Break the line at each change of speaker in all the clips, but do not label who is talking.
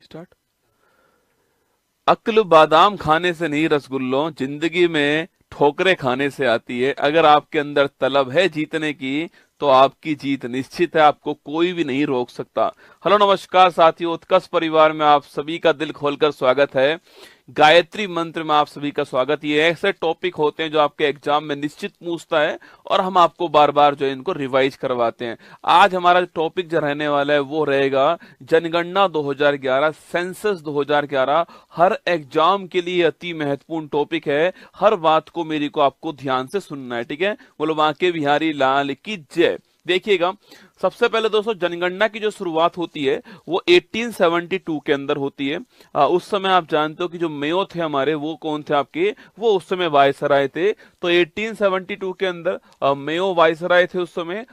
Start. अक्ल बादाम खाने से नहीं रसगुल्लों, जिंदगी में ठोकरें खाने से आती है। अगर आपके अंदर तलब है जीतने की तो आपकी जीत निश्चित है, आपको कोई भी नहीं रोक सकता। हेलो नमस्कार साथियों, उत्कर्ष परिवार में आप सभी का दिल खोलकर स्वागत है। गायत्री मंत्र में आप सभी का स्वागत। ये ऐसे टॉपिक होते हैं जो आपके एग्जाम में निश्चित पूछता है और हम आपको बार बार जो है इनको रिवाइज करवाते हैं। आज हमारा टॉपिक जो रहने वाला है वो रहेगा जनगणना 2011, सेंसस 2011। हर एग्जाम के लिए अति महत्वपूर्ण टॉपिक है। हर बात को मेरी को आपको ध्यान से सुनना है, ठीक है। बोलो बांके बिहारी लाल की जय। देखिएगा, सबसे पहले दोस्तों जनगणना की जो शुरुआत होती है वो 1872 के अंदर होती है। उस समय आप जानते हो कि जो मेयो थे हमारे, वो कौन थे आपके, वो उस समय वायसराय थे। तो 1872 के अंदर मेयो वायसराय थे उस समय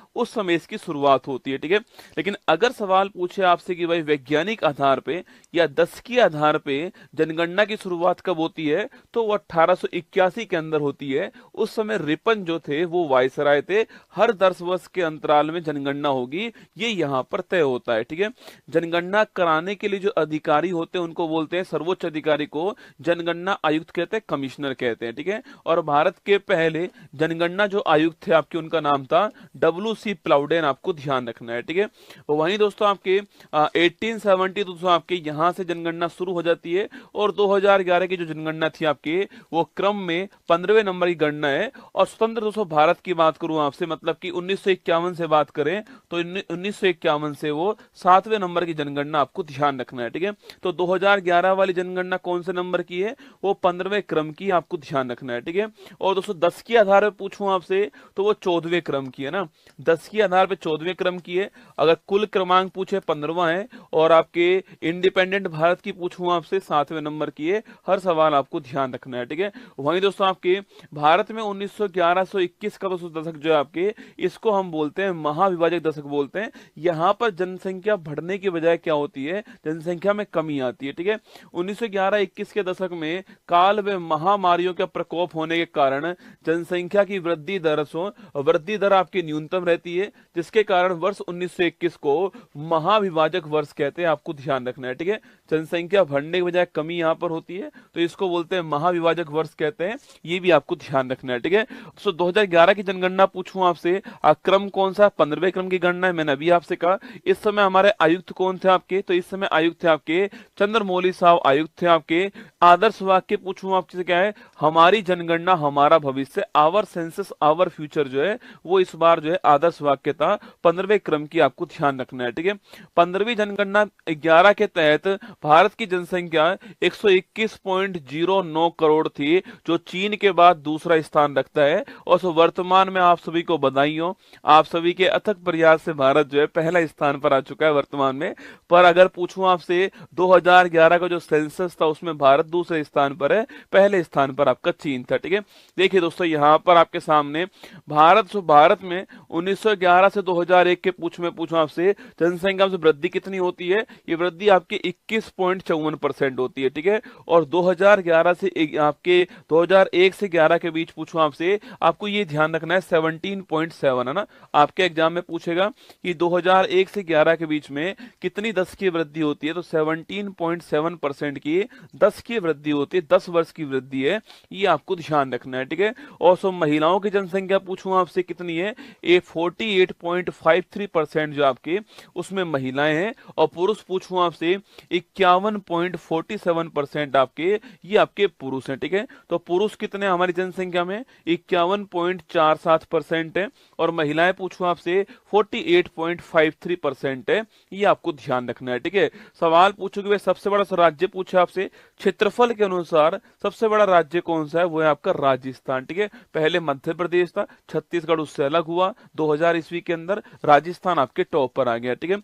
इसकी शुरुआत होती है, ठीक है। लेकिन अगर सवाल पूछे आपसे कि भाई वैज्ञानिक आधार पे या दशकीय आधार पे जनगणना की शुरुआत कब होती है, तो वो 1881 के अंदर होती है। उस समय रिपन जो थे वो वायसराय थे। हर 10 वर्ष के अंतराल में जनगणना होगी, ये यहाँ पर तय होता है, ठीक है। जनगणना कराने के लिए जो अधिकारी होते हैं उनको बोलते हैं, सर्वोच्च अधिकारी को जनगणना आयुक्त कहते हैं, कमिश्नर कहते हैं, ठीक है। और भारत के पहले जनगणना जो आयुक्त थे आपके, उनका नाम था WC प्लाउडेन, आपको ध्यान रखना है, ठीक है। वहीं दोस्तों आपके 1870 दोस्तों आपके यहाँ से जनगणना शुरू हो जाती है। और 2011 की जो जनगणना थी आपके, वो क्रम में 15वें नंबर की गणना है। और स्वतंत्र दोस्तों भारत की बात करूं आपसे, मतलब कि 1951 से बात करें तो 1951 से वो 7वें नंबर की जनगणना आपको ध्यान रखना है, ठीक है। तो 2011 वाली जनगणना कौन से नंबर की है, वो 15वें क्रम की, आपको ध्यान रखना है, ठीक है। और दोस्तों 10 के आधार पर पूछूं आपसे तो वो 14वें क्रम की है ना, 10 के आधार पर 14वें क्रम की है। अगर कुल क्रमांक पूछे 15वां है। और आपके इंडिपेंडेंट भारत की पूछूं आपसे 7वें नंबर की है। हर सवाल आपको ध्यान रखना है, ठीक है। वहीं दोस्तों आपके भारत में 1911-21 का दोस्तों दशक जो है आपके, इसको हम बोलते हैं महाविभाजक दशक बोलते हैं। यहाँ पर जनसंख्या बढ़ने की बजाय क्या होती है, जनसंख्या में कमी आती है, ठीक है। 1911-21 के दशक में काल व महामारियों का प्रकोप होने के कारण जनसंख्या की वृद्धि दर आपकी न्यूनतम रहती है, जिसके कारण वर्ष 1921 को महाविभाजक वर्ष कहते हैं, आपको ध्यान रखना है, ठीक है। जनसंख्या बढ़ने के बजाय कमी यहाँ पर होती है, तो इसको बोलते हैं महाविभाजक वर्ष कहते हैं। ये भी आपको ध्यान रखना है, ठीक है। 2011 की जनगणना पूछूं आपसे, क्रम कौन सा, 15वें क्रम की गणना है। मैंने अभी आपसे कहा इस समय हमारे आयुक्त कौन थे आपके, तो इस समय आयुक्त थे आपके चंद्रमौली साहब आयुक्त थे आपके। आदर्श वाक्य पूछूं आपसे क्या है, हमारी जनगणना हमारा भविष्य, आवर सेंसस आवर फ्यूचर जो है वो इस बार जो है आदर्श वाक्य था। 15वें क्रम की आपको ध्यान रखना है, ठीक है। 15वीं जनगणना 11 के तहत भारत की जनसंख्या 121.09 करोड़ थी, जो चीन के बाद दूसरा स्थान रखता है। और वर्तमान में आप सभी को बधाई हो, आप सभी के अथक प्रयास से भारत जो है पहला स्थान पर आ चुका है वर्तमान में। पर अगर पूछूं आपसे 2011 का जो सेंसस था उसमें भारत दूसरे स्थान पर है, पहले स्थान पर आपका चीन था, ठीक है। देखिए दोस्तों यहाँ पर आपके सामने भारत में 1911 से 2001 के पूछूं आपसे जनसंख्या में वृद्धि कितनी होती है, ये वृद्धि आपके 21.54% होती है, ठीक है। और 2011 से आपके 2001 से 11 के बीच पूछूं आपसे, आपको ये ध्यान रखना है 17.7 है ना। आपके एग्जाम में पूछेगा कि 2001 से 11 के बीच में कितनी 10 की वृद्धि होती है, तो 17.7% की 10 की वृद्धि होती है, 10 वर्ष की वृद्धि है, ये आपको ध्यान रखना है, ठीक है। और महिलाओं की जनसंख्या पूछूं आपसे कितनी है, ये 48.53% जो आपके उसमें महिलाएं हैं। और पुरुष पूछूं आपसे 51.47% आपके, ये आपके पुरुष हैं, ठीक है। तो पुरुष कितने हमारी जनसंख्या में, 51.47% है। और महिलाएं पूछूं आपसे 48.53% है, ये आपको ध्यान रखना है, ठीक है। सवाल पूछोगे वे सबसे बड़ा राज्य पूछे आपसे, क्षेत्रफल के अनुसार सबसे बड़ा राज्य कौन सा है, वो है आपका राजस्थान, ठीक है। पहले मध्य प्रदेश था, छत्तीसगढ़ उससे अलग हुआ 2000 ईस्वी के अंदर, राजस्थान आपके टॉप पर आ गया, ठीक है।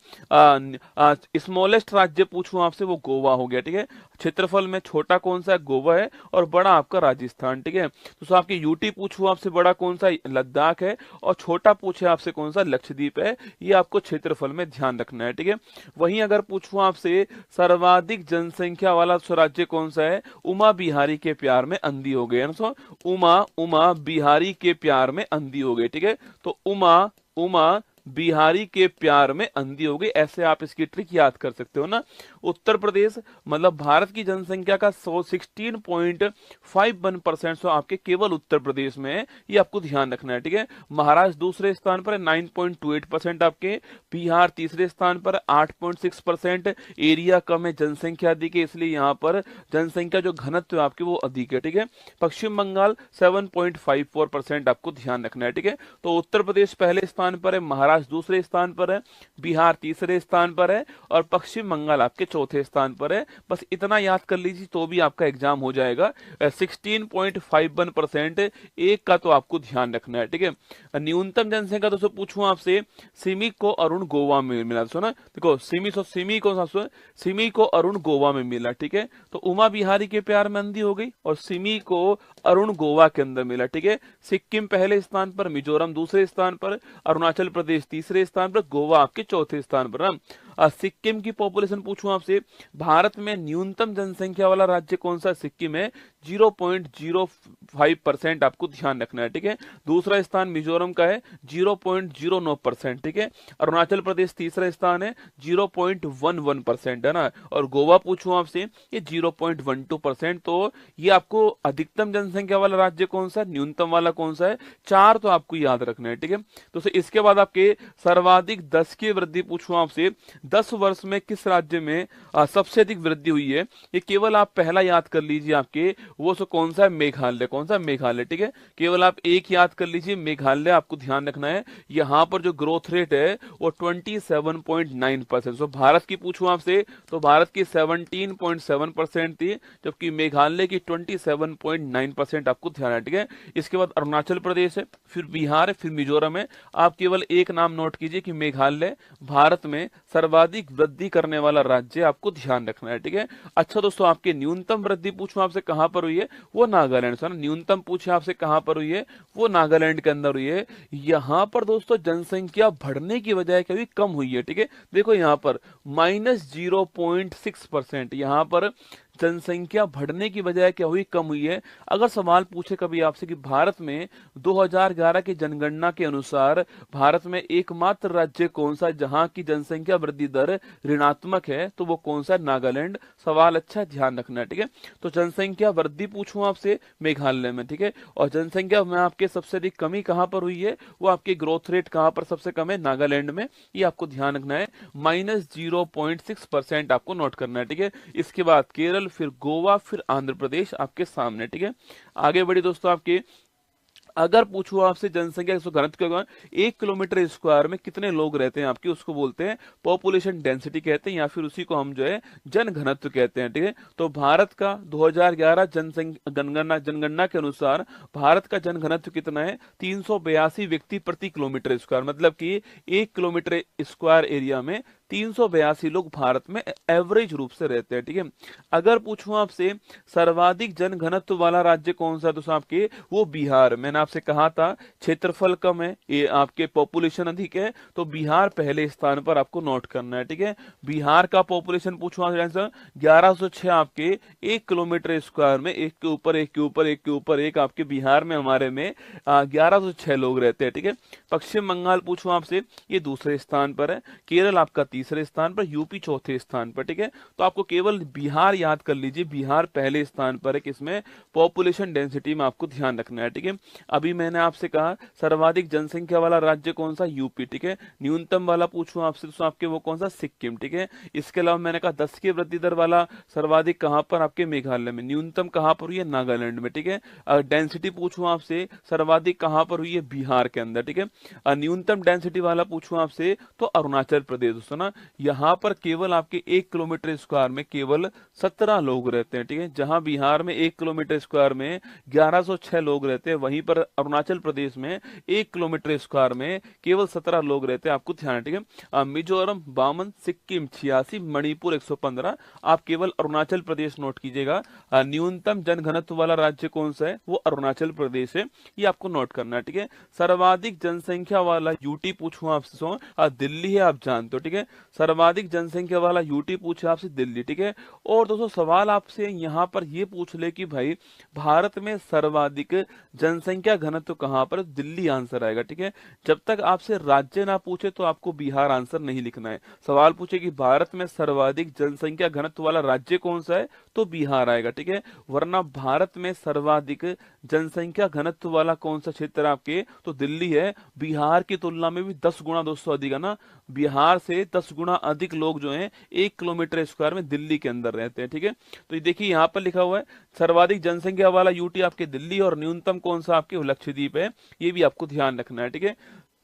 स्मॉलेस्ट राज्य पूछूं आपसे, वो गोवा हो गया, ठीक है। क्षेत्रफल में छोटा कौन सा है, गोवा है, और बड़ा आपका राजस्थान, ठीक है। तो आपके यूटी पूछूं आपसे, बड़ा कौन सा, लद्दाख है, और छोटा पूछे आपसे कौन सा, लक्षद्वीप है। ये आपको क्षेत्रफल में ध्यान रखना है, ठीक है। वहीं अगर पूछूं आपसे सर्वाधिक जनसंख्या वाला राज्य कौन सा है, उमा बिहारी के प्यार में अंधी हो गए, उमा बिहारी के प्यार में अंधी हो गई, ठीक है। तो उमा बिहारी के प्यार में अंधी हो गई। ऐसे आप इसकी ट्रिक याद कर सकते हो ना। उत्तर प्रदेश मतलब भारत की जनसंख्या का 16.51% सो आपके केवल उत्तर प्रदेश में है, ये आपको ध्यान रखना है, ठीक है। महाराष्ट्र दूसरे स्थान पर है 9.28% आपके, बिहार तीसरे स्थान पर 8.6%। एरिया कम है, जनसंख्या अधिक है, इसलिए यहाँ पर जनसंख्या जो घनत्व है आपके वो अधिक है, ठीक है। पश्चिम बंगाल 7.54% आपको ध्यान रखना है, ठीक है। तो उत्तर प्रदेश पहले स्थान पर है, महाराष्ट्र दूसरे स्थान पर है, बिहार तीसरे स्थान पर है और पश्चिम बंगाल आपके चौथे स्थान पर है। बस इतना याद कर लीजिए तो भी आपका एग्जाम हो जाएगा। 16.51% एक का तो आपको ध्यान रखना है, ठीक है। न्यूनतम जनसंख्या दोस्तों पूछूं आपसे, सिमी को अरुण गोवा में मिला, सुना देखो सिमी को अरुण गोवा में मिला, ठीक है। तो उमा बिहारी के प्यार में अंधी हो गई और सिमी को अरुण गोवा के अंदर मिला, ठीक है। सिक्किम पहले स्थान पर, मिजोरम दूसरे स्थान पर, अरुणाचल प्रदेश तीसरे स्थान पर, गोवा आपके चौथे स्थान पर ना। सिक्किम की पॉपुलेशन पूछूं आपसे, भारत में न्यूनतम जनसंख्या वाला राज्य कौन सा? सिक्किम है, 0.05% आपको ध्यान रखना है, ठीक है। दूसरा स्थान मिजोरम का है 0.09%, ठीक है। अरुणाचल प्रदेश तीसरा स्थान है 0.11% है ना। और गोवा पूछूं आपसे, ये 0.12%। तो ये आपको अधिकतम जनसंख्या वाला राज्य कौन सा, न्यूनतम वाला कौन सा है? चार तो आपको याद रखना है, ठीक है। तो इसके बाद आपके सर्वाधिक 10 की वृद्धि पूछूं आपसे, 10 वर्ष में किस राज्य में सबसे अधिक वृद्धि हुई है? ये केवल आप पहला याद कर लीजिए, आपके वो सो कौन सा है? मेघालय। कौन सा? मेघालय, ठीक है। केवल आप एक याद कर लीजिए, मेघालय आपको ध्यान रखना है। यहाँ पर जो ग्रोथ रेट है वो 27.9%। सो भारत की पूछूं आपसे तो भारत की 17.7% थी, जबकि मेघालय की 27.9% आपको ध्यान है, ठीक है। इसके बाद अरुणाचल प्रदेश है, फिर बिहार है, फिर मिजोरम है। आप केवल एक नाम नोट कीजिए कि मेघालय भारत में सर्वाधिक वृद्धि करने वाला राज्य आपको ध्यान रखना है, ठीक है। अच्छा दोस्तों, आपके न्यूनतम वृद्धि पूछूं आपसे कहां पर हुई है? वो नागालैंड से ना। न्यूनतम पूछे आपसे कहां पर हुई है? वो नागालैंड के अंदर हुई है। यहां पर दोस्तों जनसंख्या बढ़ने की बजाय कभी कम हुई है, ठीक है। देखो यहाँ पर -0.6%, यहाँ पर जनसंख्या बढ़ने की बजाय क्या हुई? कम हुई है। अगर सवाल पूछे कभी आपसे कि भारत में 2011 की जनगणना के अनुसार भारत में एकमात्र राज्य कौन सा जहां की जनसंख्या वृद्धि दर ऋणात्मक है, तो वो कौन सा? नागालैंड। सवाल अच्छा ध्यान रखना है, ठीक है। तो जनसंख्या वृद्धि पूछूं आपसे, मेघालय में, ठीक है। और जनसंख्या में आपके सबसे अधिक कमी कहां पर हुई है? वो आपकी ग्रोथ रेट कहां पर सबसे कम है? नागालैंड में। ये आपको ध्यान रखना है। -0.6% आपको नोट करना है, ठीक है। इसके बाद केरल, फिर गोवा, फिर आंध्र प्रदेश आपके सामने, ठीक है। आगे बढ़ी दोस्तों, आपके अगर पूछो आपसे जनसंख्या घनत्व का 1 किलोमीटर स्क्वायर में कितने लोग रहते हैं आपके, उसको बोलते हैं पॉपुलेशन डेंसिटी कहते हैं, या फिर उसी को हम जो है जन घनत्व कहते हैं, ठीक है। तो भारत का 2011 जनगणना के अनुसार भारत का जन घनत्व कितना है? 382 व्यक्ति प्रति किलोमीटर स्क्वायर, मतलब कि 1 किलोमीटर स्क्वायर एरिया में 382 लोग भारत में एवरेज रूप से रहते हैं, ठीक है। अगर पूछूं आपसे सर्वाधिक जन घनत्व वाला राज्य कौन सा, तो आपके वो बिहार। मैंने आपसे कहा था क्षेत्रफल कम है, ये आपके पॉपुलेशन अधिक है, तो बिहार पहले स्थान पर आपको नोट करना है, ठीक है। बिहार का पॉपुलेशन पूछूं आंसर 1106 आपके 1 किलोमीटर स्क्वायर में, एक के ऊपर एक के ऊपर एक के ऊपर एक आपके बिहार में हमारे में 1106 लोग रहते हैं, ठीक है। पश्चिम बंगाल पूछूं आपसे, ये दूसरे स्थान पर है। केरल आपका तीसरे स्थान पर, यूपी चौथे स्थान पर, ठीक है। तो आपको केवल बिहार याद कर लीजिए, बिहार पहले स्थान पर है, किसमें? पॉपुलेशन डेंसिटी में आपको ध्यान रखना है, ठीक है। अभी मैंने आपसे कहा सर्वाधिक जनसंख्या वाला राज्य कौन सा? यूपी, ठीक है। न्यूनतम वाला पूछूं आपसे तो आपके वो कौन सा? सिक्किम, ठीक है। इसके अलावा मैंने कहा 10 की वृद्धि दर वाला सर्वाधिक कहां पर? आपके मेघालय में। न्यूनतम कहां पर हुई है? नागालैंड में, ठीक है। डेंसिटी पूछूं आपसे सर्वाधिक कहां पर हुई है? बिहार के अंदर, ठीक है। न्यूनतम डेंसिटी वाला पूछूं आपसे तो अरुणाचल प्रदेश, दोस्तों ना, यहाँ पर केवल आपके 1 किलोमीटर स्क्वायर में केवल 17 लोग रहते हैं, ठीक है। जहां बिहार में 1 किलोमीटर स्क्वायर में 1106 लोग रहते हैं, वहीं पर अरुणाचल प्रदेश में 1 किलोमीटर स्क्वायर में केवल 17 लोग रहते हैं, आपको ध्यान है, ठीक है। मिजोरम 52, सिक्किम 86, मणिपुर 115। आप केवल अरुणाचल प्रदेश नोट कीजिएगा। न्यूनतम जनघनत्व वाला राज्य कौन सा है? वो अरुणाचल प्रदेश है, ये आपको नोट करना है, ठीक है। सर्वाधिक जनसंख्या वाला यूटी पूछूं आपसे दिल्ली है, आप जानते हो, ठीक है। सर्वाधिक जनसंख्या वाला यूटी पूछे आपसे दिल्ली, ठीक है। और दोस्तों सवाल आपसे यहाँ पर ये पूछ ले कि भाई भारत में सर्वाधिक जनसंख्या घनत्व कहाँ पर, दिल्ली आंसर आएगा, ठीक है। जब तक आपसे राज्य ना पूछे तो आपको बिहार आंसर नहीं लिखना है। सवाल पूछे कि भारत में सर्वाधिक जनसंख्या घनत्व वाला राज्य कौन सा है, तो बिहार आएगा, ठीक है। वरना भारत में सर्वाधिक जनसंख्या घनत्व वाला कौन सा क्षेत्र है आपके, तो दिल्ली है। बिहार की तुलना में भी 10 गुना दोस्तों अधिक है ना, बिहार से 10 गुना अधिक लोग जो हैं 1 किलोमीटर स्क्वायर में दिल्ली के अंदर रहते हैं, ठीक है। तो ये देखिए यहाँ पर लिखा हुआ है सर्वाधिक जनसंख्या वाला यूटी आपके दिल्ली और न्यूनतम कौन सा आपके लक्षद्वीप है, ये भी आपको ध्यान रखना है, ठीक है।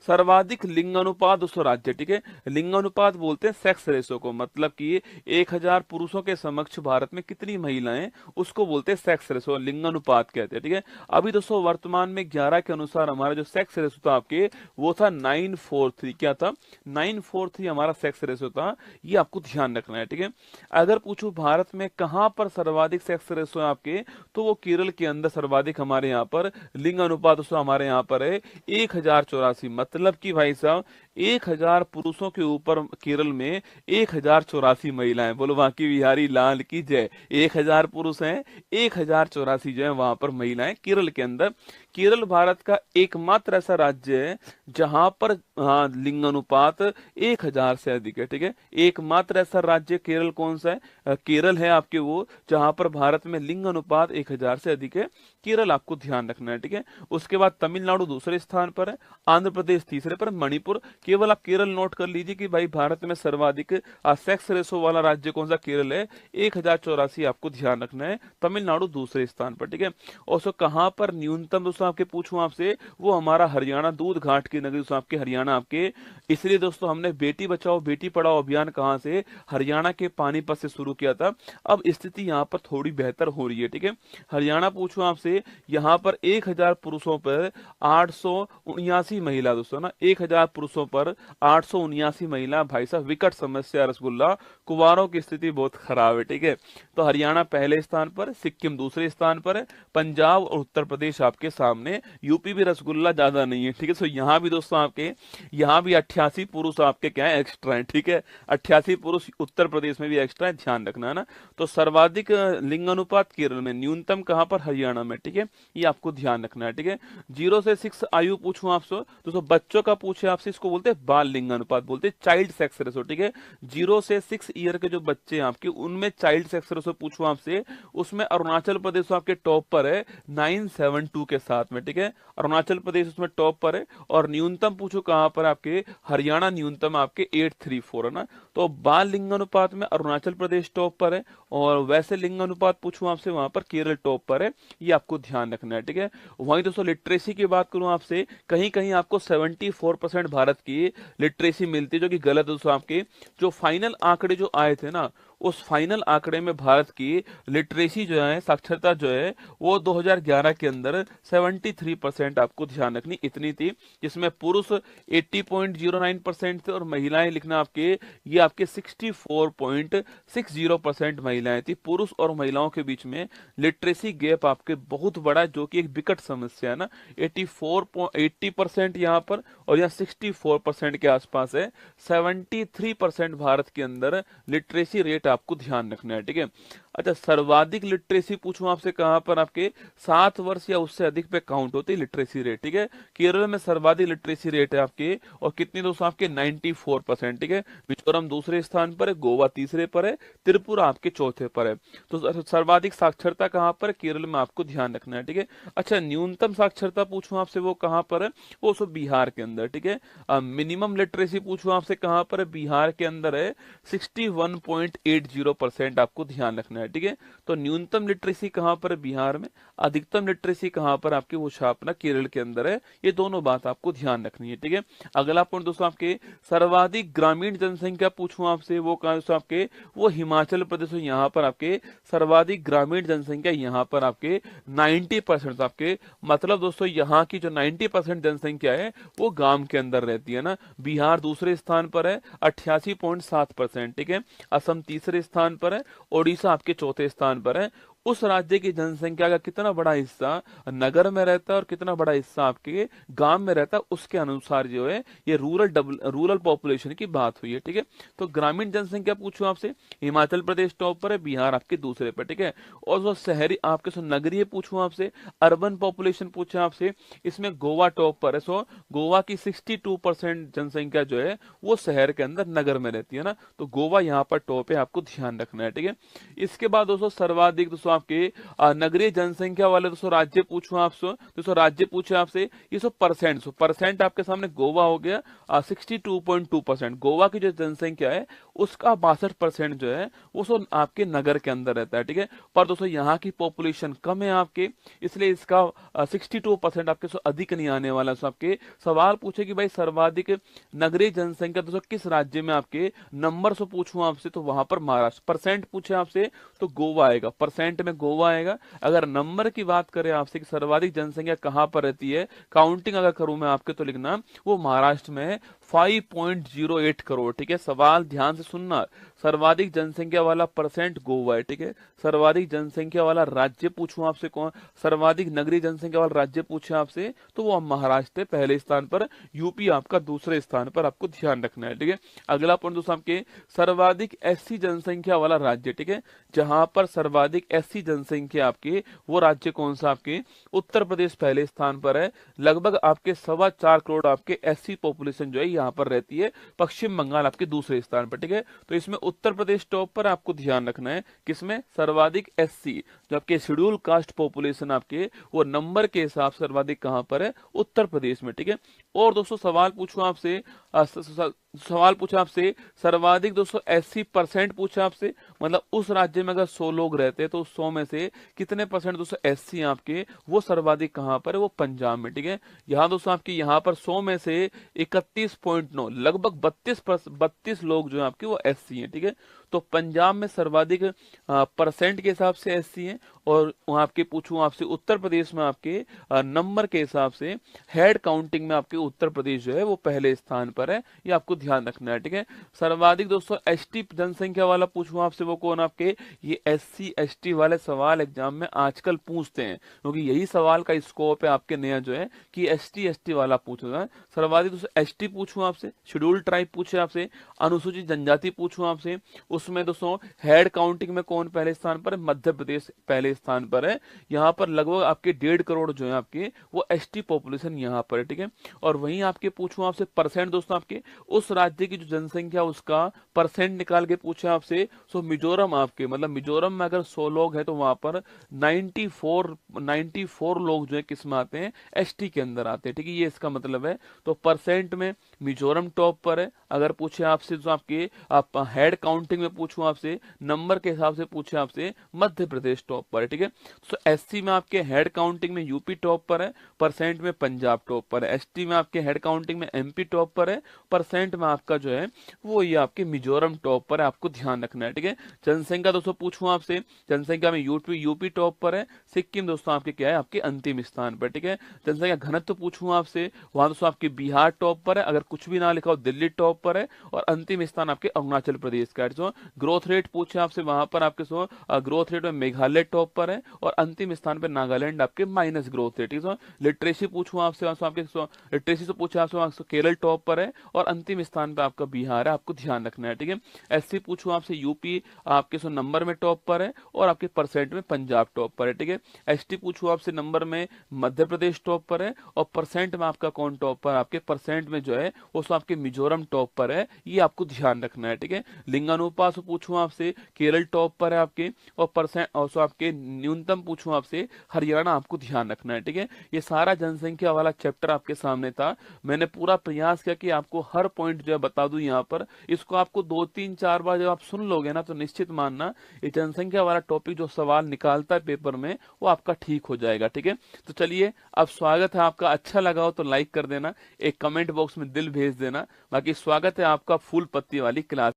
सर्वाधिक लिंगानुपात दोस्तों राज्य, ठीक है। लिंगानुपात बोलते हैं सेक्स रेशो को, मतलब कि 1000 पुरुषों के समक्ष भारत में कितनी महिलाएं, उसको बोलते हैं सेक्स रेशो, लिंगानुपात कहते हैं, ठीक है। अभी दोस्तों वर्तमान में 11 के अनुसार हमारा जो सेक्स रेशो था आपके वो था 943, क्या था 943 हमारा सेक्स रेशो था, ये आपको ध्यान रखना है, ठीक है। अगर पूछूं भारत में कहां पर सर्वाधिक सेक्स रेशो है आपके, तो वो केरल के अंदर सर्वाधिक हमारे यहाँ पर लिंग अनुपात दोस्तों हमारे यहाँ पर है 1084, मतलब कि भाई साहब 1000 पुरुषों के ऊपर केरल में 1084 महिलाएं। बोलो बाकी बिहारी लाल की जय। 1000 पुरुष हैं, 1084 जो है वहां पर महिलाएं केरल के अंदर। केरल भारत का एकमात्र ऐसा राज्य है जहां पर हाँ लिंग अनुपात 1000 से अधिक है, ठीक है। एकमात्र ऐसा राज्य केरल कौन सा है, केरल है आपके वो, जहां पर भारत में लिंग अनुपात 1000 से अधिक है। केरल आपको ध्यान रखना है, ठीक है। उसके बाद तमिलनाडु दूसरे स्थान पर है, आंध्र प्रदेश तीसरे पर, मणिपुर। केवल आप केरल नोट कर लीजिए कि भाई भारत में सर्वाधिक सेक्स रेशो वाला राज्य कौन सा, केरल है, 1084 आपको ध्यान रखना है। तमिलनाडु दूसरे स्थान पर, ठीक है। और सो कहां पर न्यूनतम दोस्तों आपके पूछूं आपसे, वो हमारा हरियाणा, दूध घाट की नगरी दोस्तों आपके हरियाणा आपके। इसलिए दोस्तों हमने बेटी बचाओ बेटी पढ़ाओ अभियान कहां से, हरियाणा के पानीपत से शुरू किया था। अब स्थिति यहाँ पर थोड़ी बेहतर हो रही है, ठीक है। हरियाणा पूछूं आपसे, यहाँ पर 1000 पुरुषों पर 879 महिला दोस्तों ना, 1000 पुरुषों पर 879 महिला। भाई साहब विकट समस्या रसगुल्ला, कुंवारों की स्थिति बहुत खराब है, ठीक है। तो हरियाणा पहले स्थान पर, सिक्किम दूसरे स्थान पर है, पंजाब और उत्तर प्रदेश आपके सामने, यूपी भी रसगुल्ला ज्यादा नहीं है, ठीक है। तो यहाँ भी दोस्तों आपके, यहाँ भी 88 पुरुष आपके क्या है, एक्स्ट्रा है, ठीक है। 88 पुरुष उत्तर प्रदेश में भी एक्स्ट्रा है, ध्यान रखना है ना। तो सर्वाधिक लिंग अनुपात केरल में, न्यूनतम कहां पर, हरियाणा में, ठीक है। ये आपको ध्यान रखना है, ठीक है। 0 से 6 आयु पूछूं आपसे दोस्तों, बच्चों का पूछे आपसे, इसको बोलते हैं बाल लिंग अनुपात, बोलते हैं चाइल्ड सेक्स रेशो, ठीक है। 0 से 6 ईयर के जो बच्चे हैं आपके, उनमें चाइल्ड सेक्स रेशो पूछूं आपसे, उसमें अरुणाचल प्रदेश आपके टॉप पर है 972 के साथ में, ठीक है। अरुणाचल प्रदेश उसमें टॉप पर है। और न्यूनतम पूछो कहां पर आपके, हरियाणा न्यूनतम आपके 834 है ना। तो बाल लिंग अनुपात में अरुणाचल प्रदेश टॉप पर है, और वैसे लिंग अनुपात पूछूं आपसे वहां पर केरल टॉप पर है, ये आपको ध्यान रखना है, ठीक है। वहीं दोस्तों लिटरेसी की बात करूं आपसे, कहीं कहीं आपको 74% भारत की लिटरेसी मिलती है, जो कि गलत है दोस्तों। आपके जो फाइनल आंकड़े जो आए थे ना, उस फाइनल आंकड़े में भारत की लिटरेसी जो है, साक्षरता जो है, वो 2011 के अंदर 73% आपको ध्यान रखनी इतनी थी, जिसमें पुरुष 80.09% थे और महिलाएं लिखना आपके, ये आपके 64.60% महिलाएं थी। पुरुष और महिलाओं के बीच में लिटरेसी गैप आपके बहुत बड़ा है, जो कि एक विकट समस्या है ना। 80% यहाँ पर और यहाँ 64% के आसपास है। 73% भारत के अंदर लिटरेसी रेट आपको ध्यान रखना है, ठीक है। अच्छा, सर्वाधिक लिटरेसी पूछूं आपसे कहां पर, आपके 7 वर्ष या उससे अधिक पे काउंट होती है लिटरेसी रेट, ठीक है। केरल में सर्वाधिक लिटरेसी रेट है आपके, और कितनी दोस्तों आपके 94%, ठीक है। मिजोरम दूसरे स्थान पर है, गोवा तीसरे पर है, त्रिपुरा आपके चौथे पर है। तो सर्वाधिक साक्षरता कहां पर, केरल में आपको ध्यान रखना है, ठीक है। अच्छा, न्यूनतम साक्षरता पूछूं आपसे वो कहां पर है, वो सब बिहार के अंदर, ठीक है। मिनिमम लिटरेसी पूछूं आपसे कहां पर है, बिहार के अंदर है 61.80% आपको ध्यान रखना है, ठीक है। तो न्यूनतम लिटरेसी कहां पर है, बिहार में। अधिकतम लिटरेसी कहां पर आपके, वो छापना केरल के अंदर है। ये दोनों बात आपको ध्यान रखनी है, ठीक है। अगला पॉइंट दोस्तों आपके, सर्वाधिक ग्रामीण जनसंख्या पूछूं आपसे, वो कहां दोस्तों आपके, वो हिमाचल प्रदेश में। यहाँ पर आपके सर्वाधिक ग्रामीण जनसंख्या यहाँ पर आपके 90% आपके, मतलब दोस्तों यहाँ की जो 90% जनसंख्या है वो गांव के अंदर रहती है ना। बिहार दूसरे स्थान पर है 88.7%, ठीक है। असम तीसरे स्थान पर है, ओडिशा आपके चौथे स्थान पर है, उस राज्य की जनसंख्या का कितना बड़ा हिस्सा नगर में रहता है और कितना बड़ा हिस्सा आपके गांव में रहता है, उसके अनुसार जो है ये रूरल पॉपुलेशन की बात हुई है। ठीक है, तो ग्रामीण जनसंख्या पूछूं आपसे, हिमाचल प्रदेश टॉप पर है, बिहार आपके दूसरे पर। ठीक है, और जो शहरी आपके सो नगरीय पूछूं आपसे, अर्बन पॉपुलेशन पूछा आपसे, इसमें गोवा टॉप पर है। सो गोवा की 62% जनसंख्या जो है वो शहर के अंदर नगर में रहती है ना, तो गोवा यहाँ पर टॉप है, आपको ध्यान रखना है। ठीक है, इसके बाद दोस्तों सर्वाधिक दोस्तों आपके नगरीय जनसंख्या वाले दोस्तों राज्य पूछूं आपसे, दोस्तों राज्य पूछे आपसे, ये सो परसेंट आपके सामने गोवा हो गया 62.2%। गोवा की जो जनसंख्या है उसका 62% जो है वो सो आपके नगर के अंदर रहता है। ठीक है, पर दोस्तों यहाँ की पॉपुलेशन कम है आपके, इसलिए इसका 62% आपके सो अधिक नहीं आने वाला। सो आपके सवाल पूछे कि भाई सर्वाधिक नगरीय जनसंख्या दोस्तों किस राज्य में आपके नंबर से पूछूं आपसे, तो वहां पर महाराष्ट्र। परसेंट पूछे आपसे तो गोवा आएगा, परसेंट में गोवा आएगा। अगर नंबर की बात करें आपसे कि सर्वाधिक जनसंख्या कहां पर रहती है, काउंटिंग अगर करूं मैं आपके, तो लिखना वो महाराष्ट्र में है 5.08 करोड़। ठीक है, सवाल ध्यान से सुनना, सर्वाधिक जनसंख्या वाला परसेंट गोवा है। ठीक है, सर्वाधिक जनसंख्या वाला राज्य पूछूं आपसे कौन, सर्वाधिक नगरीय जनसंख्या वाला राज्य पूछे आपसे तो वो महाराष्ट्र पहले स्थान पर, यूपी आपका दूसरे स्थान पर, आपको ध्यान रखना है। ठीक है, अगला पॉइंट दोस्तों आपके सर्वाधिक एससी जनसंख्या वाला राज्य। ठीक है, जहां पर सर्वाधिक एससी जनसंख्या आपके, वो राज्य कौन सा आपके, उत्तर प्रदेश पहले स्थान पर है। लगभग आपके 4.25 करोड़ आपके एससी पॉपुलेशन जो है यहाँ पर रहती है। पश्चिम बंगाल आपके दूसरे स्थान पर। ठीक है, तो इसमें उत्तर प्रदेश टॉप पर, आपको ध्यान रखना है किसमें, सर्वाधिक एससी जो आपके शेड्यूल कास्ट पॉपुलेशन आपके, वो नंबर के हिसाब से सर्वाधिक कहां पर है, उत्तर प्रदेश में। ठीक है, और दोस्तों सवाल पूछूं आपसे, सवाल पूछा आपसे सर्वाधिक 280% पूछा आपसे, मतलब उस राज्य में अगर 100 लोग रहते हैं तो 100 में से कितने परसेंट 280 आपके वो सर्वाधिक कहां पर है, वो पंजाब में। ठीक है, यहाँ दोस्तों आपके यहाँ पर 100 में से 31.9 लगभग 32 लोग जो है आपके वो एससी हैं। ठीक है, तो पंजाब में सर्वाधिक परसेंट के हिसाब से एससी हैं, और वहां आपके पूछूं आपसे उत्तर प्रदेश में आपके नंबर के हिसाब से हेड काउंटिंग में आपके उत्तर प्रदेश जो है वो पहले स्थान पर है, ये आपको ध्यान रखना है। ठीक है, सर्वाधिक दोस्तों एसटी जनसंख्या वाला पूछूं आपसे वो कौन आपके, ये एससी एसटी वाले सवाल एग्जाम में आजकल पूछते हैं, क्योंकि यही सवाल का स्कोप है आपके नया जो है कि एसटी एसटी वाला पूछूंगा। सर्वाधिक दोस्तों एसटी पूछूं आपसे, शेड्यूल्ड ट्राइब पूछे आपसे, अनुसूचित जनजाति पूछूं आपसे, उसमें दोस्तों हेड काउंटिंग में कौन पहले स्थान पर है, मध्य प्रदेश पहले स्थान पर है। यहाँ पर लगभग आपके 1.5 करोड़ जो है आपके वो एसटी पॉपुलेशन यहाँ पर है। ठीक है, और वहीं आपके पूछूं आपसे परसेंट दोस्तों आपके उस राज्य की जो जनसंख्या उसका परसेंट निकाल के पूछे आपसे, सो मिजोरम आपके, मतलब मिजोरम में अगर 100 लोग हैं तो वहां पर 94 लोग जो है किस में आते हैं, एसटी के अंदर आते हैं। ठीक है, ये इसका मतलब है। तो परसेंट में मिजोरम टॉप पर है। अगर पूछे आपसे तो आपके हेड काउंटिंग में पूछूं आपसे, नंबर के हिसाब से पूछे आपसे, मध्य प्रदेश टॉप पर है। ठीक है, तो एससी में आपके हेड काउंटिंग में यूपी टॉप पर है, परसेंट में पंजाब टॉप पर है। एसटी में आपके हेड काउंटिंग में एमपी टॉप पर है, परसेंट में आपका जो है वो ये आपके मिजोरम टॉप पर है, आपको ध्यान रखना है। ठीक है, जनसंख्या दोस्तों पूछूं आपसे, जनसंख्या में यूपी टॉप पर है, सिक्किम दोस्तों आपके क्या है, आपके अंतिम स्थान पर। ठीक है, जनसंख्या घनत्व पूछूं आपसे, वहां दोस्तों आपके बिहार टॉप पर है, अगर कुछ भी ना लिखा हो दिल्ली टॉप पर है, और अंतिम स्थान आपके अरुणाचल प्रदेश का है। ग्रोथ रेट पूछे आपसे, वहां पर आपके ग्रोथ रेट में मेघालय टॉप पर है, और अंतिम स्थान पर नागालैंड आपके माइनस ग्रोथ रेट। लिटरेसी पूछूं आपसे, आपके लिटरेसी से पूछे आपसे केरल टॉप पर है, और अंतिम स्थान पर आपका बिहार है, आपको ध्यान रखना है। ठीक है, एससी पूछूं आपसे, यूपी आपके नंबर में टॉप पर है, और आपके परसेंट में पंजाब टॉप पर है। ठीक है, एसटी पूछूं आपसे, नंबर में मध्य प्रदेश टॉप पर है, और परसेंट में आपका कौन टॉप पर, आपके परसेंट में जो है वो आपके मिजोरम टॉप पर है, ये आपको ध्यान रखना है। ठीक है, लिंगानुपात पूछूं आपसे, केरल टॉप पर है आपके, और परसेंट और आपके न्यूनतम पूछूं आपसे, हरियाणा, आपको ध्यान रखना है। ठीक है, ये सारा जनसंख्या वाला चैप्टर आपके सामने था। मैंने पूरा प्रयास किया कि आपको हर पॉइंट जो है बता दूं यहाँ पर, इसको आपको 2-3-4 बार जब आप सुन लोगे ना, तो निश्चित मानना ये जनसंख्या वाला टॉपिक जो सवाल निकालता है पेपर में वो आपका ठीक हो जाएगा। ठीक है, तो चलिए अब स्वागत है आपका, अच्छा लगा हो तो लाइक कर देना, एक कमेंट बॉक्स में दिल भेज देना। बाकी स्वागत है आपका फूल पत्ती वाली क्लास।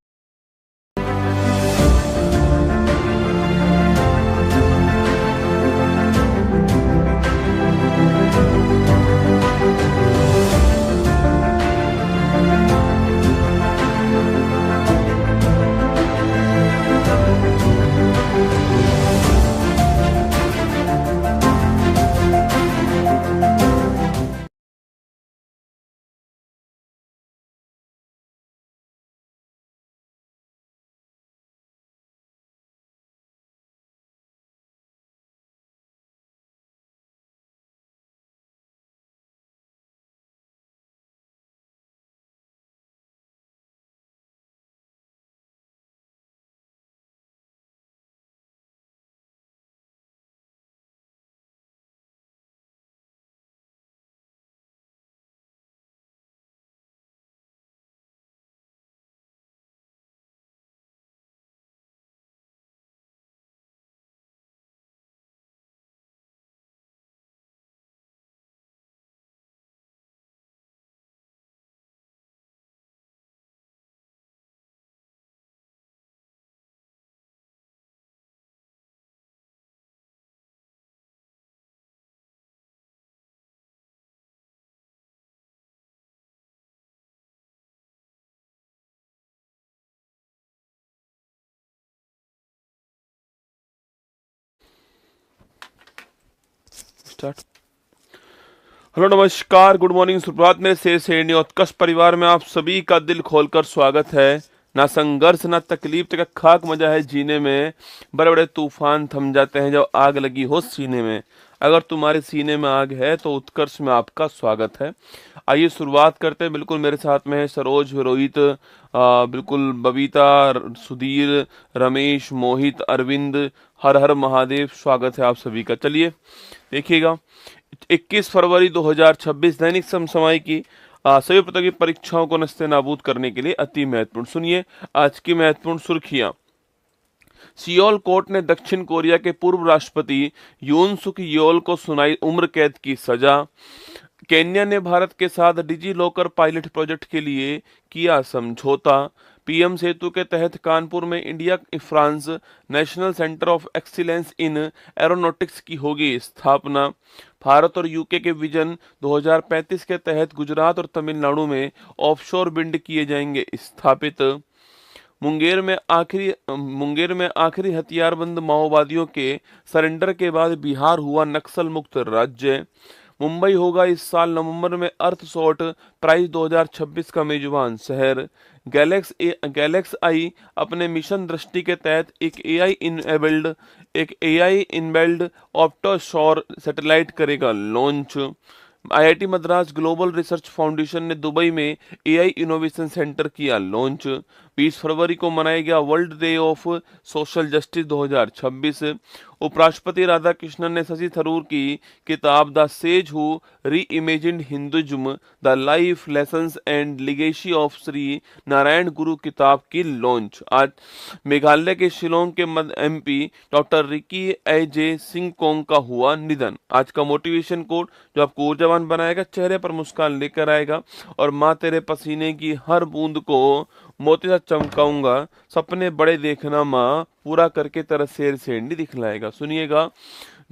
स्टार्ट। हेलो नमस्कार, गुड मॉर्निंग, सुप्रभात मेरे शेर शेरनी उत्कर्ष परिवार में आप सभी का दिल खोलकर स्वागत है। ना संघर्ष ना तकलीफ तक खाक मजा है जीने में, बड़े बड़े तूफान थम जाते हैं जब आग लगी हो सीने में। अगर तुम्हारे सीने में आग है तो उत्कर्ष में आपका स्वागत है। आइए शुरुआत करते हैं। बिल्कुल मेरे साथ में है सरोज, रोहित, बिल्कुल बबीता, सुधीर, रमेश, मोहित, अरविंद। हर हर महादेव, स्वागत है आप सभी का। चलिए देखिएगा, 21 फरवरी 2026 दैनिक समसामयिक की सभी प्रतियोगी परीक्षाओं को नस्ते नाबूद करने के लिए अति महत्वपूर्ण। सुनिए आज की महत्वपूर्ण सुर्खियां। सियोल कोर्ट ने दक्षिण कोरिया के पूर्व राष्ट्रपति यून सुक योल को सुनाई उम्र कैद की सजा। केन्या ने भारत के साथ डिजी लॉकर पायलट प्रोजेक्ट के लिए किया समझौता। पीएम सेतु के तहत कानपुर में India France national centre of excellence in aeronautics की होगी स्थापना। भारत और यूके के विजन 2035 के तहत गुजरात और तमिलनाडु में ऑफशोर विंड किए जाएंगे स्थापित। मुंगेर में आखिरी हथियारबंद माओवादियों के सरेंडर के बाद बिहार हुआ नक्सल मुक्त राज्य। मुंबई होगा इस साल नवंबर में अर्थसॉट प्राइज 2026 का मेजबान शहर। गैलेक्स आई अपने मिशन दृष्टि के तहत एक एआई इनबिल्ड ऑप्टोशॉर सैटेलाइट करेगा launch. IIT Madras global research foundation ने दुबई में एआई इनोवेशन सेंटर किया लॉन्च। 20 फरवरी को मनाया गया world day of social justice 2026। उपराष्ट्रपति राधाकृष्णन ने शशि थरूर की किताब द सेज हु री imagined Hinduism the life lessons and legacy of Shri Narayan गुरु किताब की लॉन्च। आज मेघालय के शिलोंग के एमपी डॉक्टर रिकी एजे सिंह कोंग का हुआ निधन। आज का मोटिवेशन कोड जो आपको ऊर्जावान बनाएगा, चेहरे पर मुस्कान लेकर आएगा और माँ तेरे पसीने की हर बूंद को मोती सा चमकाऊंगा, सपने बड़े देखना माँ, पूरा करके तेरा शेर शेरनी दिखलाएगा। सुनिएगा,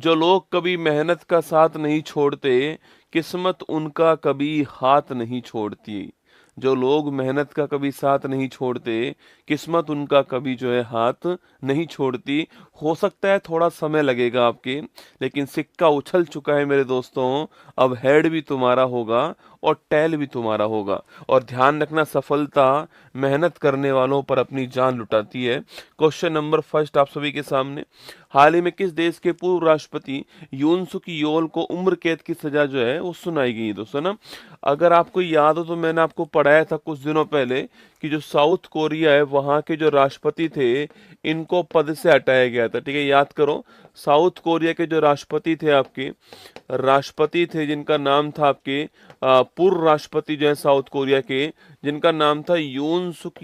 जो लोग कभी मेहनत का साथ नहीं छोड़ते, किस्मत उनका कभी हाथ नहीं छोड़ती। जो लोग मेहनत का कभी साथ नहीं छोड़ते, किस्मत उनका कभी जो है हाथ नहीं छोड़ती। हो सकता है थोड़ा समय लगेगा आपके, लेकिन सिक्का उछल चुका है मेरे दोस्तों। अब हेड भी तुम्हारा होगा और टेल भी तुम्हारा होगा। और ध्यान रखना, सफलता मेहनत करने वालों पर अपनी जान लुटाती है। क्वेश्चन नंबर फर्स्ट आप सभी के सामने, हाल ही में किस देश के पूर्व राष्ट्रपति यून सुक योल को उम्र कैद की सजा जो है वो सुनाई गई दोस्तों ना। अगर आपको याद हो तो मैंने आपको पढ़ाया था कुछ दिनों पहले कि जो साउथ कोरिया है वहां के जो राष्ट्रपति थे, इनको पद से हटाया गया था। ठीक है, याद करो, साउथ कोरिया के जो राष्ट्रपति थे जिनका नाम था आपके पूर्व राष्ट्रपति जो है साउथ कोरिया के, जिनका नाम था यून सुक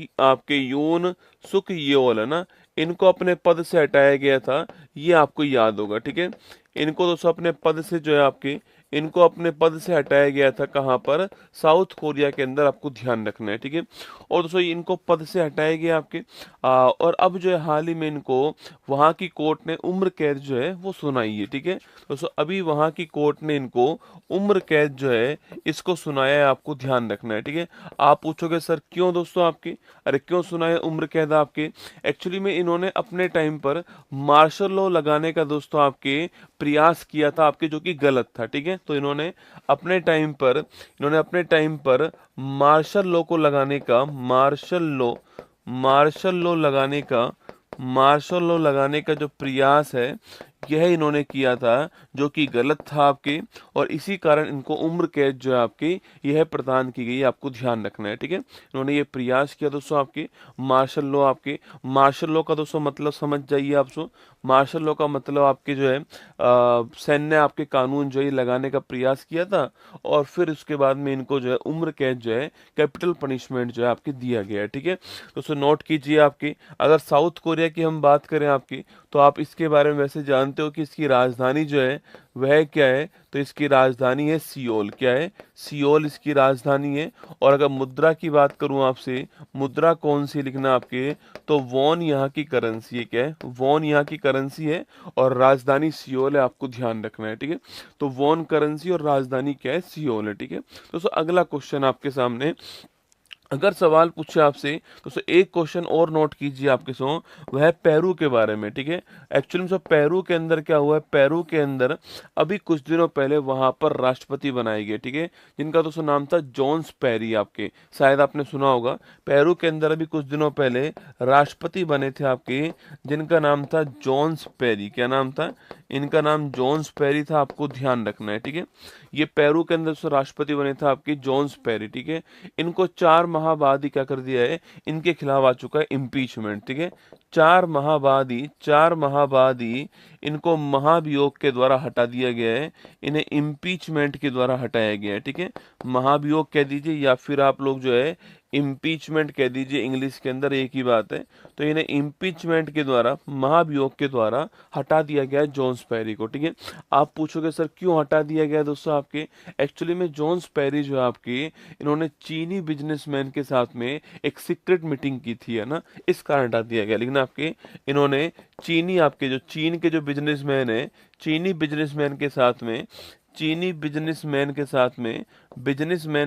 येओल है ना, इनको अपने पद से हटाया गया था। ये आपको याद होगा। ठीक है, इनको दोस्तों अपने पद से जो है इनको अपने पद से हटाया गया था। कहां पर? साउथ कोरिया के अंदर, आपको ध्यान रखना है। ठीक है, और दोस्तों इनको पद से हटाया गया और अब जो है हाल ही में इनको वहां की कोर्ट ने उम्र कैद जो है वो सुनाई है। ठीक है दोस्तों, अभी वहां की कोर्ट ने इनको उम्र कैद जो है इसको सुनाया है, आपको ध्यान रखना है। ठीक है, आप पूछोगे सर क्यों दोस्तों अरे क्यों सुनाया उम्र कैद आपके? एक्चुअली में इन्होंने अपने टाइम पर मार्शल लॉ लगाने का दोस्तों प्रयास किया था जो कि गलत था। ठीक है, तो इन्होंने अपने टाइम पर मार्शल लॉ को लगाने का मार्शल लॉ लगाने का जो प्रयास है यह इन्होंने किया था, जो कि गलत था और इसी कारण इनको उम्र कैद जो है यह प्रदान की गई, आपको ध्यान रखना है। ठीक है, इन्होंने ये प्रयास किया दोस्तों मार्शल लॉ का दोस्तों मतलब समझ जाइए आप। मार्शल लॉ का मतलब जो है सैन्य कानून जो है लगाने का प्रयास किया था और फिर उसके बाद में इनको जो है उम्र कैद जो है कैपिटल पनिशमेंट जो है दिया गया है। ठीक है दोस्तों, नोट कीजिए। अगर साउथ कोरिया की हम बात करें तो आप इसके बारे में वैसे जानते हो कि इसकी राजधानी जो है वह क्या है? तो इसकी राजधानी है सियोल। क्या है? सियोल इसकी राजधानी है। और अगर मुद्रा की बात करूं आपसे, मुद्रा कौन सी लिखना तो वॉन यहाँ की करेंसी है। क्या है? वॉन यहाँ की करेंसी है और राजधानी सियोल है, आपको ध्यान रखना है। ठीक है, तो वॉन करेंसी और राजधानी क्या है? सियोल है। ठीक है दोस्तों, अगला क्वेश्चन आपके सामने, अगर सवाल पूछे आपसे तो एक क्वेश्चन और नोट कीजिए आपके सो, वह है पेरू के बारे में, ठीक है। एक्चुअली में पेरू के अंदर क्या हुआ है, पेरू के अंदर अभी कुछ दिनों पहले वहां पर राष्ट्रपति बनाए गए, ठीक है, जिनका नाम था जॉन्स पेरी, आपके शायद आपने सुना होगा। पेरू के अंदर अभी कुछ दिनों पहले राष्ट्रपति बने थे आपके, जिनका नाम था जॉन्स पेरी। क्या नाम था इनका? नाम जॉन्स पेरी था, आपको ध्यान रखना है, ठीक है। ये पेरू के अंदर से राष्ट्रपति बने थे आपके जॉन्स पेरी, ठीक है। इनको 4 माह बाद ही क्या कर दिया है, इनके खिलाफ आ चुका है इम्पीचमेंट, ठीक है। 4 माह बाद ही इनको महाभियोग के द्वारा हटा दिया गया है, इन्हें इम्पीचमेंट के द्वारा हटाया गया है, ठीक है। महाभियोग कह दीजिए या फिर आप लोग जो है इम्पीचमेंट कह दीजिए, इंग्लिश के अंदर एक ही बात है। तो इन्हें इम्पीचमेंट के द्वारा, महाभियोग के द्वारा हटा दिया गया है जॉन्स पेरी को, ठीक है। आप पूछोगे सर क्यों हटा दिया गया दोस्तों आपके? एक्चुअली में जॉन्स पेरी जो है आपके, इन्होंने चीनी बिजनेसमैन के साथ में एक सीक्रेट मीटिंग की थी, है ना, इस कारण हटा दिया गया। लेकिन आपके इन्होंने चीनी, आपके जो चीन के जो बिजनेसमैन है, चीनी बिजनेसमैन के साथ में, चीनी बिजनेसमैन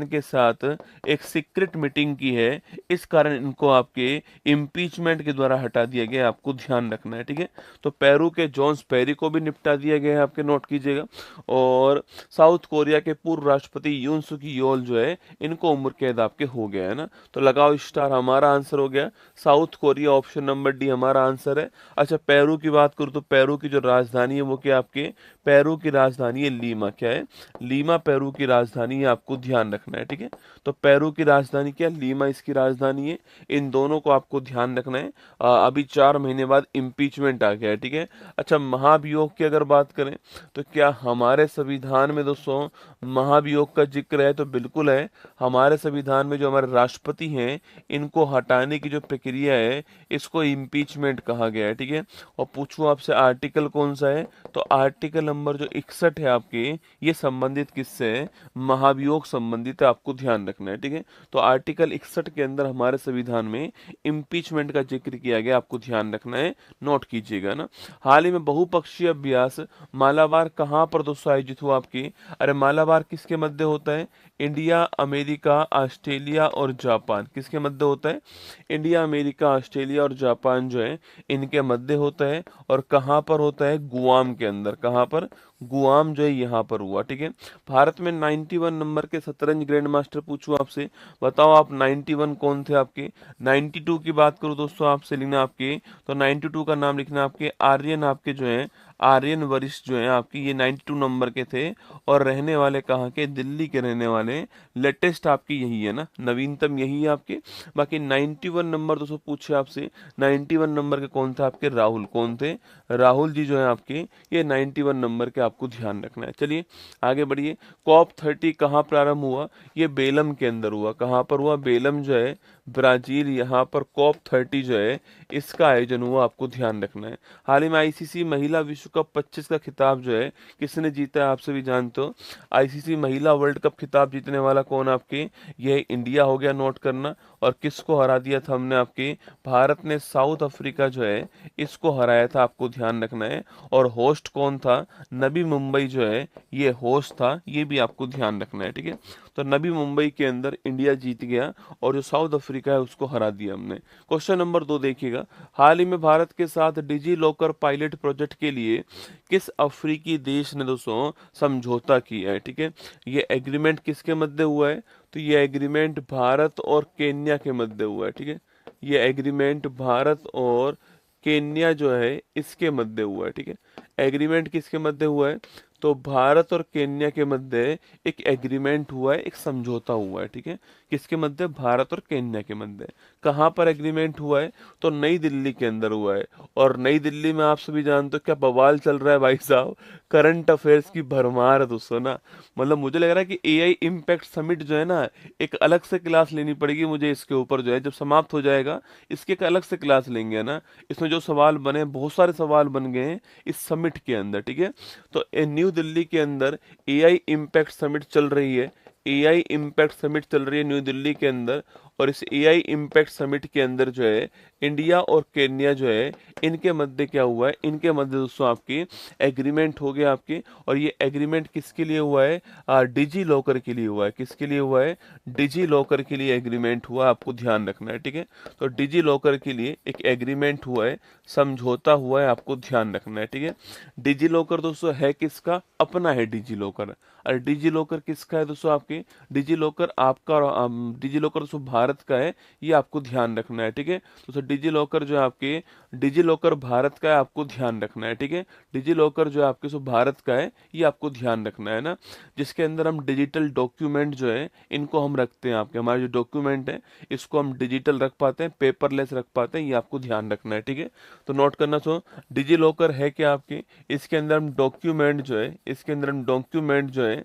के साथ एक सीक्रेट मीटिंग की है, इस कारण इनको आपके इम्पीचमेंट के द्वारा हटा दिया गया, आपको ध्यान रखना है, ठीक है। तो पेरू के जॉन्स पेरी को भी निपटा दिया गया है, आपके नोट कीजिएगा। और साउथ कोरिया के पूर्व राष्ट्रपति यून सुकी योल जो है, इनको उम्र कैद आपके हो गया है ना। तो लगाओ स्टार, हमारा आंसर हो गया south Korea, option number D हमारा आंसर है। अच्छा, पेरू की बात करूँ तो पेरू की जो राजधानी है वो क्या आपके, पेरू की राजधानी है लीमा। क्या है? लीमा पेरू की राजधानी है, आपको ध्यान रखना है, ठीक है। तो पेरू की राजधानी क्या, लीमा इसकी राजधानी है। इन दोनों को आपको ध्यान रखना है। अभी 4 महीने बाद इम्पीचमेंट आ गया है, ठीक है। अच्छा, महाभियोग की अगर बात करें तो क्या हमारे संविधान में दोस्तों महाभियोग का जिक्र है? तो बिल्कुल है। हमारे संविधान में जो हमारे राष्ट्रपति हैं, इनको हटाने की जो प्रक्रिया है, इसको इम्पीचमेंट कहा गया है, ठीक है। और पूछूं आपसे आर्टिकल कौन सा है, तो आर्टिकल नंबर जो 61 है आपके, ये संबंधित किससे है? महाभियोग संबंधित है, आपको ध्यान रखना है, ठीक है। तो आर्टिकल 61 के अंदर हमारे संविधान में इम्पीचमेंट का जिक्र किया गया, आपको ध्यान रखना है, नोट कीजिएगा ना। हाल ही में बहुपक्षीय अभ्यास मालाबार कहाँ पर दोस्तों आयोजित हुआ आपकी? अरे मालाबार किसके मध्य होता है? इंडिया, अमेरिका, ऑस्ट्रेलिया और जापान, किसके मध्य होता है? इंडिया, अमेरिका, ऑस्ट्रेलिया और जापान जो है, इनके मध्य होता है। और कहाँ पर होता है? गुआम के अंदर। कहाँ पर? गुआम जो है यहाँ पर हुआ, ठीक है। भारत में 91 नंबर के शतरंज ग्रैंड मास्टर पूछूं आपसे, बताओ आप 91 कौन थे आपके? 92 की बात करूं दोस्तों आपसे, लिखना आपके, तो 92 का नाम लिखना आपके आर्यन, आपके जो है आर्यन वरिष्ठ जो है आपकी, ये 92 नंबर के थे। और रहने वाले कहाँ के? दिल्ली के रहने वाले। लेटेस्ट आपकी यही है ना, नवीनतम यही है आपके। बाकी 91 नंबर दोस्तों पूछे आपसे, 91 नंबर के कौन थे आपके? राहुल। कौन थे? राहुल जी जो है आपके, ये 91 नंबर के, आपको ध्यान रखना है। चलिए आगे बढ़िए। कॉप 30 कहाँ प्रारंभ हुआ? ये बेलम के अंदर हुआ। कहाँ पर हुआ? बेलम जो है ब्राजील, यहाँ पर कॉप 30 जो है इसका आयोजन हुआ, आपको ध्यान रखना है। हाल ही में आईसीसी महिला विश्व कप 25 का खिताब जो है किसने जीता है? आप सभी जानते हो, आईसीसी महिला वर्ल्ड कप खिताब जीतने वाला कौन आपके? यह इंडिया हो गया, नोट करना। और किसको हरा दिया था हमने आपके? भारत ने साउथ अफ्रीका जो है इसको हराया था, आपको ध्यान रखना है। और होस्ट कौन था? नबी मुंबई जो है ये होस्ट था, ये भी आपको ध्यान रखना है, ठीक है। तो नबी मुंबई के अंदर इंडिया जीत गया और जो साउथ अफ्रीका है उसको हरा दिया हमने। क्वेश्चन नंबर 2 देखिएगा। हाल ही में भारत के साथ डिजी लॉकर पायलट प्रोजेक्ट के लिए किस अफ्रीकी देश ने दोस्तों समझौता किया है? ठीक है, ये एग्रीमेंट किसके मध्य हुआ है? तो ये एग्रीमेंट भारत और केन्या के मध्य हुआ है, ठीक है। ये एग्रीमेंट भारत और केन्या जो है इसके मध्य हुआ है, ठीक है। एग्रीमेंट किसके मध्य हुआ है? तो भारत और केन्या के मध्य एक एग्रीमेंट हुआ है, एक समझौता हुआ है, ठीक है। किसके मध्य? भारत और केन्या के मध्य। कहाँ पर एग्रीमेंट हुआ है? तो नई दिल्ली के अंदर हुआ है। और नई दिल्ली में आप सभी जानते हो क्या बवाल चल रहा है भाई साहब, करंट अफेयर्स की भरमार है दोस्तों ना। मतलब मुझे लग रहा है कि एआई इम्पैक्ट समिट जो है ना, एक अलग से क्लास लेनी पड़ेगी मुझे इसके ऊपर, जो है जब समाप्त हो जाएगा इसके एक अलग से क्लास लेंगे ना। इसमें जो सवाल बने, बहुत सारे सवाल बन गए हैं इस समिट के अंदर, ठीक है। तो न्यू दिल्ली के अंदर एआई इम्पैक्ट समिट चल रही है, एआई इम्पैक्ट समिट चल रही है न्यू दिल्ली के अंदर।
और इस एआई इम्पैक्ट समिट के अंदर जो है इंडिया और केन्या जो है इनके मध्य क्या हुआ है, इनके मध्य दोस्तों आपकी एग्रीमेंट हो गया आपकी। और ये एग्रीमेंट किसके लिए हुआ है, डिजी लॉकर के लिए हुआ है। किसके लिए हुआ है, डिजी लॉकर के लिए एग्रीमेंट हुआ, आपको ध्यान रखना है, ठीक है। तो डिजी लॉकर के लिए एक एग्रीमेंट हुआ है, समझौता हुआ है, आपको ध्यान रखना है, ठीक है। डिजी लॉकर दोस्तों है किसका, अपना है डिजी लॉकर। और डिजी लॉकर किसका है दोस्तों, आपके डिजी लॉकर आपका, डिजी लॉकर दोस्तों भारत का है, ये आपको ध्यान रखना है, ठीक है। दोस्तों डिजी लॉकर जो है आपके, डिजी लॉकर भारत का है, आपको ध्यान रखना है, ठीक है। डिजी लॉकर जो है आपके सो भारत का है, ये आपको ध्यान रखना है ना। जिसके अंदर हम डिजिटल डॉक्यूमेंट जो है इनको हम रखते हैं, आपके हमारे जो डॉक्यूमेंट है इसको हम डिजिटल रख पाते हैं, पेपरलेस रख पाते हैं, ये आपको ध्यान रखना है, ठीक है। तो नोट करना। सो डिजी लॉकर है क्या आपके, इसके अंदर हम डॉक्यूमेंट जो है, इसके अंदर हम डॉक्यूमेंट जो है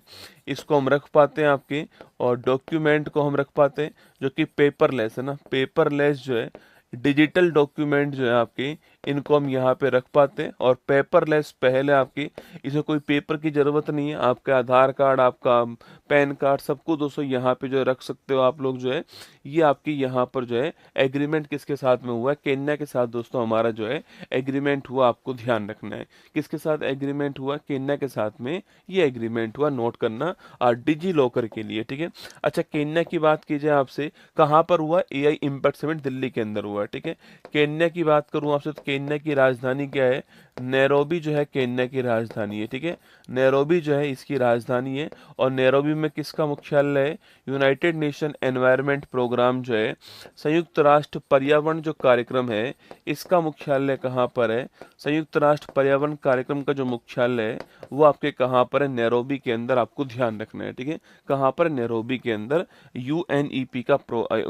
इसको हम रख पाते हैं आपके, और डॉक्यूमेंट को हम रख पाते हैं जो कि पेपरलेस है ना, पेपरलेस जो है डिजिटल डॉक्यूमेंट जो है आपके, इनको हम यहाँ पे रख पाते हैं। और पेपरलेस पहले आपकी, इसमें कोई पेपर की जरूरत नहीं है, आपका आधार कार्ड, आपका पैन कार्ड, सबको दोस्तों यहाँ पे जो है रख सकते हो आप लोग जो है। ये आपकी यहाँ पर जो है एग्रीमेंट किसके साथ में हुआ है, केन्या के साथ दोस्तों हमारा जो है एग्रीमेंट हुआ, आपको ध्यान रखना है। किसके साथ एग्रीमेंट हुआ, केन्या के साथ में ये एग्रीमेंट हुआ, नोट करना, डिजी लॉकर के लिए, ठीक है। अच्छा केन्या की बात की जाए आपसे, कहाँ पर हुआ, एआई इम्पैक्ट समिट दिल्ली के अंदर हुआ है, ठीक है। केन्या की बात करूं आपसे तो केन्या की राजधानी क्या है, नैरोबी जो है केन्या की राजधानी है, ठीक है। नैरोबी जो है इसकी राजधानी है। और नैरोबी में किसका मुख्यालय है, यूनाइटेड नेशन एनवायरनमेंट प्रोग्राम जो है, संयुक्त राष्ट्र पर्यावरण जो कार्यक्रम है इसका मुख्यालय कहाँ पर है, संयुक्त राष्ट्र पर्यावरण कार्यक्रम का जो मुख्यालय है वो आपके कहाँ पर है, नैरोबी के अंदर, आपको ध्यान रखना है, ठीक है। कहाँ पर, नैरोबी के अंदर यूएनईपी का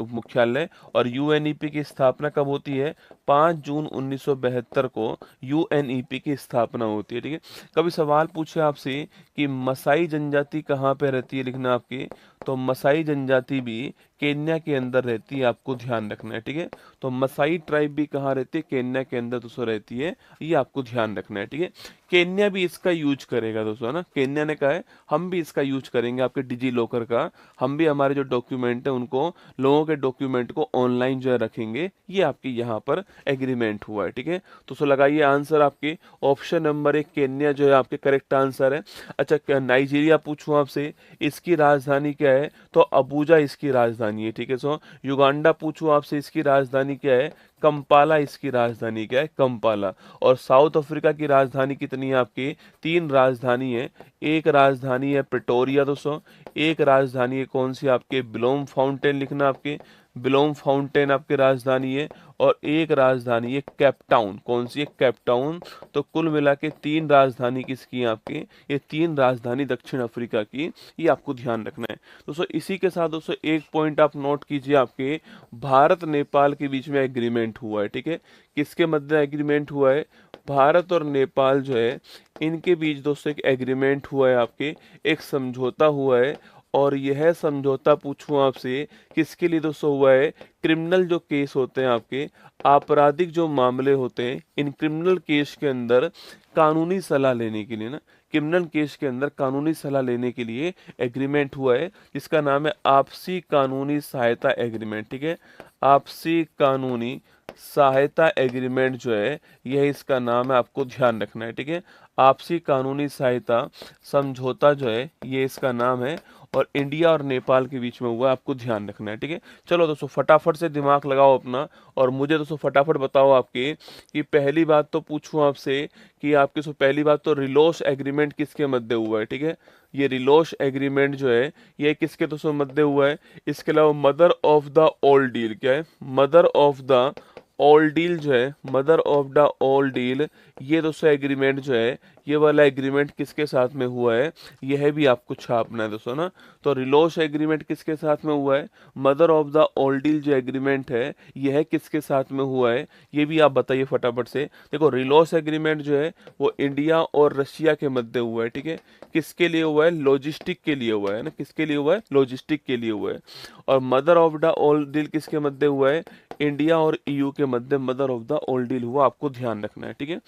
मुख्यालय। और यूएनईपी की स्थापना कब होती है, 5 जून 1972 को यूएनईपी की स्थापना होती है, ठीक है। कभी सवाल पूछे आपसे कि मसाई जनजाति कहाँ पे रहती है, लिखना आपकी, तो मसाई जनजाति भी केन्या के अंदर रहती है, आपको ध्यान रखना है, ठीक है। तो मसाई ट्राइब भी कहाँ रहती है, केन्या के अंदर दोस्तों रहती है, ये आपको ध्यान रखना है, ठीक है। केन्या भी इसका यूज करेगा दोस्तों, है ना, केन्या ने कहा है हम भी इसका यूज करेंगे, आपके डिजी लॉकर का, हम भी हमारे जो डॉक्यूमेंट है उनको, लोगों के डॉक्यूमेंट को ऑनलाइन जो है रखेंगे, ये आपकी यहाँ पर एग्रीमेंट हुआ है, ठीक है। तो सो लगाइए आंसर आपके ऑप्शन नंबर 1 केन्या जो है आपके करेक्ट आंसर है। अच्छा क्या नाइजीरिया पूछूं आपसे, इसकी राजधानी क्या है, तो अबूजा इसकी राजधानी है, ठीक है। सो युगांडा पूछूं आपसे, इसकी राजधानी क्या है, कंपाला इसकी राजधानी क्या है, कंपाला। और साउथ अफ्रीका की राजधानी कितनी है आपकी, 3 राजधानी है। एक राजधानी है प्रिटोरिया दोस्तों, एक राजधानी है कौन सी आपके, बिलोम फाउंटेन, लिखना आपके, बिलोम फाउंटेन आपकी राजधानी है। और एक राजधानी है केप टाउन, कौन सी है, केप टाउन। तो कुल मिला के 3 राजधानी किसकी है आपकी, ये 3 राजधानी दक्षिण अफ्रीका की, ये आपको ध्यान रखना है दोस्तों। इसी के साथ दोस्तों एक पॉइंट आप नोट कीजिए, आपके भारत नेपाल के बीच में एग्रीमेंट हुआ है, ठीक है। किसके मध्य एग्रीमेंट हुआ है, भारत और नेपाल जो है इनके बीच दोस्तों एक एग्रीमेंट हुआ है, आपके एक समझौता हुआ है। और यह समझौता पूछूं आपसे किसके लिए दोस्तों हुआ है, क्रिमिनल जो केस होते हैं आपके, आपराधिक जो मामले होते हैं, इन क्रिमिनल केस के अंदर कानूनी सलाह लेने के लिए ना, क्रिमिनल केस के अंदर कानूनी सलाह लेने के लिए एग्रीमेंट हुआ है, जिसका नाम है आपसी कानूनी सहायता एग्रीमेंट, ठीक है। आपसी कानूनी सहायता एग्रीमेंट जो है यह इसका नाम है, आपको ध्यान रखना है, ठीक है। आपसी कानूनी सहायता समझौता जो है ये इसका नाम है, और इंडिया और नेपाल के बीच में हुआ है, आपको ध्यान रखना है, ठीक है। चलो दोस्तों फटाफट से दिमाग लगाओ अपना, और मुझे दोस्तों फटाफट बताओ आपके कि पहली बात तो पूछूं आपसे कि आपके सो पहली बात तो रिलोस एग्रीमेंट किसके मध्य हुआ है, ठीक है। ये रिलोस एग्रीमेंट जो है ये किसके दोस्तों मध्य हुआ है, इसके अलावा mother of the all deal क्या है, mother of the all deal जो है, mother of the all deal, ये दोस्तों एग्रीमेंट जो है, ये वाला एग्रीमेंट किसके साथ में हुआ है, यह भी आपको छापना है दोस्तों ना। तो रिलोस एग्रीमेंट किसके साथ में हुआ है, mother of the all deal जो एग्रीमेंट है यह किसके साथ में हुआ है, ये भी आप बताइए फटाफट से। देखो रिलोस एग्रीमेंट जो है वो इंडिया और रशिया के मध्य हुआ है, ठीक है। किसके लिए हुआ है, लॉजिस्टिक के लिए हुआ है ना, किसके लिए हुआ है, लॉजिस्टिक के लिए हुआ है। और mother of the all deal किसके मध्य हुआ है, इंडिया और ईयू के मध्य mother of the all deal हुआ, आपको ध्यान रखना है, ठीक है।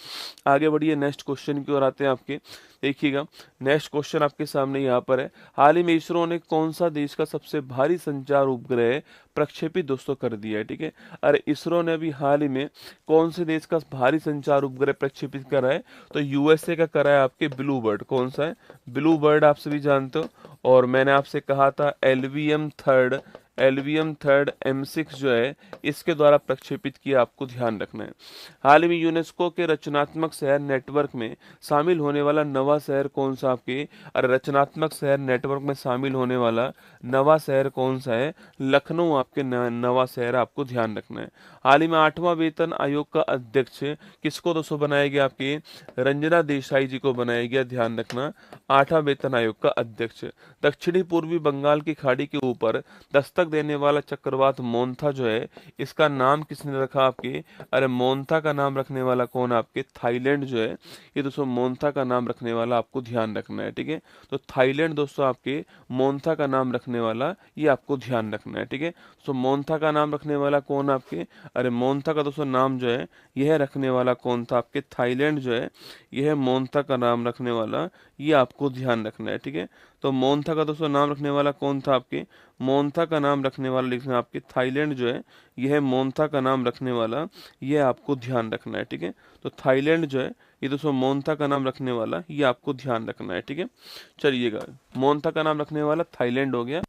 आगे बढ़िए नेक्स्ट क्वेश्चन की ओर आते हैं आपके, देखिएगा नेक्स्ट क्वेश्चन आपके सामने यहाँ पर है। हाल ही में इसरो ने कौन सा देश का सबसे भारी संचार उपग्रह प्रक्षेपित दोस्तों कर दिया है, ठीक है। अरे इसरो ने अभी हाल ही में कौन से देश का भारी संचार उपग्रह प्रक्षेपित करा है, तो यूएसए का करा है आपके ब्लू बर्ड। कौन सा है? ब्लू बर्ड, आप सभी जानते हो। और मैंने आपसे कहा था एलवीएम थर्ड M6 जो है इसके द्वारा प्रक्षेपित किया, आपको ध्यान रखना है। हाल ही में यूनेस्को के रचनात्मक शहर नेटवर्क में शामिल होने वाला नवा शहर कौन सा आपके, और रचनात्मक शहर नेटवर्क में शामिल होने वाला नवा शहर कौन सा है? लखनऊ आपके नवा शहर, आपको ध्यान रखना है। हाल ही में 8वां वेतन आयोग का अध्यक्ष किसको दोस्तों बनाया गया? आपके रंजना देसाई जी को बनाया गया, ध्यान रखना। 8वां वेतन आयोग का अध्यक्ष। दक्षिणी पूर्वी बंगाल की खाड़ी के ऊपर दस्तक देने वाला चक्रवात मोन्था जो है इसका नाम किसने रखा आपके? अरे मोन्था का नाम रखने वाला कौन? आपके थाईलैंड जो है ये दोस्तों मोन्था का नाम रखने वाला, आपको ध्यान रखना है, ठीक है। तो थाईलैंड दोस्तों आपके मोन्था का नाम रखने वाला, ये आपको ध्यान रखना है, ठीक है। तो मोन्था का नाम रखने वाला कौन आपके? अरे मोन्था का दोस्तों नाम जो है यह रखने वाला कौन था? आपके थाईलैंड जो है यह मोन्था का नाम रखने वाला, ये आपको ध्यान रखना है, ठीक है। तो मोन्था का दोस्तों नाम रखने वाला कौन था? आपके मोन्था का नाम रखने वाला लिखना है आपके थाईलैंड जो है यह मोन्था का नाम रखने वाला, ये आपको ध्यान रखना है, ठीक है। तो थाईलैंड जो है ये दोस्तों मोन्था का नाम रखने वाला, ये आपको ध्यान रखना है, ठीक है। चलिएगा, मोन्था का नाम रखने वाला थाईलैंड हो गया।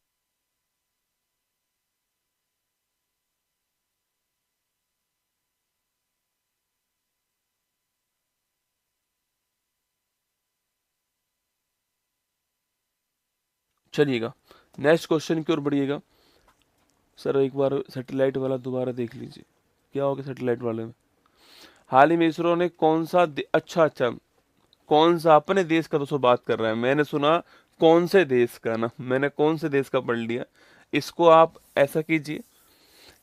चलिएगा नेक्स्ट क्वेश्चन की ओर बढ़िएगा। सर एक बार सैटेलाइट वाला दोबारा देख लीजिए, क्या हो गया सैटेलाइट वाले में? हाल ही में इसरो ने कौन सा अच्छा अच्छा, कौन सा अपने देश का दोस्तों बात कर रहा है, मैंने सुना कौन से देश का ना, मैंने कौन से देश का पढ़ लिया। इसको आप ऐसा कीजिए,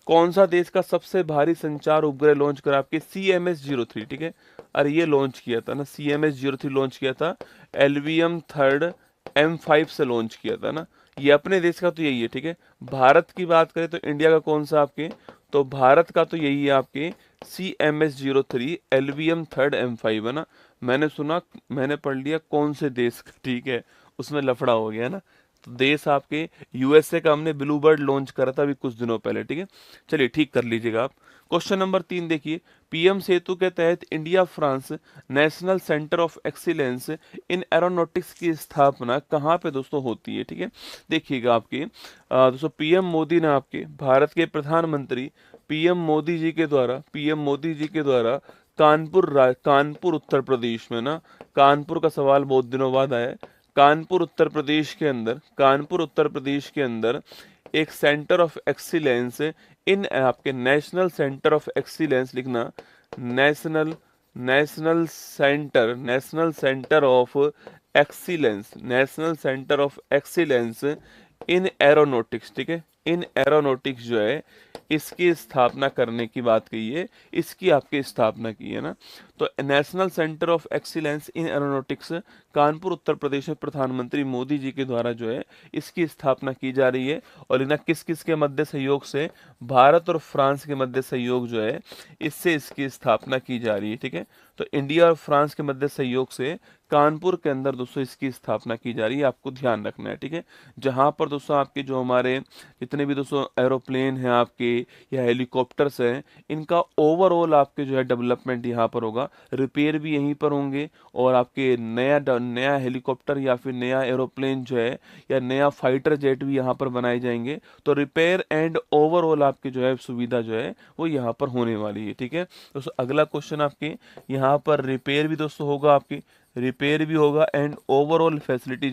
कौन सा देश का सबसे भारी संचार उपग्रह लॉन्च करा? आपके CMS-03, ठीक है। अरे ये लॉन्च किया था ना, CMS-03 लॉन्च किया था, LVM-3 M5 से लॉन्च किया था ना। ये अपने देश का तो यही है, ठीक है। भारत की बात करें तो इंडिया का कौन सा आपके, तो भारत का तो यही है आपके CMS-03 LVM-3 M5 है ना। मैंने सुना, मैंने पढ़ लिया कौन से देश का, ठीक है, उसमें लफड़ा हो गया ना। तो देश आपके यूएसए का हमने ब्लू बर्ड लॉन्च करा था अभी कुछ दिनों पहले, ठीक है। चलिए ठीक कर लीजिएगा आप। क्वेश्चन नंबर 3 देखिए, पीएम सेतु के तहत India France national centre of excellence in aeronautics की स्थापना कहाँ पे दोस्तों होती है, ठीक है। देखिएगा आपके दोस्तों पीएम मोदी ने, आपके भारत के प्रधानमंत्री पीएम मोदी जी के द्वारा कानपुर उत्तर प्रदेश में ना, कानपुर का सवाल बहुत दिनों बाद आया है। कानपुर उत्तर प्रदेश के अंदर एक सेंटर ऑफ एक्सीलेंस इन, आपके नेशनल सेंटर ऑफ एक्सीलेंस लिखना, national national centre of excellence in aeronautics, ठीक है। इन एरोनॉटिक्स जो है इसकी स्थापना करने की बात कही है, इसकी आपकी स्थापना की है ना। तो national centre of excellence in aeronautics Kanpur Uttar Pradesh में प्रधानमंत्री मोदी जी के द्वारा जो है इसकी स्थापना की जा रही है। और इन्हें किस किस के मध्य सहयोग से? भारत और फ्रांस के मध्य सहयोग जो है इससे इसकी स्थापना की जा रही है, ठीक है। तो इंडिया और फ्रांस के मध्य सहयोग से कानपुर के अंदर दोस्तों इसकी स्थापना की जा रही है, आपको ध्यान रखना है, ठीक है। जहां पर दोस्तों आपके जो हमारे जितने भी दोस्तों एरोप्लेन हैं आपके या हेलीकॉप्टर्स हैं, इनका ओवरऑल आपके जो है डेवलपमेंट यहाँ पर होगा, रिपेयर भी यहीं पर होंगे। और आपके नया हेलीकॉप्टर या फिर नया एरोप्लेन जो है या नया फाइटर जेट भी यहाँ पर बनाए जाएंगे। तो रिपेयर एंड ओवरऑल आपकी जो है सुविधा जो है वो यहाँ पर होने वाली है, ठीक है। दोस्तों अगला क्वेश्चन आपके यहाँ पर रिपेयर भी दोस्तों होगा, आपकी रिपेयर भी होगा एंड ओवरऑल फैसिलिटी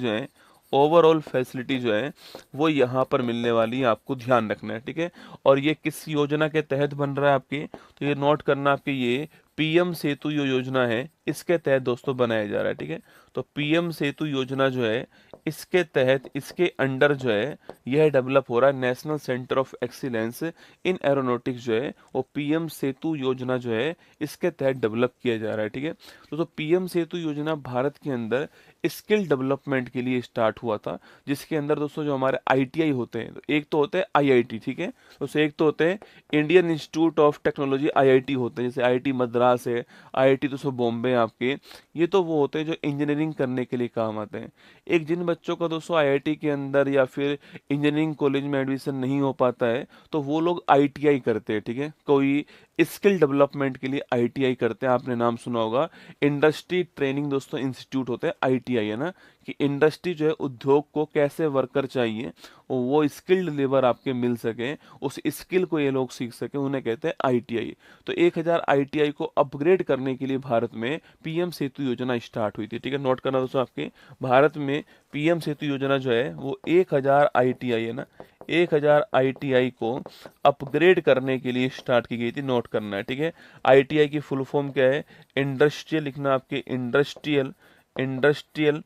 जो है वो यहाँ पर मिलने वाली है, आपको ध्यान रखना है, ठीक है। और ये किस योजना के तहत बन रहा है आपके, तो ये नोट करना आपके, ये पीएम सेतु जो योजना है इसके तहत दोस्तों बनाया जा रहा है, ठीक है। तो पीएम सेतु योजना जो है इसके तहत, इसके अंडर जो है यह डेवलप हो रहा है national centre of excellence in aeronautics जो है वो पीएम सेतु योजना जो है इसके तहत डेवलप किया जा रहा है, ठीक है। तो पीएम सेतु योजना भारत के अंदर स्किल डेवलपमेंट के लिए स्टार्ट हुआ था, जिसके अंदर दोस्तों जो हमारे आईटीआई होते हैं, तो एक तो होते हैं आईआईटी, ठीक है। तो एक तो होते हैं Indian institute of technology, IIT होते हैं, जैसे आईआईटी मद्रास है, आईआईटी दोस्तों बॉम्बे आपके, ये तो वो होते हैं जो इंजीनियरिंग करने के लिए काम आते हैं। एक जिन बच्चों का दोस्तों आईआईटी के अंदर या फिर इंजीनियरिंग कॉलेज में एडमिशन नहीं हो पाता है, तो वो लोग आईटीआई करते हैं, ठीक है। कोई स्किल डेवलपमेंट के लिए आईटीआई करते हैं, आपने नाम सुना होगा। इंडस्ट्री ट्रेनिंग दोस्तों इंस्टीट्यूट होते हैं आईटीआई, है ना, कि इंडस्ट्री जो है, उद्योग को कैसे वर्कर चाहिए और वो स्किल्ड लेबर आपके मिल सके, उस स्किल को ये लोग सीख सके, उन्हें कहते हैं आईटीआई। तो 1000 आईटीआई को अपग्रेड करने के लिए भारत में पीएम सेतु योजना स्टार्ट हुई थी, ठीक है। नोट करना दोस्तों आपके, भारत में पीएम सेतु योजना जो है वो 1000 आईटीआई, है ना, 1000 आईटीआई को अपग्रेड करने के लिए स्टार्ट की गई थी। नोट करना है, ठीक है। आईटीआई की फुल फॉर्म क्या है? इंडस्ट्रियल लिखना आपके, इंडस्ट्रियल इंडस्ट्रियल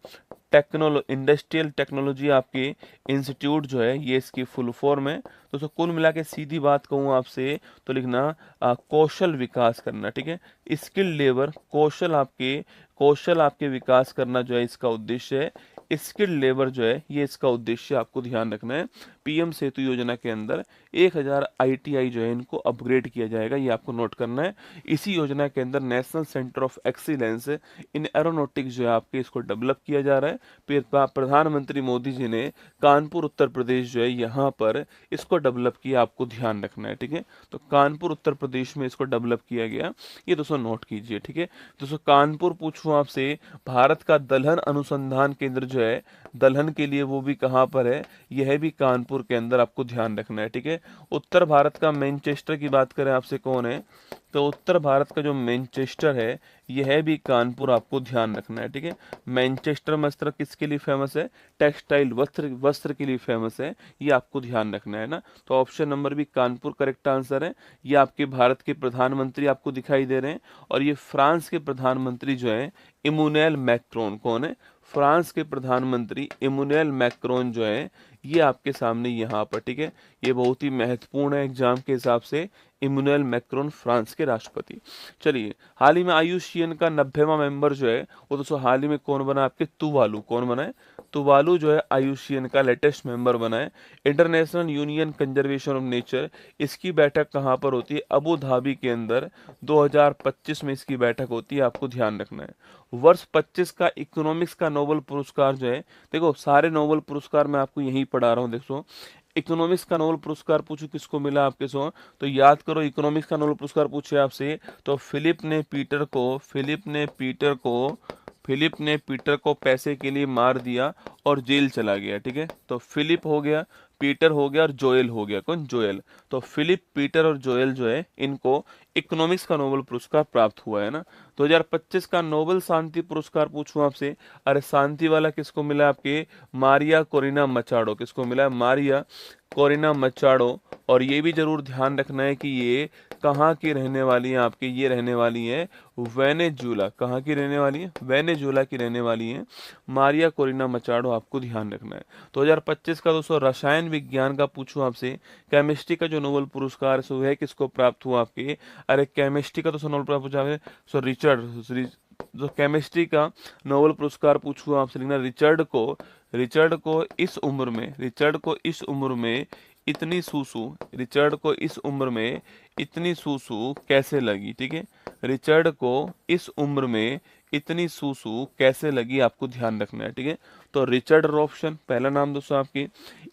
इंडस्ट्रियल टेक्नोलॉजी आपके इंस्टीट्यूट जो है, ये इसकी फुल फॉर्म है। तो कुल मिला के सीधी बात कहूँ आपसे तो लिखना कौशल विकास करना, ठीक है। स्किल लेबर, कौशल आपके विकास करना जो है इसका उद्देश्य है। स्किल लेबर जो है ये इसका उद्देश्य आपको ध्यान रखना है। पीएम सेतु योजना के अंदर 1000 आईटीआई जो है इनको अपग्रेड किया जाएगा, ये आपको नोट करना है। इसी योजना के अंदर national centre of excellence in aeronautics जो है आपके, इसको डेवलप किया जा रहा है। फिर प्रधानमंत्री मोदी जी ने कानपुर उत्तर प्रदेश जो है यहाँ पर इसको डेवलप किया, आपको ध्यान रखना है, ठीक है। तो कानपुर उत्तर प्रदेश में इसको डेवलप किया गया, ये दोस्तों नोट कीजिए, ठीक है। दोस्तों कानपुर पूछूं आपसे, भारत का दलहन अनुसंधान केंद्र जो है, दलहन के लिए वो भी कहाँ पर है? यह भी कानपुर के अंदर, आपको ध्यान रखना है, ठीक है। उत्तर भारत का मैनचेस्टर की बात करें आपसे कौन है, तो उत्तर भारत का जो मैनचेस्टर है यह भी कानपुर, आपको ध्यान रखना है, ठीक है। मैनचेस्टर मस्त्र किसके लिए फेमस है? टेक्सटाइल, वस्त्र वस्त्र के लिए फेमस है, ये आपको ध्यान रखना है ना। तो ऑप्शन नंबर भी कानपुर करेक्ट आंसर है। ये आपके भारत के प्रधानमंत्री आपको दिखाई दे रहे हैं, और ये फ्रांस के प्रधानमंत्री जो है इमैनुअल मैक्रोन, कौन है? फ्रांस के प्रधानमंत्री इमैनुअल मैक्रोन जो है, ये आपके सामने यहाँ पर, ठीक है। ये बहुत ही महत्वपूर्ण है एग्जाम के हिसाब से। इमैनुअल मैक्रोन फ्रांस के राष्ट्रपति। चलिए, हाल ही में आयुषियन का 90वां मेंबर जो है वो दोस्तों हाल ही में कौन बना? आपके तुवालू, कौन बना है? तुवालू जो है आयुषियन का लेटेस्ट मेंबर बना है। International union conservation of nature, इसकी बैठक कहाँ पर होती है? अबू धाबी के अंदर 2025 में इसकी बैठक होती है, आपको ध्यान रखना है। वर्ष 25 का इकोनॉमिक्स का नोबेल पुरस्कार जो है, देखो सारे नोबेल पुरस्कार मैं आपको यहीं पढ़ा रहा हूँ। देखो इकोनॉमिक्स का नोबेल पुरस्कार पूछो किसको मिला आपके सो, तो याद करो इकोनॉमिक्स का नोबेल पुरस्कार पूछे आपसे तो फिलिप ने पीटर को पैसे के लिए मार दिया और जेल चला गया, ठीक है। तो फिलिप हो गया, पीटर हो गया और जोएल हो गया। कौन? जोएल। तो फिलिप, पीटर और जोएल जो है इनको इकोनॉमिक्स का नोबेल पुरस्कार प्राप्त हुआ है ना। 2025 का नोबेल शांति पुरस्कार पूछूं आपसे, अरे शांति वाला किसको मिला? आपके मारिया कोरिना मचाडो। किसको मिला है? Maria Corina Machado. और ये भी जरूर ध्यान रखना है कि ये कहाँ की रहने वाली है आपके, ये रहने वाली है वेनेजुला। कहाँ की रहने वाली है? वेनेजुला की रहने वाली है मारिया कोरिना मचाडो, आपको ध्यान रखना है। 2025 का दोस्तों रसायन विज्ञान का पूछूं आपसे, केमिस्ट्री का जो नोबेल पुरस्कार है वह किसको प्राप्त हुआ आपके? अरे केमिस्ट्री का दोस्तों नोबेल प्राप्त पूछा है सो जो केमिस्ट्री का नोबेल पुरस्कार पूछूं आपसे, लिखना रिचर्ड को इस उम्र में इतनी सूसू कैसे लगी, ठीक है। रिचर्ड को इस उम्र में इतनी सूसू कैसे लगी, आपको ध्यान रखना है, ठीक है। तो रिचर्ड रॉब्सन पहला नाम दोस्तों आपकी,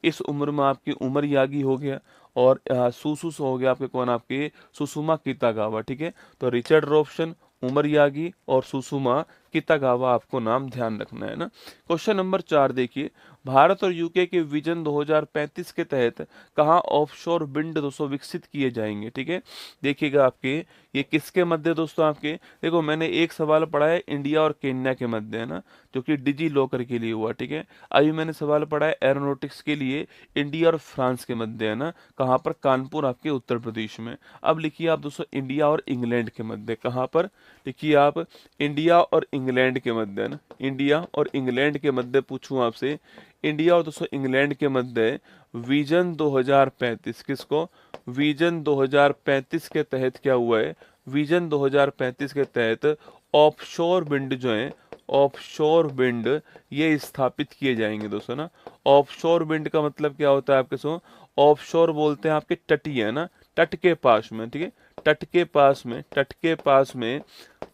इस उम्र में आपकी उमर यागी हो गया, और सूसू हो गया आपके कौन? आपके सुसुमा कितागावा, ठीक है। तो रिचर्ड रॉब्सन, उमर यागी और सुसुमा कितागावा, आपको नाम ध्यान रखना है ना। क्वेश्चन नंबर 4 देखिए, भारत और यूके के विजन 2035 के तहत कहाँ ऑफशोर विंड दोस्तों विकसित किए जाएंगे, ठीक है। देखिएगा आपके ये किसके मध्य दोस्तों आपके, देखो मैंने एक सवाल पढ़ा है इंडिया और केन्या के मध्य, है ना, जो कि डिजी लॉकर के लिए हुआ, ठीक है। अभी मैंने सवाल पढ़ा है एरोनॉटिक्स के लिए इंडिया और फ्रांस के मध्य, है ना, कहाँ पर? कानपुर आपके उत्तर प्रदेश में। अब लिखिए आप दोस्तों इंडिया और इंग्लैंड के मध्य, कहाँ पर? लिखिए आप इंडिया और इंग्लैंड के मध्य, ना, इंडिया और इंग्लैंड के मध्य पूछूं आपसे, इंडिया और दोस्तों इंग्लैंड के मध्य विजन 2035, किसको? विजन 2035 के तहत क्या हुआ है? विजन 2035 के तहत ऑफशोर विंड जो है, ऑफशोर विंड ये स्थापित किए जाएंगे दोस्तों ना। ऑफशोर विंड का मतलब क्या होता है आपके सो? ऑफशोर बोलते हैं आपके तटीय, है ना, तट के पास में, ठीक है, तट के पास में, तट के पास में,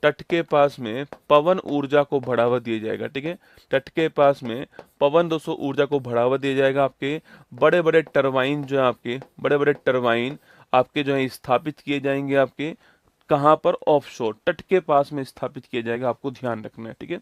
तट के पास में पवन ऊर्जा को बढ़ावा दिया जाएगा, ठीक है। तट के पास में पवन दोस्तों ऊर्जा को बढ़ावा दिया जाएगा। आपके बड़े बड़े टरबाइन जो है, आपके बड़े बड़े टरबाइन आपके जो है स्थापित किए जाएंगे। आपके कहाँ पर? ऑफशोर, तट के पास में स्थापित किया जाएगा, आपको ध्यान रखना है, ठीक है।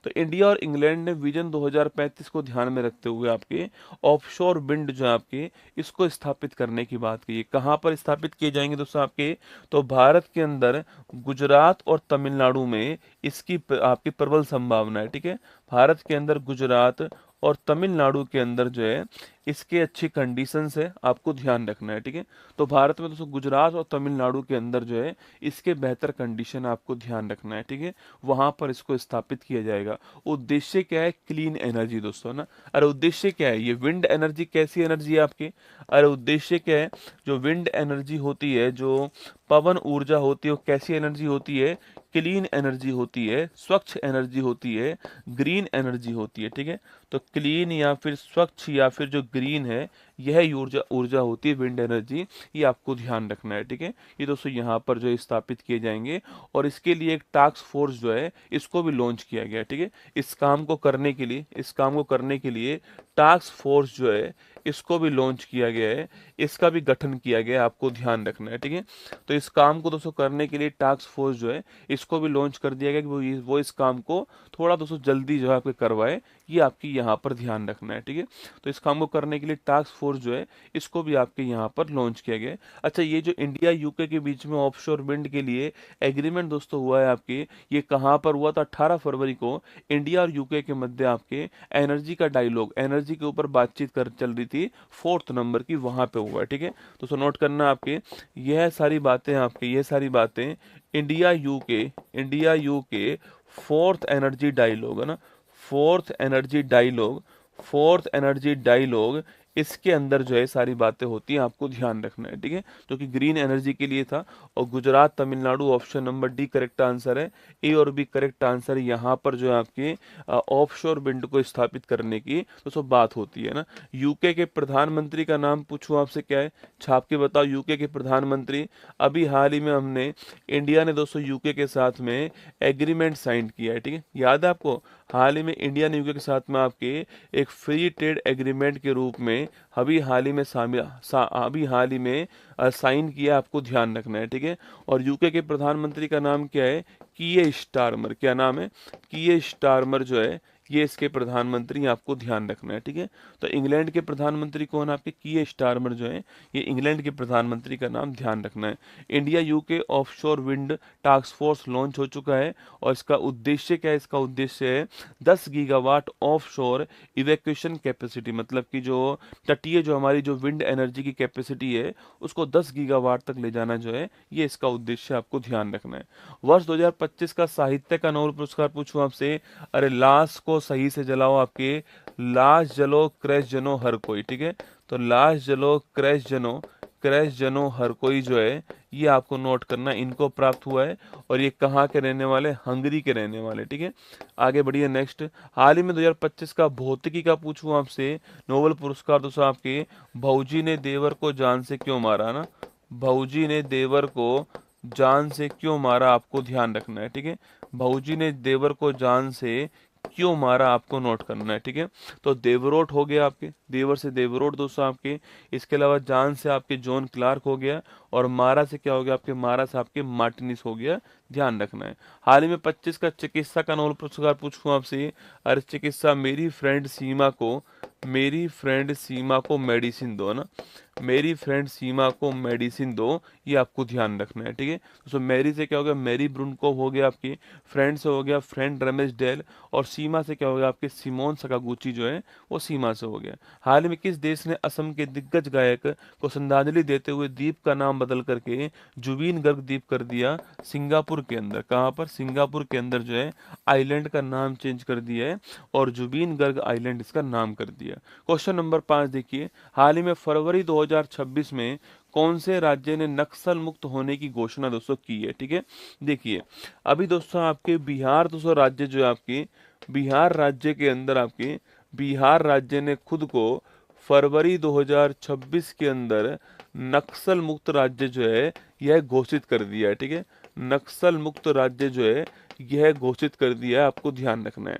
तो इंडिया और इंग्लैंड ने विजन 2035 को ध्यान में रखते हुए आपके ऑफशोर विंड जो है आपके इसको स्थापित करने की बात की है। कहाँ पर स्थापित किए जाएंगे दोस्तों आपके? तो भारत के अंदर गुजरात और तमिलनाडु में इसकी आपकी प्रबल संभावना है, ठीक है। भारत के अंदर गुजरात और तमिलनाडु के अंदर जो है इसके अच्छी कंडीशंस है, आपको ध्यान रखना है, ठीक है। तो भारत में दोस्तों गुजरात और तमिलनाडु के अंदर जो है इसके बेहतर कंडीशन आपको ध्यान रखना है, ठीक है। वहां पर इसको स्थापित किया जाएगा। उद्देश्य क्या है? क्लीन एनर्जी दोस्तों ना। अरे उद्देश्य क्या है? ये विंड एनर्जी कैसी एनर्जी है आपकी? अरे उद्देश्य क्या है? जो विंड एनर्जी होती है, जो पवन ऊर्जा होती है, वो कैसी एनर्जी होती है? क्लीन एनर्जी होती है, स्वच्छ एनर्जी होती है, ग्रीन एनर्जी होती है, ठीक है। तो क्लीन या फिर स्वच्छ या फिर जो ग्रीन है, यह ऊर्जा ऊर्जा होती है विंड एनर्जी। ये आपको ध्यान रखना है, ठीक है। ये दोस्तों यहाँ पर जो स्थापित किए जाएंगे और इसके लिए एक टास्क फोर्स जो है इसको भी लॉन्च किया गया है, ठीक है। इस काम को करने के लिए, इस काम को करने के लिए टास्क फोर्स जो है इसको भी लॉन्च किया गया है, इसका भी गठन किया गया है, आपको ध्यान रखना है, ठीक है। तो इस काम को दोस्तों करने के लिए टास्क फोर्स जो है इसको भी लॉन्च कर दिया गया कि वो इस काम को थोड़ा दोस्तों जल्दी जो है आपके करवाए। ये आपकी यहाँ पर ध्यान रखना है, ठीक है। तो इस काम को करने के लिए टास्क फोर्स जो है इसको भी आपके यहाँ पर लॉन्च किया गया है। अच्छा, ये जो इंडिया यूके के बीच में ऑफशोर विंड के लिए एग्रीमेंट दोस्तों हुआ है आपके, ये कहाँ पर हुआ था? 18 फरवरी को इंडिया और यूके के मध्य आपके एनर्जी का डायलॉग, एनर्जी के ऊपर बातचीत कर चल रही थी 4th नंबर की, वहां पे हुआ है, ठीक है। तो नोट करना आपके यह सारी बातें, आपके ये सारी बातें India UK 4th energy dialogue है ना, 4th energy dialogue, 4th energy dialogue, इसके अंदर जो है सारी बातें होती हैं, आपको ध्यान रखना है, ठीक है। जो कि ग्रीन एनर्जी के लिए था। और Gujarat Tamil Nadu option number D correct answer है। ए और बी करेक्ट आंसर है। यहाँ पर जो है आपके ऑफशोर विंड को स्थापित करने की तो सब बात होती है ना। यूके के प्रधानमंत्री का नाम पूछूं आपसे, क्या है? छाप के बताओ। यूके के प्रधानमंत्री, अभी हाल ही में हमने इंडिया ने दोस्तों यूके के साथ में एग्रीमेंट साइन किया है, ठीक है। याद है आपको? हाल ही में इंडिया ने यूके के साथ में आपके एक फ्री ट्रेड एग्रीमेंट के रूप में अभी हाल ही में साइन किया, आपको ध्यान रखना है, ठीक है। और यूके के प्रधानमंत्री का नाम क्या है? कीयर स्टारमर। क्या नाम है? कीयर स्टारमर जो है ये इसके प्रधानमंत्री, आपको ध्यान रखना है, ठीक है। तो इंग्लैंड के प्रधानमंत्री कौन? आपके कीयर स्टारमर जो है ये इंग्लैंड के प्रधानमंत्री का नाम ध्यान रखना है। India UK offshore wind task force launch हो चुका है और इसका उद्देश्य क्या है? इसका उद्देश्य है 10 गीगावाट ऑफशोर इवैक्यूएशन कैपेसिटी, मतलब कि जो तटीय जो हमारी जो विंड एनर्जी की कैपेसिटी है उसको 10 गीगावाट तक ले जाना जो है ये इसका उद्देश्य, आपको ध्यान रखना है। वर्ष 2025 का साहित्य का नोबेल पुरस्कार पूछूं आपसे, अरे लाश को सही से जलाओ। आपके लाश जलो क्रैश जनो हर कोई, ठीक है। तो लाश जलो क्रैश जनो हर कोई जो है ये आपको नोट करना, इनको प्राप्त हुआ है। और ये कहाँ के रहने वाले? हंगरी के रहने वाले, ठीक है। आगे बढ़िए नेक्स्ट। हाल ही में 2025 का भौतिकी का पूछूं आपसे नोबेल पुरस्कार दोस्तों आपके, भौजी ने देवर को जान से क्यों मारा ना, भौजी ने देवर को जान से क्यों मारा, आपको ध्यान रखना है, ठीक है। भौजी ने देवर को जान से क्यों मारा, आपको नोट करना है, ठीक है। तो देवरोट हो गया आपके, देवर से देवरोट दोस्तों आपके। इसके अलावा जान से आपके जॉन क्लार्क हो गया और मारा से क्या हो गया? आपके मारा से आपके मार्टिनिस हो गया, ध्यान रखना है। हाल ही में 25 का चिकित्सा का नोबेल पुरस्कार पूछूं आपसे, अरे चिकित्सा मेरी फ्रेंड सीमा को मेडिसिन दो ना, मेरी फ्रेंड सीमा को मेडिसिन दो, ये आपको ध्यान रखना है, ठीक है। तो मैरी से क्या हो गया? मैरी ब्रुनकोव हो गया आपकी। फ्रेंड से हो गया फ्रेंड रमेश डेल। और सीमा से क्या हो गया? आपके सिमोन सकागुची जो है वो सीमा से हो गया। हाल ही में किस देश ने असम के दिग्गज गायक को श्रद्धांजलि देते हुए द्वीप का नाम बदल करके जुबीन गर्ग द्वीप कर दिया? सिंगापुर के अंदर। कहाँ पर? सिंगापुर के अंदर जो है आइलैंड का नाम चेंज कर दिया है और जुबीन गर्ग आइलैंड इसका नाम कर दिया। क्वेश्चन नंबर 5 देखिए, हाल ही में फरवरी 2026 में कौन से राज्य ने नक्सल मुक्त होने की घोषणा दोस्तों की है, ठीक है। देखिए अभी दोस्तों आपके बिहार दोस्तों राज्य जो है आपके बिहार राज्य के अंदर बिहार राज्य ने खुद को फरवरी 2026 के अंदर नक्सल मुक्त राज्य जो है यह घोषित कर दिया है, ठीक है। नक्सल मुक्त राज्य जो है यह घोषित कर दिया है, आपको ध्यान रखना है।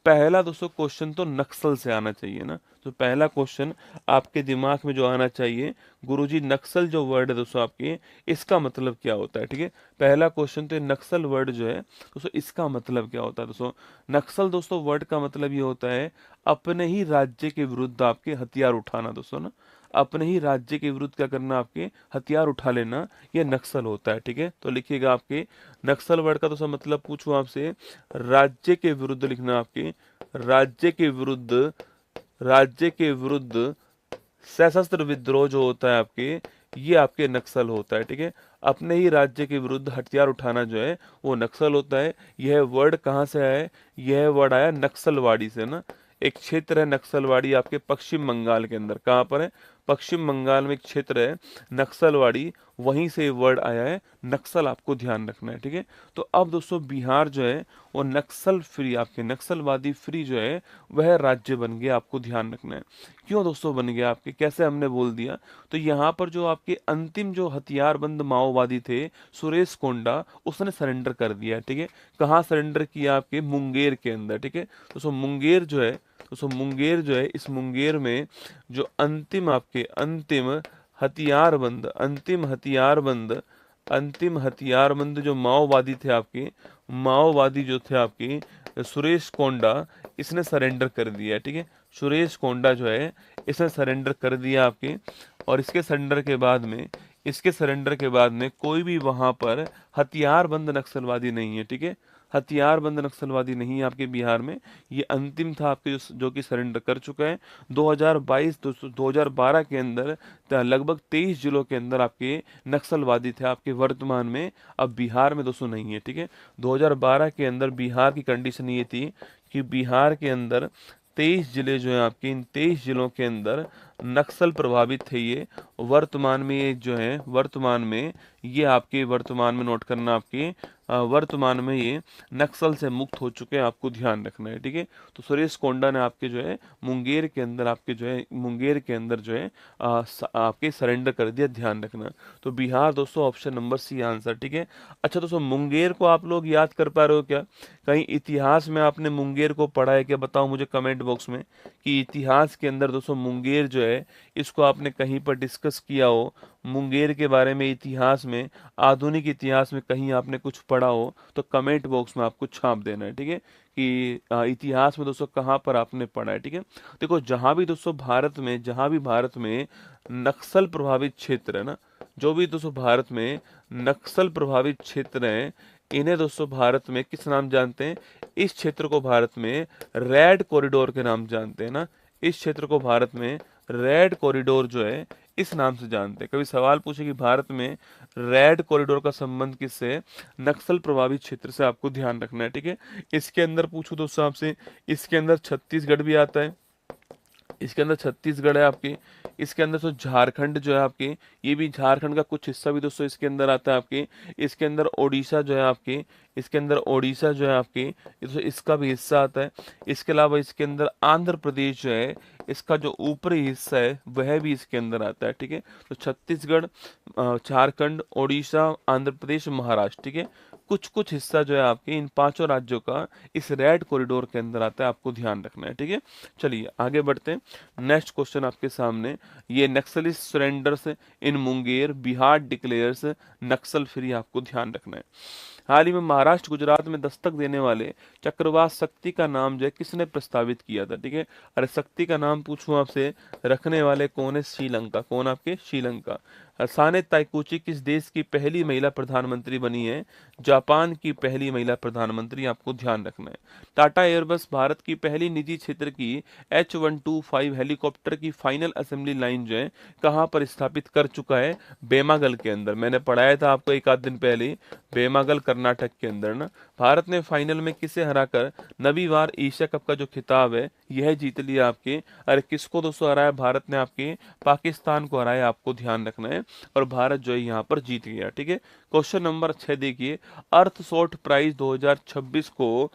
पहला दोस्तों क्वेश्चन तो नक्सल से आना चाहिए ना, तो पहला क्वेश्चन आपके दिमाग में जो आना चाहिए, गुरुजी नक्सल जो वर्ड है दोस्तों आपके, इसका मतलब क्या होता है, ठीक है। पहला क्वेश्चन तो नक्सल वर्ड जो है दोस्तों, इसका मतलब क्या होता है दोस्तों। नक्सल दोस्तों वर्ड का मतलब ये होता है अपने ही राज्य के विरुद्ध आपके हथियार उठाना दोस्तों ना, अपने ही राज्य के विरुद्ध क्या करना, आपके हथियार उठा लेना, ये नक्सल होता है, ठीक है। तो लिखिएगा आपके नक्सल वर्ड का दोस्तों मतलब पूछूं आपसे, राज्य के विरुद्ध लिखना, आपके राज्य के विरुद्ध, राज्य के विरुद्ध सशस्त्र विद्रोह जो होता है आपके, ये आपके नक्सल होता है, ठीक है। अपने ही राज्य के विरुद्ध हथियार उठाना जो है वो नक्सल होता है। यह वर्ड कहाँ से आया है, यह वर्ड आया नक्सलवाड़ी से ना। एक क्षेत्र है नक्सलवाड़ी आपके पश्चिम बंगाल के अंदर, कहाँ पर है, पश्चिम बंगाल में एक क्षेत्र है नक्सलवाड़ी, वहीं से वर्ड आया है नक्सल, आपको ध्यान रखना है, ठीक है। तो अब दोस्तों बिहार जो है वो नक्सल फ्री, आपके नक्सलवादी फ्री जो है वह राज्य बन गया, आपको ध्यान रखना है। क्यों दोस्तों बन गया आपके, कैसे हमने बोल दिया, तो यहाँ पर जो आपके अंतिम जो हथियारबंद माओवादी थे सुरेश कोंडा, उसने सरेंडर कर दिया, ठीक है। कहाँ सरेंडर किया, आपके मुंगेर के अंदर, ठीक है। दोस्तों मुंगेर जो है, दोस्तों मुंगेर जो है, इस मुंगेर में जो अंतिम आपके हथियारबंद, अंतिम हथियारबंद जो माओवादी थे आपके, माओवादी जो थे आपके सुरेश कोंडा, इसने सरेंडर कर दिया, ठीक है। सुरेश कोंडा जो है इसने सरेंडर कर दिया आपके, और इसके सरेंडर के बाद में कोई भी वहां पर हथियारबंद नक्सलवादी नहीं है, ठीक है। हथियारबंद नक्सलवादी नहीं है आपके बिहार में, ये अंतिम था आपके जो कि सरेंडर कर चुका है। 2022 2012 के अंदर लगभग 23 जिलों के अंदर आपके नक्सलवादी थे आपके, वर्तमान में अब बिहार में दोस्तों नहीं है, ठीक है। 2012 के अंदर बिहार की कंडीशन ये थी कि बिहार के अंदर 23 जिले जो हैं आपके, इन 23 जिलों के अंदर नक्सल प्रभावित थे ये। वर्तमान में ये जो है, वर्तमान में ये आपके, वर्तमान में नोट करना आपके, वर्तमान में ये नक्सल से मुक्त हो चुके हैं, आपको ध्यान रखना है, ठीक है। तो सुरेश कोंडा ने आपके जो है मुंगेर के अंदर, आपके जो है मुंगेर के अंदर जो है आपके सरेंडर कर दिया, ध्यान रखना। तो बिहार दोस्तों ऑप्शन नंबर सी आंसर, ठीक है। अच्छा दोस्तों मुंगेर को आप लोग याद कर पा रहे हो क्या, कहीं इतिहास में आपने मुंगेर को पढ़ा है क्या, बताओ मुझे कमेंट बॉक्स में कि इतिहास के अंदर दोस्तों मुंगेर जो है इसको आपने कहीं पर डिस्कस किया हो, मुंगेर के बारे में इतिहास में, आधुनिक इतिहास में कहीं आपने कुछ पढ़ा हो, तो कमेंट बॉक्स में आपको छाप देना है, ठीक है, कि इतिहास में दोस्तों कहाँ पर आपने पढ़ा है, ठीक है। देखो जहां भी दोस्तों भारत में, जहां भी भारत में नक्सल प्रभावित क्षेत्र है ना, जो भी दोस्तों भारत में नक्सल प्रभावित क्षेत्र हैं, इन्हें दोस्तों भारत में किस नाम जानते हैं, इस क्षेत्र को भारत में रेड कॉरिडोर के नाम जानते हैं ना, इस क्षेत्र को भारत में रेड कॉरिडोर जो है इस नाम से जानते हैं। कभी सवाल पूछे कि भारत में रेड कॉरिडोर का संबंध किससे, नक्सल प्रभावित क्षेत्र से, आपको ध्यान रखना है, ठीक है। इसके अंदर पूछूं दोस्तों आपसे, इसके अंदर छत्तीसगढ़ भी आता है, इसके अंदर छत्तीसगढ़ है आपके, इसके अंदर तो झारखंड जो है आपके, ये भी झारखंड का कुछ हिस्सा भी दोस्तों इसके अंदर आता है आपके, इसके अंदर ओडिशा जो है आपके, इसके अंदर ओडिशा जो है आपके, इसका भी हिस्सा आता है। इसके अलावा इसके अंदर आंध्र प्रदेश जो है, इसका जो ऊपरी हिस्सा है वह भी इसके अंदर आता है, ठीक है। तो छत्तीसगढ़, झारखंड, ओडिशा, आंध्र प्रदेश, महाराष्ट्र, ठीक है, कुछ कुछ हिस्सा जो है आपके इन पांचों राज्यों का इस रेड कॉरिडोर के अंदर आता है, आपको ध्यान रखना है, ठीक है। चलिए आगे बढ़ते हैं। नेक्स्ट क्वेश्चन आपके सामने, ये नक्सलिस्ट सरेंडर्स इन मुंगेर, बिहार डिक्लेयर्स नक्सल फ्री, आपको ध्यान रखना है। हाल ही में महाराष्ट्र गुजरात में दस्तक देने वाले चक्रवात शक्ति का नाम जो है किसने प्रस्तावित किया था, ठीक है। अरे शक्ति का नाम पूछूं आपसे, रखने वाले कौन है, श्रीलंका, कौन आपके, श्रीलंका। साने ताइकुची किस देश की पहली महिला प्रधानमंत्री बनी है, जापान की पहली महिला प्रधानमंत्री, आपको ध्यान रखना है। टाटा एयरबस भारत की पहली निजी क्षेत्र की H125 हेलीकॉप्टर की फाइनल असेंबली लाइन जो है कहां पर स्थापित कर चुका है, बेमागल के अंदर। मैंने पढ़ाया था आपको एक आध दिन पहले, बेमागल कर्नाटक के अंदर ना। भारत ने फाइनल में किसे हराकर नवीं बार एशिया कप का जो खिताब है यह जीत लिया आपके। अरे किसको दोस्तों हराया भारत ने, आपके पाकिस्तान को हराया, आपको ध्यान रखना है, और भारत जो है यहाँ पर जीत गया, ठीक है। क्वेश्चन नंबर 6 देखिए, अर्थसॉट प्राइज 2026 को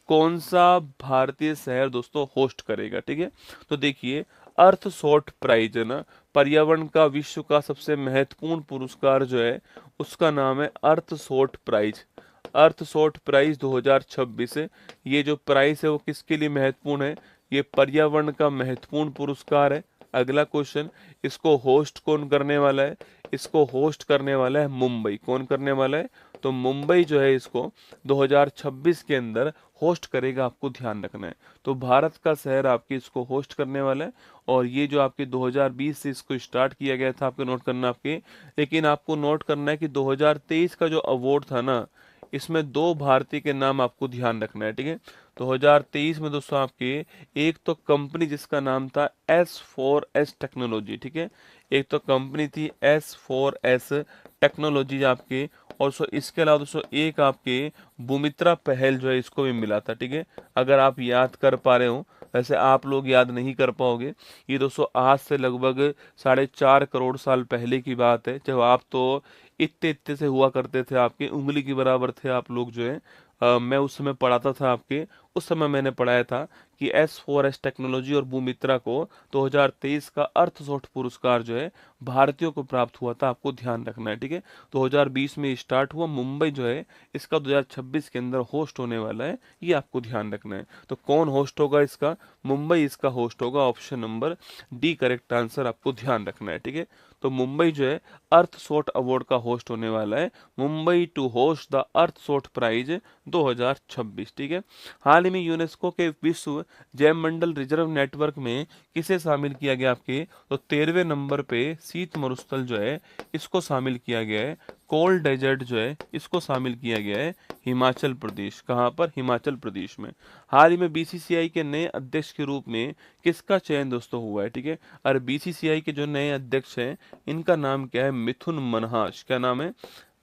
कौन सा भारतीय शहर दोस्तों होस्ट करेगा, ठीक है। तो देखिए अर्थ शॉट प्राइज है ना, पर्यावरण का विश्व का सबसे महत्वपूर्ण पुरस्कार जो है उसका नाम है अर्थ शॉट प्राइज। अर्थ शॉट प्राइज 2026 है। ये जो प्राइज है वो किसके लिए महत्वपूर्ण है? ये पर्यावरण का महत्वपूर्ण पुरस्कार है। अगला क्वेश्चन, इसको होस्ट कौन करने वाला है? इसको होस्ट करने वाला है मुंबई। कौन करने वाला है? तो मुंबई जो है इसको 2026 के अंदर होस्ट करेगा, आपको ध्यान रखना है। तो भारत का शहर आपके इसको होस्ट करने वाला है। और ये जो आपके 2020 से इसको स्टार्ट किया गया था, आपको नोट करना आपके, लेकिन आपको नोट करना है कि 2023 का जो अवार्ड था ना, इसमें 2 भारतीय के नाम आपको ध्यान रखना है, ठीक है। 2023 में दोस्तों आपके एक तो कंपनी जिसका नाम था S4S टेक्नोलॉजी, ठीक है। एक तो कंपनी थी S4S टेक्नोलॉजी आपके, और इसके अलावा दोस्तों एक आपके बुमित्रा पहल जो है इसको भी मिला था, ठीक है। अगर आप याद कर पा रहे हो, वैसे आप लोग याद नहीं कर पाओगे। ये दोस्तों आज से लगभग 4.5 करोड़ साल पहले की बात है, जब आप तो इतने इतने से हुआ करते थे, आपके उंगली के बराबर थे आप लोग जो है। मैं उस समय पढ़ाता था आपके, उस समय मैंने पढ़ाया था कि S4S टेक्नोलॉजी और भूमित्रा को 2023 का अर्थशॉट पुरस्कार जो है भारतीयों को प्राप्त हुआ था, आपको ध्यान रखना है, ठीक है। 2020 में स्टार्ट हुआ, मुंबई जो है इसका 2026 के अंदर होस्ट होने वाला है, ये आपको ध्यान रखना है। तो कौन होस्ट होगा इसका? मुंबई इसका होस्ट होगा। Option number D correct answer, आपको ध्यान रखना है, ठीक है। तो मुंबई जो है अर्थशॉट अवार्ड का होस्ट होने वाला है, Mumbai to host the Earthshot prize 2026, ठीक है। हाल ही में यूनेस्को के विश्व जैव मंडल रिजर्व नेटवर्क में किसे शामिल किया गया आपके? तो 13वें नंबर पे शीत मरुस्थल जो है इसको शामिल किया गया है। कोल्ड डेजर्ट जो है इसको शामिल किया गया है हिमाचल प्रदेश। कहाँ पर? हिमाचल प्रदेश में। हाल ही में बीसीसीआई के नए अध्यक्ष के रूप में किसका चयन दोस्तों हुआ है, ठीक है। और बीसीसीआई के जो नए अध्यक्ष हैं इनका नाम क्या है? मिथुन मनहास। क्या नाम है?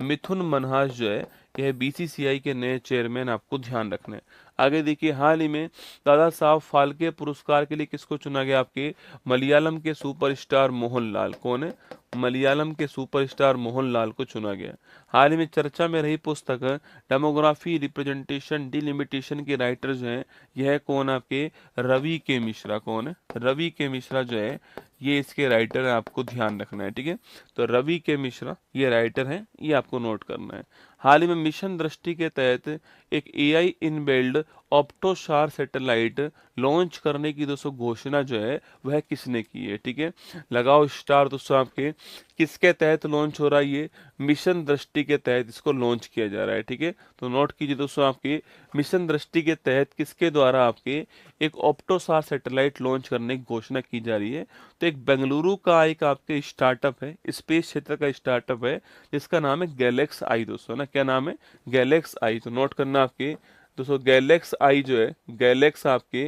मिथुन मनहास जो है यह बीसीसीआई के नए चेयरमैन, आपको ध्यान रखना है। आगे देखिए, हाल ही में दादा साहब फाल्के पुरस्कार के लिए किसको चुना गया आपके? मलयालम के सुपरस्टार मोहनलाल। कौन है? मलयालम के सुपरस्टार मोहनलाल को चुना गया। हाल ही में चर्चा में रही पुस्तक डेमोग्राफी रिप्रेजेंटेशन डिलिमिटेशन के राइटर जो हैं, यह कौन? आपके रवि के मिश्रा। कौन है? रवि के मिश्रा जो है ये इसके राइटर हैं, आपको ध्यान रखना है, ठीक है। तो रवि के मिश्रा ये राइटर हैं, ये आपको नोट करना है। हाल ही में मिशन दृष्टि के तहत एक एआई इनबिल्ड ऑप्टोसार सैटेलाइट लॉन्च करने की दोस्तों घोषणा जो है वह किसने की है, ठीक है। लगाओ स्टार दोस्तों आपके, किसके तहत लॉन्च हो रहा है ये? मिशन दृष्टि के तहत इसको लॉन्च किया जा रहा है, ठीक है। तो नोट कीजिए दोस्तों आपके, मिशन दृष्टि के तहत किसके द्वारा आपके एक ऑप्टोसार सैटेलाइट लॉन्च करने की घोषणा की जा रही है। तो एक बेंगलुरु का एक आपके स्टार्टअप है, स्पेस क्षेत्र का स्टार्टअप है, जिसका नाम है गैलेक्स आई दोस्तों ना। क्या नाम है? गैलेक्स आई। तो नोट करना आपके दोस्तों, गैलेक्स आई जो है, गैलेक्स आपके,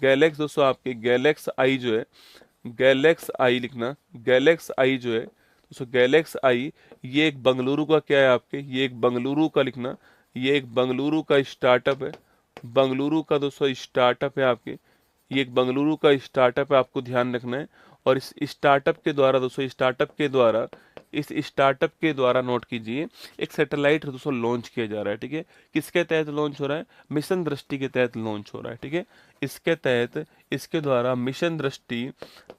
गैलेक्स दोस्तों आपके, गैलेक्स आई जो है, गैलेक्स आई लिखना, गैलेक्स आई जो है दोस्तों, गैलेक्स आई ये एक बंगलुरु का क्या है आपके? ये एक बंगलुरु का लिखना, ये एक बंगलुरु का स्टार्टअप है। बंगलुरु का दोस्तों स्टार्टअप है आपके, ये एक बंगलुरु का स्टार्टअप है, आपको ध्यान रखना है। और इस स्टार्टअप के द्वारा दोस्तों, स्टार्टअप के द्वारा, इस स्टार्टअप के द्वारा नोट कीजिए एक सैटेलाइट दोस्तों लॉन्च किया जा रहा है, ठीक है। किसके तहत लॉन्च हो रहा है? मिशन दृष्टि के तहत लॉन्च हो रहा है, ठीक है। इसके तहत, इसके द्वारा मिशन दृष्टि,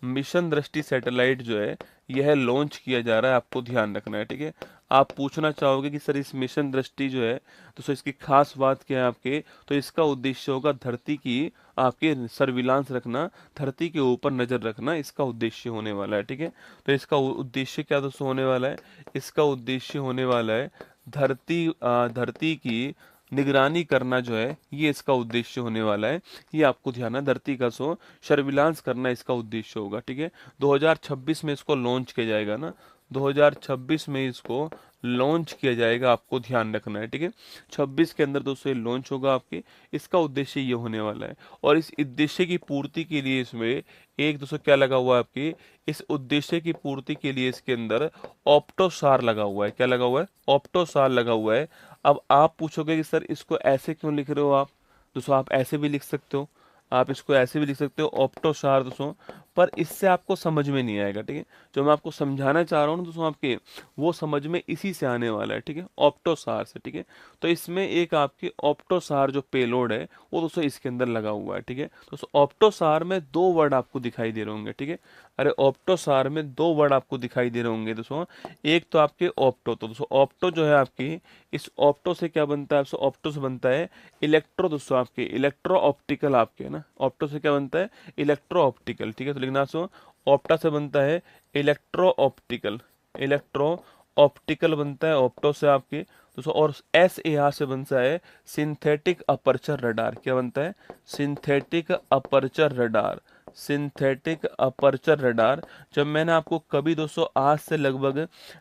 मिशन दृष्टि सैटेलाइट जो है यह लॉन्च किया जा रहा है, आपको ध्यान रखना है, ठीक है। आप पूछना चाहोगे कि सर इस मिशन दृष्टि जो है दोस्तों इसकी खास बात क्या है आपके? तो इसका उद्देश्य होगा धरती की आपके सर्विलांस रखना, धरती के ऊपर नजर रखना, इसका उद्देश्य होने वाला है, ठीक है। तो इसका उद्देश्य क्या दोस्तों होने वाला है? इसका उद्देश्य होने वाला है धरती की निगरानी करना जो है, ये इसका उद्देश्य होने वाला है। ये आपको ध्यान है, धरती का सर्विलांस करना इसका उद्देश्य होगा, ठीक है। 2026 में इसको लॉन्च किया जाएगा ना, 2026 में इसको लॉन्च किया जाएगा, आपको ध्यान रखना है, ठीक है। 26 के अंदर दोस्तों ये लॉन्च होगा आपके, इसका उद्देश्य ये होने वाला है। और इस उद्देश्य की पूर्ति के लिए इसमें एक दोस्तों क्या लगा हुआ है आपकी? इस उद्देश्य की पूर्ति के लिए इसके अंदर ऑप्टोसार लगा हुआ है। क्या लगा हुआ है? ऑप्टोसार लगा हुआ है। अब आप पूछोगे कि सर इसको ऐसे क्यों लिख रहे हो आप? दोस्तों आप ऐसे भी लिख सकते हो, आप इसको ऐसे भी लिख सकते हो, ऑप्टोसार दोस्तों पर इससे आपको समझ में नहीं आएगा, ठीक है। जो मैं आपको समझाना चाह रहा हूँ ना दोस्तों आपके, वो समझ में इसी से आने वाला है, ठीक है, ऑप्टोसार से, ठीक है। तो इसमें एक आपके ऑप्टोसार जो पेलोड है वो दोस्तों इसके अंदर लगा हुआ है, ठीक है। दोस्तों ऑप्टोसार में दो वर्ड आपको दिखाई दे रहे होंगे, ठीक है। अरे ऑप्टोसार में दो वर्ड आपको दिखाई दे रहे होंगे दोस्तों। एक तो आपके ऑप्टो, तो दोस्तों ऑप्टो जो है आपकी, इस ऑप्टो से क्या बनता है, आपसे ऑप्टो से बनता है इलेक्ट्रो, दोस्तों आपके इलेक्ट्रो ऑप्टिकल आपके, है ना। ऑप्टो से क्या बनता है, इलेक्ट्रो ऑप्टिकल, ठीक है। तो लिखना सो, ऑप्टा से बनता है इलेक्ट्रो ऑप्टिकल, इलेक्ट्रो ऑप्टिकल बनता है ऑप्टो से आपके दोस्तों। और एस ए आर से बनता है सिंथेटिक अपर्चर रडार, क्या बनता है, synthetic aperture radar, synthetic aperture radar. जब मैंने आपको कभी दोस्तों आज से लगभग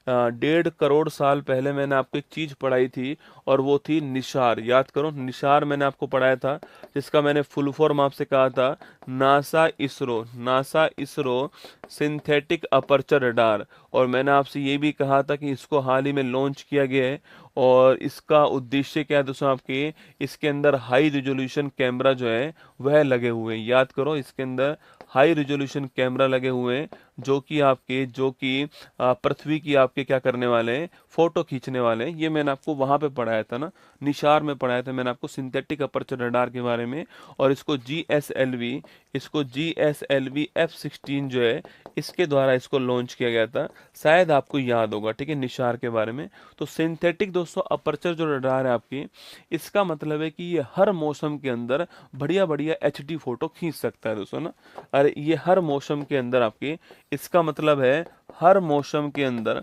1.5 करोड़ साल पहले मैंने आपको एक चीज पढ़ाई थी, और वो थी निशार, याद करो निशार मैंने आपको पढ़ाया था, जिसका मैंने फुल फॉर्म आपसे कहा था NASA ISRO, NASA ISRO synthetic aperture radar. और मैंने आपसे ये भी कहा था कि इसको हाल ही में लॉन्च किया गया है, और इसका उद्देश्य क्या है दोस्तों आपके, इसके अंदर हाई रिजोल्यूशन कैमरा जो है वह लगे हुए हैं, याद करो इसके अंदर हाई रिजोल्यूशन कैमरा लगे हुए हैं, जो कि पृथ्वी की आपके क्या करने वाले हैं, फोटो खींचने वाले हैं। ये मैंने आपको वहां पे पढ़ाया था ना, निशार में पढ़ाया था मैंने आपको सिंथेटिक अपर्चर रडार के बारे में। और इसको GSLV F-16 जो है इसके द्वारा इसको लॉन्च किया गया था, शायद आपको याद होगा, ठीक है, निशार के बारे में। तो सिंथेटिक दोस्तों अपर्चर जो रडार है आपकी, इसका मतलब है कि ये हर मौसम के अंदर बढ़िया बढ़िया HD फोटो खींच सकता है दोस्तों ना। अरे ये हर मौसम के अंदर आपकी, इसका मतलब है हर मौसम के अंदर,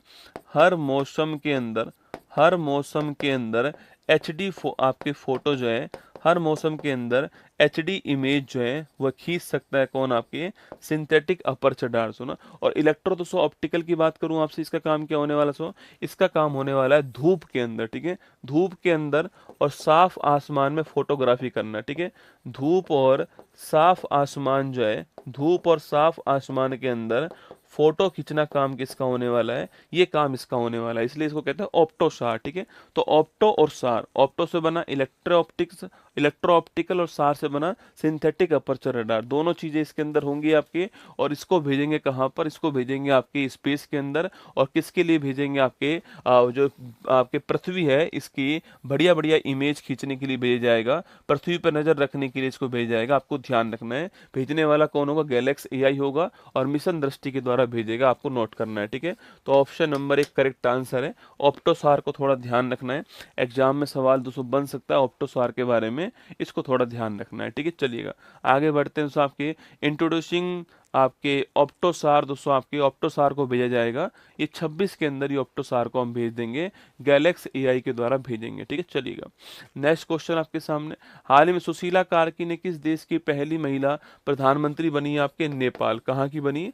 हर मौसम के अंदर, हर मौसम के अंदर आपके फोटो जो है, हर मौसम के अंदर HD इमेज जो है वह खींच सकता है, कौन, आपके सिंथेटिक अपर्चर रडार सुना। और इलेक्ट्रो दोस्तों ऑप्टिकल की बात करूं आपसे, इसका काम क्या होने वाला सो, इसका काम होने वाला है धूप के अंदर, ठीक है, धूप के अंदर और साफ आसमान में फोटोग्राफी करना, ठीक है। धूप और साफ आसमान जो है, धूप और साफ आसमान के अंदर फोटो खींचना काम किसका होने वाला है, ये काम इसका होने वाला है, इसलिए इसको कहते हैं ऑप्टोसार, ठीक है। तो ऑप्टो और सार, ऑप्टो से बना इलेक्ट्रो ऑप्टिकल, और सार से बना सिंथेटिक अपर्चर रडार, दोनों चीजें इसके अंदर होंगी आपके। और इसको भेजेंगे कहाँ पर, इसको भेजेंगे आपके स्पेस के अंदर। और किसके लिए भेजेंगे, आपके जो आपके पृथ्वी है इसकी बढ़िया बढ़िया इमेज खींचने के लिए भेजा जाएगा, पृथ्वी पर नजर रखने के लिए इसको भेजा जाएगा। आपको ध्यान रखना है, भेजने वाला कौन होगा, गैलेक्सी AI होगा, और मिशन दृष्टि के द्वारा भेजेगा, आपको नोट करना है, ठीक है। तो ऑप्शन नंबर 1 करेक्ट आंसर है। ऑप्टोसार को थोड़ा ध्यान रखना है, एग्जाम में सवाल दोस्तों बन सकता है ऑप्टोसार के बारे में, इसको थोड़ा ध्यान रखना है, ठीक है। चलिएगा आगे बढ़ते हैं दोस्तों, आपके इंट्रोड्यूसिंग आपके ऑप्टोसार, दोस्तों आपके ऑप्टोसार को भेजा जाएगा, ये 26 के अंदर ये ऑप्टोसार को हम भेज देंगे, गैलेक्सी AI के द्वारा भेजेंगे, ठीक है। चलिएगा नेक्स्ट क्वेश्चन आपके सामने, हाल ही में सुशीला कार्की ने किस देश की पहली महिला प्रधानमंत्री बनी है, आपके नेपाल, कहाँ की बनी है,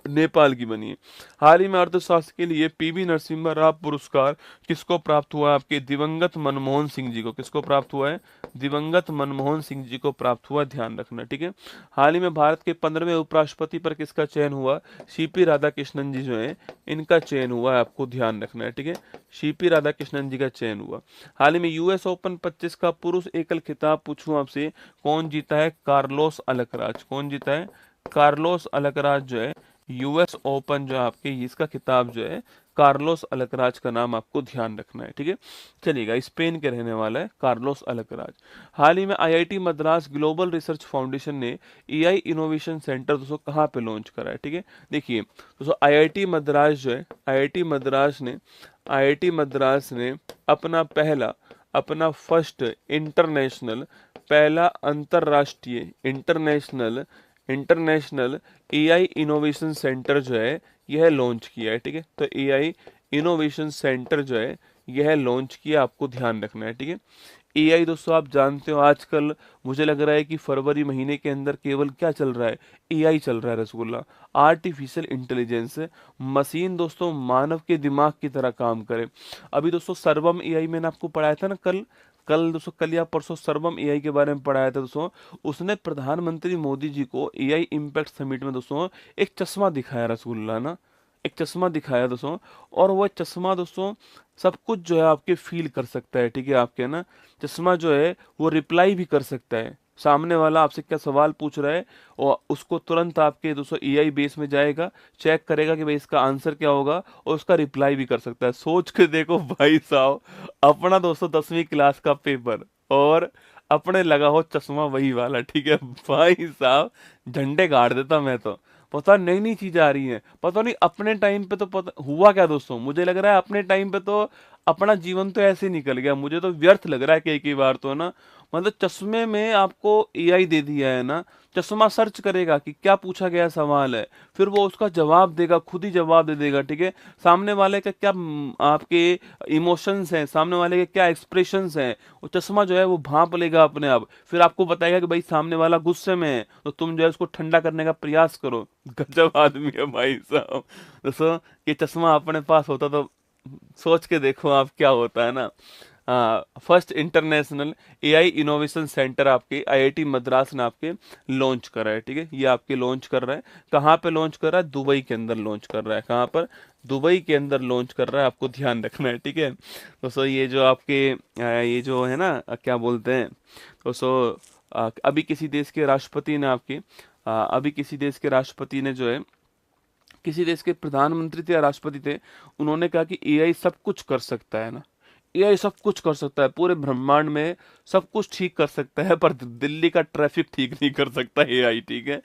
नेपाल की बनी है। हाल ही में अर्थशास्त्र के लिए PV नरसिम्हा राव पुरस्कार किसको प्राप्त हुआ है, आपके दिवंगत मनमोहन सिंह जी को, किसको प्राप्त हुआ है, दिवंगत मनमोहन सिंह जी को प्राप्त हुआ, ध्यान रखना, ठीक है। हाल ही में भारत के 15वें उपराष्ट्रपति पर किसका चयन हुआ, CP राधाकृष्णन जी जो है इनका चयन हुआ है, आपको ध्यान रखना है, ठीक है। CP राधाकृष्णन जी का चयन हुआ। हाल ही में US ओपन 25 का पुरुष एकल खिताब पूछूं आपसे, कौन जीता है, कार्लोस अलकराज, कौन जीता है, कार्लोस अलकराज जो है US ओपन जो है आपके, इसका खिताब जो है कार्लोस अलकराज का नाम आपको ध्यान रखना है, ठीक है। चलिएगा स्पेन के रहने वाला है कार्लोस अलकराज। हाल ही में IIT Madras global research foundation ने AI इनोवेशन सेंटर दोस्तों कहाँ पे लॉन्च करा है, ठीक है। देखिए दोस्तों IIT मद्रास जो है, IIT मद्रास ने अपना फर्स्ट इंटरनेशनल, पहला अंतरराष्ट्रीय इंटरनेशनल AI इनोवेशन सेंटर जो है यह लॉन्च किया है, ठीक है। तो AI इनोवेशन सेंटर जो है यह लॉन्च किया, आपको ध्यान रखना है, ठीक है। AI दोस्तों आप जानते हो आजकल मुझे लग रहा है कि फरवरी महीने के अंदर केवल क्या चल रहा है, AI चल रहा है, रसगुल्ला, आर्टिफिशियल इंटेलिजेंस, मशीन दोस्तों मानव के दिमाग की तरह काम करे। अभी दोस्तों सर्वम AI मैंने आपको पढ़ाया था ना, कल दोस्तों, कल या परसों सर्वम AI के बारे में पढ़ाया था दोस्तों। उसने प्रधानमंत्री मोदी जी को AI इम्पैक्ट समिट में दोस्तों एक चश्मा दिखाया, रसगुल्ला ना, एक चश्मा दिखाया दोस्तों। और वह चश्मा दोस्तों सब कुछ जो है आपके फील कर सकता है, ठीक है, आपके ना चश्मा जो है वो रिप्लाई भी कर सकता है, सामने वाला आपसे क्या सवाल पूछ रहा है और उसको तुरंत आपके दोस्तों एआई बेस में जाएगा, चेक करेगा कि भाई इसका आंसर क्या होगा और उसका रिप्लाई भी कर सकता है। सोच के देखो भाई साहब, अपना दोस्तों 10वीं क्लास का पेपर और अपने लगा हो चश्मा वही वाला, ठीक है भाई साहब, झंडे गाड़ देता मैं तो। पता नई नई चीजें आ रही हैं, पता नहीं अपने टाइम पे तो पता हुआ क्या दोस्तों, मुझे लग रहा है अपने टाइम पे तो अपना जीवन तो ऐसे ही निकल गया, मुझे तो व्यर्थ लग रहा है कई बार तो ना। मतलब चश्मे में आपको एआई दे दिया है ना, चश्मा सर्च करेगा कि क्या पूछा गया सवाल है, फिर वो उसका जवाब देगा, खुद ही जवाब दे देगा, ठीक है। सामने वाले का क्या आपके इमोशंस हैं, सामने वाले के क्या एक्सप्रेशंस हैं, वो चश्मा जो है वो भांप लेगा अपने आप, फिर आपको बताएगा कि भाई सामने वाला गुस्से में है तो तुम जो है उसको ठंडा करने का प्रयास करो। गजब आदमी है भाई साहब। दोस्तों ये चश्मा अपने पास होता तो सोच के देखो आप क्या होता है ना। First international AI innovation centre आपके आईआईटी मद्रास ने आपके लॉन्च करा है, ठीक है। ये आपके लॉन्च कर रहा है, कहाँ पे लॉन्च कर रहा है, दुबई के अंदर लॉन्च कर रहा है। कहाँ पर? दुबई के अंदर लॉन्च कर रहा है, आपको ध्यान रखना है, ठीक है दोस्तों। ये जो आपके ये जो है ना क्या बोलते हैं दोस्तों, अभी किसी देश के राष्ट्रपति ने आपके अभी किसी देश के राष्ट्रपति ने जो है, किसी देश के प्रधानमंत्री थे या राष्ट्रपति थे, उन्होंने कहा कि एआई सब कुछ कर सकता है ना, एआई सब कुछ कर सकता है, पूरे ब्रह्मांड में सब कुछ ठीक कर सकता है, पर दिल्ली का ट्रैफिक ठीक नहीं कर सकता एआई, ठीक है।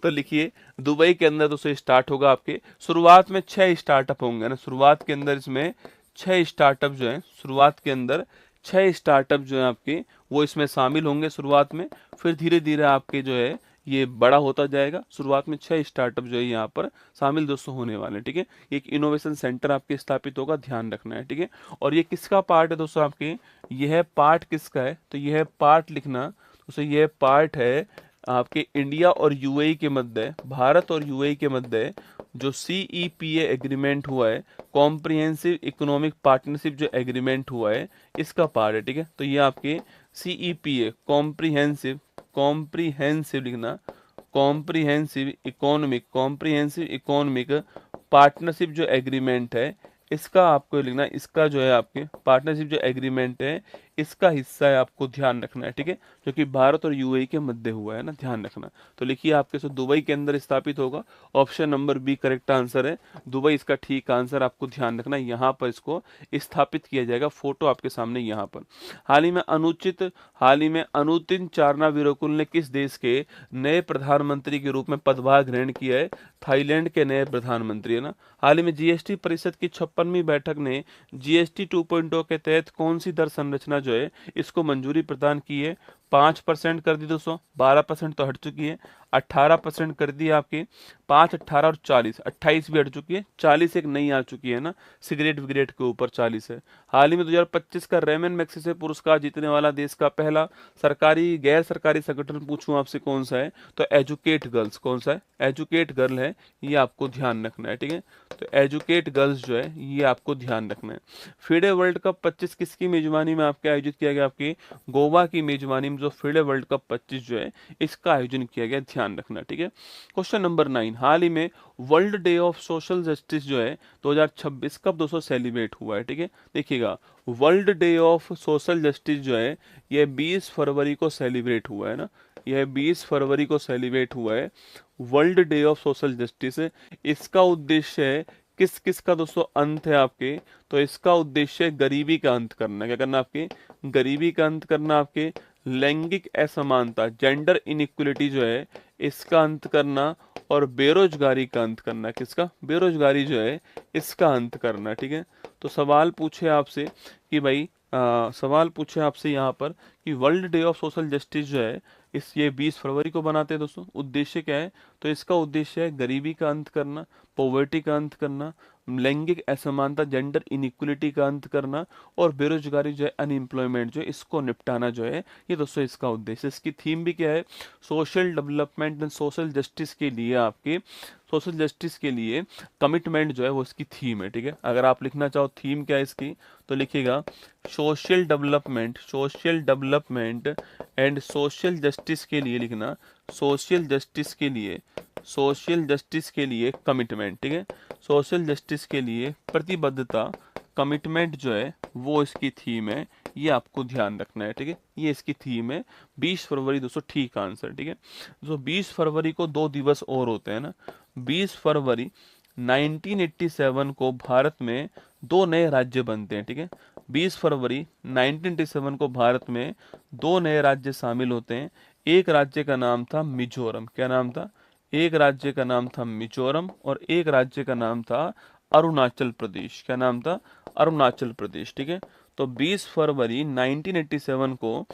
तो लिखिए दुबई के अंदर दोस्तों स्टार्ट होगा आपके, शुरुआत में 6 स्टार्टअप होंगे ना, शुरुआत के अंदर इसमें 6 स्टार्टअप जो है, शुरुआत के अंदर 6 स्टार्टअप जो है आपके वो इसमें शामिल होंगे शुरुआत में, फिर धीरे धीरे आपके जो है ये बड़ा होता जाएगा। शुरुआत में 6 स्टार्टअप जो है यहाँ पर शामिल दोस्तों होने वाले हैं, ठीक है। एक इनोवेशन सेंटर आपके स्थापित होगा, ध्यान रखना है, ठीक है। और ये किसका पार्ट है दोस्तों आपके, यह पार्ट किसका है, तो यह पार्ट लिखना दोस्तों, यह पार्ट है आपके इंडिया और यूएई के मध्य, भारत और यूएई के मध्य जो सीईपीए एग्रीमेंट हुआ है, कॉम्प्रिहेंसिव इकोनॉमिक पार्टनरशिप जो एग्रीमेंट हुआ है, इसका पार्ट है, ठीक है। तो ये आपके सीईपीए कॉम्प्रिहेंसिव लिखना, कॉम्प्रिहेंसिव इकोनॉमिक पार्टनरशिप जो एग्रीमेंट है, इसका आपको लिखना, इसका जो है आपके पार्टनरशिप जो एग्रीमेंट है इसका हिस्सा है, आपको ध्यान रखना है, ठीक है। जो कि भारत और यूएई के मध्य हुआ है ना, ध्यान रखना। तो लिखिए आपके से दुबई के अंदर स्थापित होगा, option number B correct answer है, दुबई इसका ठीक आंसर, आपको ध्यान रखना यहाँ पर इसको स्थापित किया जाएगा। फोटो आपके सामने यहाँ पर। हाल ही में अनुतिन चारना विरोकुल ने किस देश के नए प्रधानमंत्री के रूप में पदभार ग्रहण किया है, थाईलैंड के नए प्रधानमंत्री है ना। हाल ही में जीएसटी परिषद की 56वीं बैठक ने जीएसटी 2.0 के तहत कौन सी दर संरचना जो है इसको मंजूरी प्रदान की है, 5% कर दी दोस्तों, 12% तो हट चुकी है, 18% कर दी आपकी, 5, 18 और 40, 28 भी हट चुकी है, 40 एक नई आ चुकी है ना, सिगरेट विगरेट के ऊपर 40 है। हाल ही में 2025 का रेमन मैग्सेसे पुरस्कार जीतने वाला देश का पहला सरकारी गैर सरकारी संगठन पूछूं आपसे कौन सा है, तो एजुकेट गर्ल्स, कौन सा है, एजुकेट गर्ल है, ये आपको ध्यान रखना है, ठीक है। तो एजुकेट गर्ल्स जो है ये आपको ध्यान रखना है। फीडे वर्ल्ड कप 25 किसकी मेजबानी में आपके आयोजित किया गया, आपकी गोवा की मेजबानी में जो फीडे वर्ल्ड कप 25 जो है इसका आयोजन किया गया, ध्यान रखना, ठीक है। क्वेश्चन नंबर 9, हाल ही में world day of social justice जो है 2026 कब दोस्तों सेलिब्रेट हुआ है, ठीक है। देखिएगा world day of social justice जो है ये 20 फरवरी को सेलिब्रेट हुआ है ना, यह 20 फरवरी को सेलिब्रेट हुआ है world day of social justice. इसका उद्देश्य है किस किस का दोस्तों अंत है आपके, तो इसका उद्देश्य है गरीबी का अंत करना। क्या करना आपके, गरीबी का अंत करना, आपके लैंगिक असमानता जेंडर इनइक्वलिटी जो है इसका अंत करना, और बेरोजगारी का अंत करना। किसका, बेरोजगारी जो है इसका अंत करना, ठीक है। तो सवाल पूछे आपसे कि भाई सवाल पूछे आपसे यहाँ पर कि world day of social justice जो है इस ये 20 फरवरी को बनाते हैं दोस्तों, उद्देश्य क्या है, तो इसका उद्देश्य है गरीबी का अंत करना, पॉवर्टी का अंत करना, लैंगिक असमानता जेंडर इनइक्वलिटी का अंत करना, और बेरोजगारी जो है अनएम्प्लॉयमेंट जो है इसको निपटाना जो है ये दोस्तों इसका उद्देश्य। इसकी थीम भी क्या है, social development and social justice के लिए, आपके सोशल जस्टिस के लिए कमिटमेंट जो है वो इसकी थीम है, ठीक है। अगर आप लिखना चाहो थीम क्या है इसकी, तो लिखिएगा social development and social justice के लिए लिखना, सोशल जस्टिस के लिए कमिटमेंट, ठीक है। सोशल जस्टिस के लिए प्रतिबद्धता कमिटमेंट जो है वो इसकी थीम है, ये आपको ध्यान रखना है, ठीक है। ये इसकी थीम है। 20 फरवरी दोस्तों ठीक आंसर, ठीक है। दोस्तों 20 फरवरी को 2 दिवस और होते हैं ना। 20 फरवरी 1987 को भारत में 2 नए राज्य बनते हैं, ठीक है। 20 फरवरी 1987 को भारत में 2 नए राज्य शामिल होते हैं। एक राज्य का नाम था मिजोरम। क्या नाम था? एक राज्य का नाम था मिजोरम और एक राज्य का नाम था अरुणाचल प्रदेश। क्या नाम था? अरुणाचल प्रदेश, ठीक है। तो 20 फरवरी 1987 को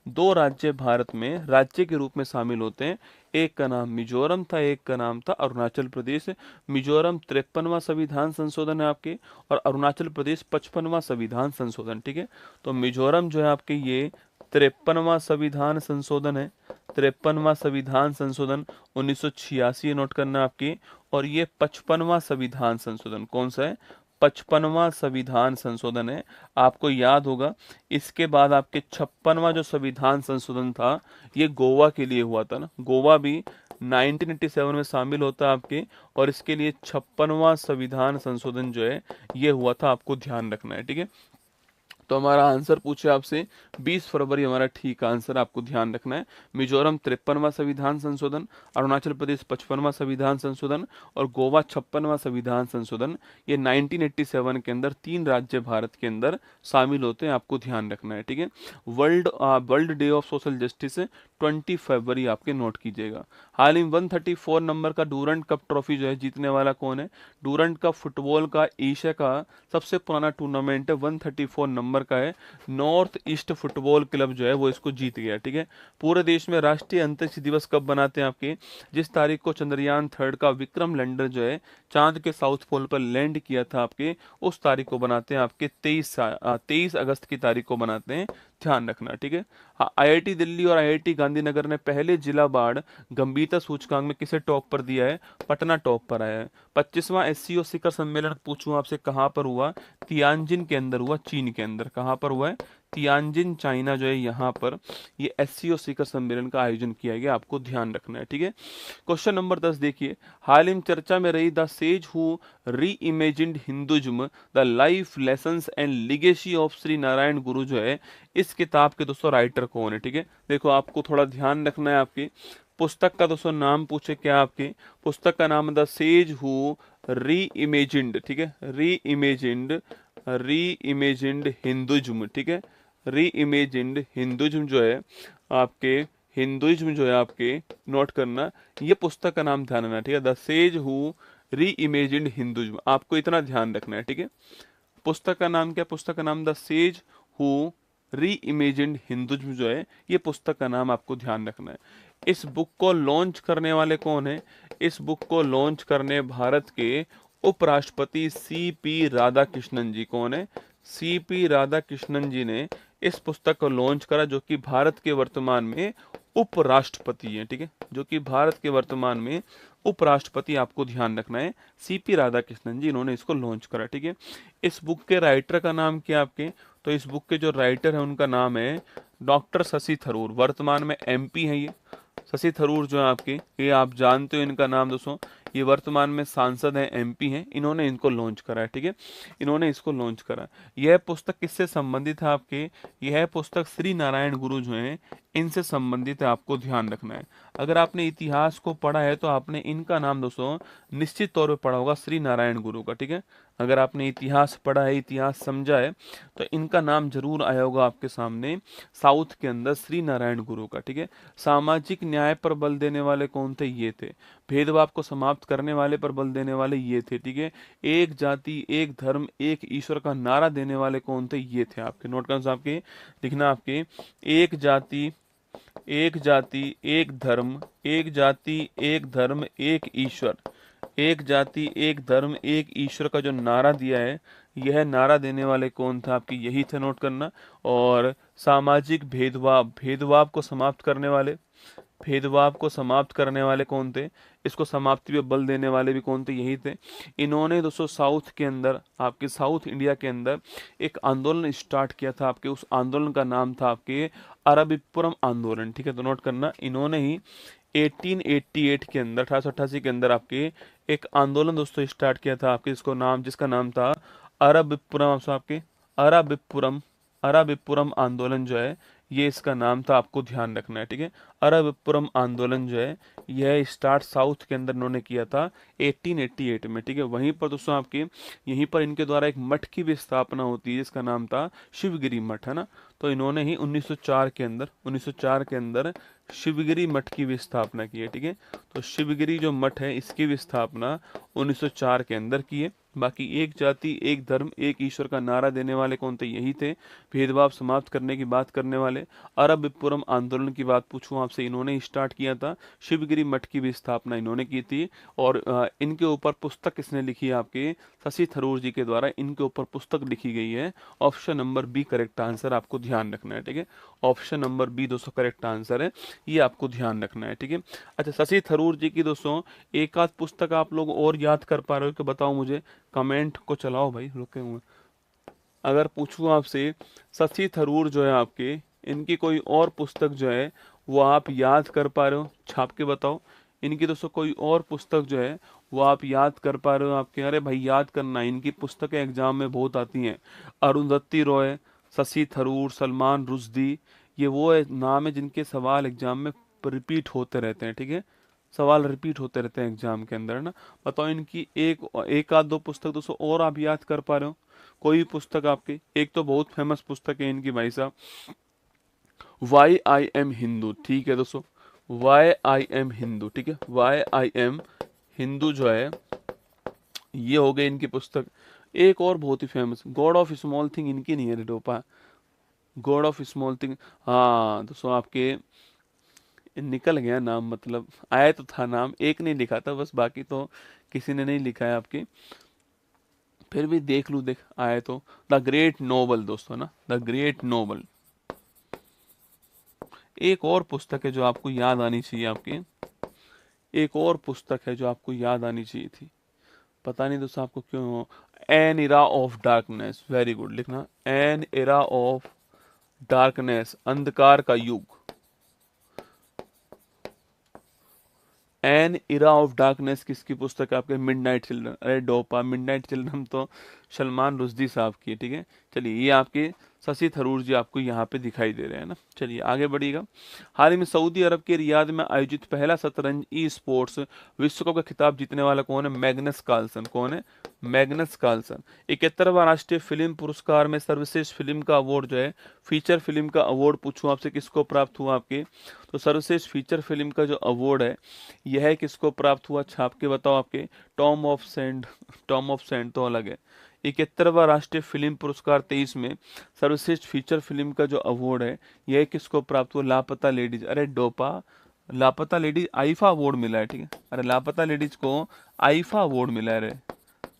2 राज्य भारत में राज्य के रूप में शामिल होते हैं। एक का नाम मिजोरम था, एक का नाम था अरुणाचल प्रदेश। मिजोरम 53वां संविधान संशोधन है आपके, और अरुणाचल प्रदेश 55वां संविधान संशोधन, ठीक है। तो मिजोरम जो है आपके ये 53वां संविधान संशोधन है। 53वां संविधान संशोधन 1986 नोट करना आपकी। और ये 55वां संविधान संशोधन कौन सा है? 55वां संविधान संशोधन है। आपको याद होगा इसके बाद आपके 56वां जो संविधान संशोधन था ये गोवा के लिए हुआ था ना। गोवा भी 1987 में शामिल होता है आपके, और इसके लिए 56वां संविधान संशोधन जो है ये हुआ था। आपको ध्यान रखना है, ठीक है। तो हमारा आंसर पूछे आपसे 20 फरवरी हमारा ठीक आंसर, आपको ध्यान रखना है। मिजोरम 53वां संविधान संशोधन, अरुणाचल प्रदेश 55वां संविधान संशोधन और गोवा 56वां संविधान संशोधन। ये 1987 के अंदर 3 राज्य भारत के अंदर शामिल होते हैं, आपको ध्यान रखना है, ठीक है। World day of social justice 20 फरवरी आपके नोट कीजिएगा। हाल ही 134 नंबर का डूरंट कप ट्रॉफी जो है जीतने वाला कौन है? डूरंट कप फुटबॉल का एशिया का सबसे पुराना टूर्नामेंट है, 134 नंबर का है। नॉर्थ ईस्ट फुटबॉल क्लब जो है वो इसको जीत गया, ठीक है। पूरे देश में राष्ट्रीय अंतरिक्ष दिवस कब बनाते हैं आपके? जिस तारीख को चंद्रयान 3 का विक्रम लैंडर जो है चांद के साउथ पोल पर लैंड किया था आपके, उस तारीख को बनाते हैं आपके 23 अगस्त की तारीख को बनाते हैं, ध्यान रखना, ठीक है। हाँ, आईआईटी दिल्ली और आईआईटी गांधीनगर ने पहले जिला बाढ़ गंभीरता सूचकांक में किसे टॉप पर दिया है? पटना टॉप पर आया है। 25वां एससीओ शिखर सम्मेलन पूछूं आपसे कहाँ पर हुआ? तियानजिन के अंदर हुआ, चीन के अंदर। कहाँ पर हुआ है? तियानजिन चाइना जो है यहाँ पर ये एससीओ शिखर सम्मेलन का आयोजन किया गया, आपको ध्यान रखना है, ठीक है। क्वेश्चन नंबर 10 देखिए, हाल ही में चर्चा में रही द सेज हु री imagined Hinduism the life lessons and legacy of Shri Narayan गुरु जो है, इस किताब के दोस्तों राइटर कौन है? ठीक है, देखो आपको थोड़ा ध्यान रखना है। आपकी पुस्तक का दोस्तों नाम पूछे क्या? आपकी पुस्तक का नाम द सेज हु री इमेजिन्ड, ठीक है, री इमेजिन्ड हिंदुज्म, ठीक है। री इमेजिन्ड हिंदुज्म जो है आपके, हिंदुइज्म जो है आपके, नोट करना, ये पुस्तक का नाम ध्यान रखना, ठीक है। द सेज हु री इमेजिन्ड हिंदुइज्म, आपको इतना ध्यान रखना है, ठीक है। पुस्तक का नाम क्या? पुस्तक का नाम द सेज हु री इमेजिन्ड हिंदुइज्म जो है, ये पुस्तक का नाम आपको ध्यान रखना है। इस बुक को लॉन्च करने वाले कौन है? इस बुक को लॉन्च करने भारत के उपराष्ट्रपति सीपी राधाकृष्णन जी। कौन है? सीपी राधाकृष्णन जी ने इस पुस्तक को लॉन्च करा, जो कि भारत के वर्तमान में उपराष्ट्रपति हैं, ठीक है, जो कि भारत के वर्तमान में उपराष्ट्रपति, आपको ध्यान रखना है। सीपी राधाकृष्णन जी, इन्होंने इसको लॉन्च करा, ठीक है। इस बुक के राइटर का नाम क्या आपके? तो इस बुक के जो राइटर है उनका नाम है डॉक्टर शशि थरूर, वर्तमान में एमपी हैं ये। शशि थरूर जो है आपके, ये आप जानते हो इनका नाम दोस्तों, ये वर्तमान में सांसद हैं, एमपी हैं, इन्होंने इनको लॉन्च करा है, ठीक है, इन्होंने इसको लॉन्च करा। यह पुस्तक किससे संबंधित है आपके? यह पुस्तक श्री नारायण गुरु जो हैं इनसे संबंधित है, आपको ध्यान रखना है। अगर आपने इतिहास को पढ़ा है तो आपने इनका नाम दोस्तों निश्चित तौर पर पढ़ा होगा, श्री नारायण गुरु का, ठीक है। अगर आपने इतिहास पढ़ा है, इतिहास समझा है, तो इनका नाम जरूर आया होगा आपके सामने साउथ के अंदर, श्री नारायण गुरु का, ठीक है। सामाजिक न्याय पर बल देने वाले कौन थे? ये थे। भेदभाव को समाप्त करने वाले पर बल देने वाले ये थे, ठीक है। एक जाति, एक धर्म, एक ईश्वर का नारा देने वाले कौन थे? ये थे आपके। नोट करना आपके, लिखना आपके, एक जाति, एक जाति, एक धर्म, एक जाति, एक धर्म, एक ईश्वर, एक जाति, एक धर्म, एक ईश्वर का जो नारा दिया है, यह नारा देने वाले कौन था आपकी? यही थे, नोट करना। और सामाजिक भेदभाव, भेदभाव को समाप्त करने वाले, भेदभाव को समाप्त करने वाले कौन थे? इसको समाप्ति पे बल देने वाले भी कौन थे? यही थे। इन्होंने दोस्तों साउथ के अंदर, आपके साउथ इंडिया के अंदर एक आंदोलन स्टार्ट किया था आपके, उस आंदोलन का नाम था आपके अरबिपुरम आंदोलन, ठीक है। तो नोट करना, इन्होंने ही 1888 के अंदर, 1888 के अंदर आपके एक आंदोलन दोस्तों स्टार्ट किया था आपके, जिसका नाम था अरबिपुरम आपके अरबिपुरम अरबिपुरम आंदोलन जो है ये इसका नाम था, आपको ध्यान रखना है, ठीक है। अरबिपुरम आंदोलन जो है यह स्टार्ट साउथ के अंदर इन्होंने किया था 1888 में, ठीक है। वहीं पर दोस्तों आपके यहीं पर इनके द्वारा एक मठ की भी स्थापना होती है जिसका नाम था शिवगिरी मठ, है ना। तो इन्होंने ही 1904 के अंदर शिवगिरी मठ की भी स्थापना की है, ठीक है। तो शिवगिरी जो मठ है इसकी भी स्थापना 1904 के अंदर की है। बाकी एक जाति एक धर्म एक ईश्वर का नारा देने वाले कौन थे? यही थे। भेदभाव समाप्त करने की बात करने वाले। अरबिपुरम आंदोलन की बात पूछूं आपसे, इन्होंने स्टार्ट किया था। शिवगिरी मठ की भी स्थापना इन्होंने की थी। और इनके ऊपर पुस्तक किसने लिखी है? आपके शशि थरूर जी के द्वारा इनके ऊपर पुस्तक लिखी गई है। Option number B correct answer, आपको ध्यान रखना है, ठीक है। ऑप्शन नंबर बी दोस्तों करेक्ट आंसर है, ये आपको ध्यान रखना है, ठीक है। अच्छा, शशि थरूर जी की दोस्तों एक आध पुस्तक आप लोग और याद कर पा रहे हो कि बताओ मुझे, कमेंट को चलाओ भाई, रुके हुए। अगर पूछूं आपसे शशि थरूर जो है आपके, इनकी कोई और पुस्तक जो है वो आप याद कर पा रहे हो, छाप के बताओ। इनकी दोस्तों कोई और पुस्तक जो है वो आप याद कर पा रहे हो आपके? अरे भाई याद करना, इनकी पुस्तकें एग्जाम में बहुत आती हैं। अरुंधति रॉय, शशि थरूर, सलमान रुश्दी, ये वो नाम है जिनके सवाल एग्जाम में रिपीट होते रहते हैं, ठीक है। सवाल रिपीट होते रहते हैं एग्जाम के अंदर, है ना। बताओ इनकी एक आध दो पुस्तक दोस्तों और आप याद कर पा रहे हो? कोई भी पुस्तक आपकी, एक तो बहुत फेमस पुस्तक है इनकी भाई साहब, वाई आई एम हिंदू, ठीक है दोस्तों। वाई आई एम हिंदू, ठीक है। वाई आई एम हिंदू जो है ये हो गई इनकी पुस्तक। एक और बहुत ही famous, god of small thing, इनकी नहीं है रिडोपा, गॉड ऑफ स्मॉल थिंग। हाँ दोस्तों आपके निकल गया नाम, मतलब आया तो था नाम, एक नहीं लिखा था बस, बाकी तो किसी ने नहीं लिखा है आपके। फिर भी देख लूँ, देख आए तो द ग्रेट नोबल दोस्तों ना, द ग्रेट नोबल। एक और पुस्तक है जो आपको याद आनी चाहिए आपकी, एक और पुस्तक है जो आपको याद आनी चाहिए थी, पता नहीं दोस्तों आपको क्यों। N era of darkness, very good लिखना, एन इरा ऑफ डार्कनेस, अंधकार का युग। एन इरा ऑफ डार्कनेस किसकी पुस्तक है? आपके मिडनाइट चिल्ड्रन। अरे डोपा, मिडनाइट चिल्ड्रन तो सलमान रुश्दी साहब की है, ठीक है। चलिए ये आपके शशि थरूर जी आपको यहाँ पे दिखाई दे रहे हैं ना। चलिए आगे बढ़िएगा। हाल ही में सऊदी अरब के रियाद में आयोजित पहला शतरंज ई स्पोर्ट्स विश्व कप का खिताब जीतने वाला कौन है? Magnus Carlsen. कौन है? Magnus Carlsen. 71वां राष्ट्रीय फिल्म पुरस्कार में सर्वश्रेष्ठ फिल्म का अवार्ड जो है, फीचर फिल्म का अवार्ड पूछूं आपसे, किसको प्राप्त हुआ आपके? तो सर्वश्रेष्ठ फीचर फिल्म का जो अवार्ड है यह किसको प्राप्त हुआ? छाप के बताओ आपके। Tom of sand, Tom of sand तो अलग है। 71वां राष्ट्रीय फिल्म पुरस्कार 23 में सर्वश्रेष्ठ फीचर फिल्म का जो अवार्ड है यह किसको प्राप्त हुआ? लापता लेडीज। अरे डोपा, लापता लेडीज आईफा अवार्ड मिला है, ठीक है। अरे लापता लेडीज को आईफा अवार्ड मिला है, रे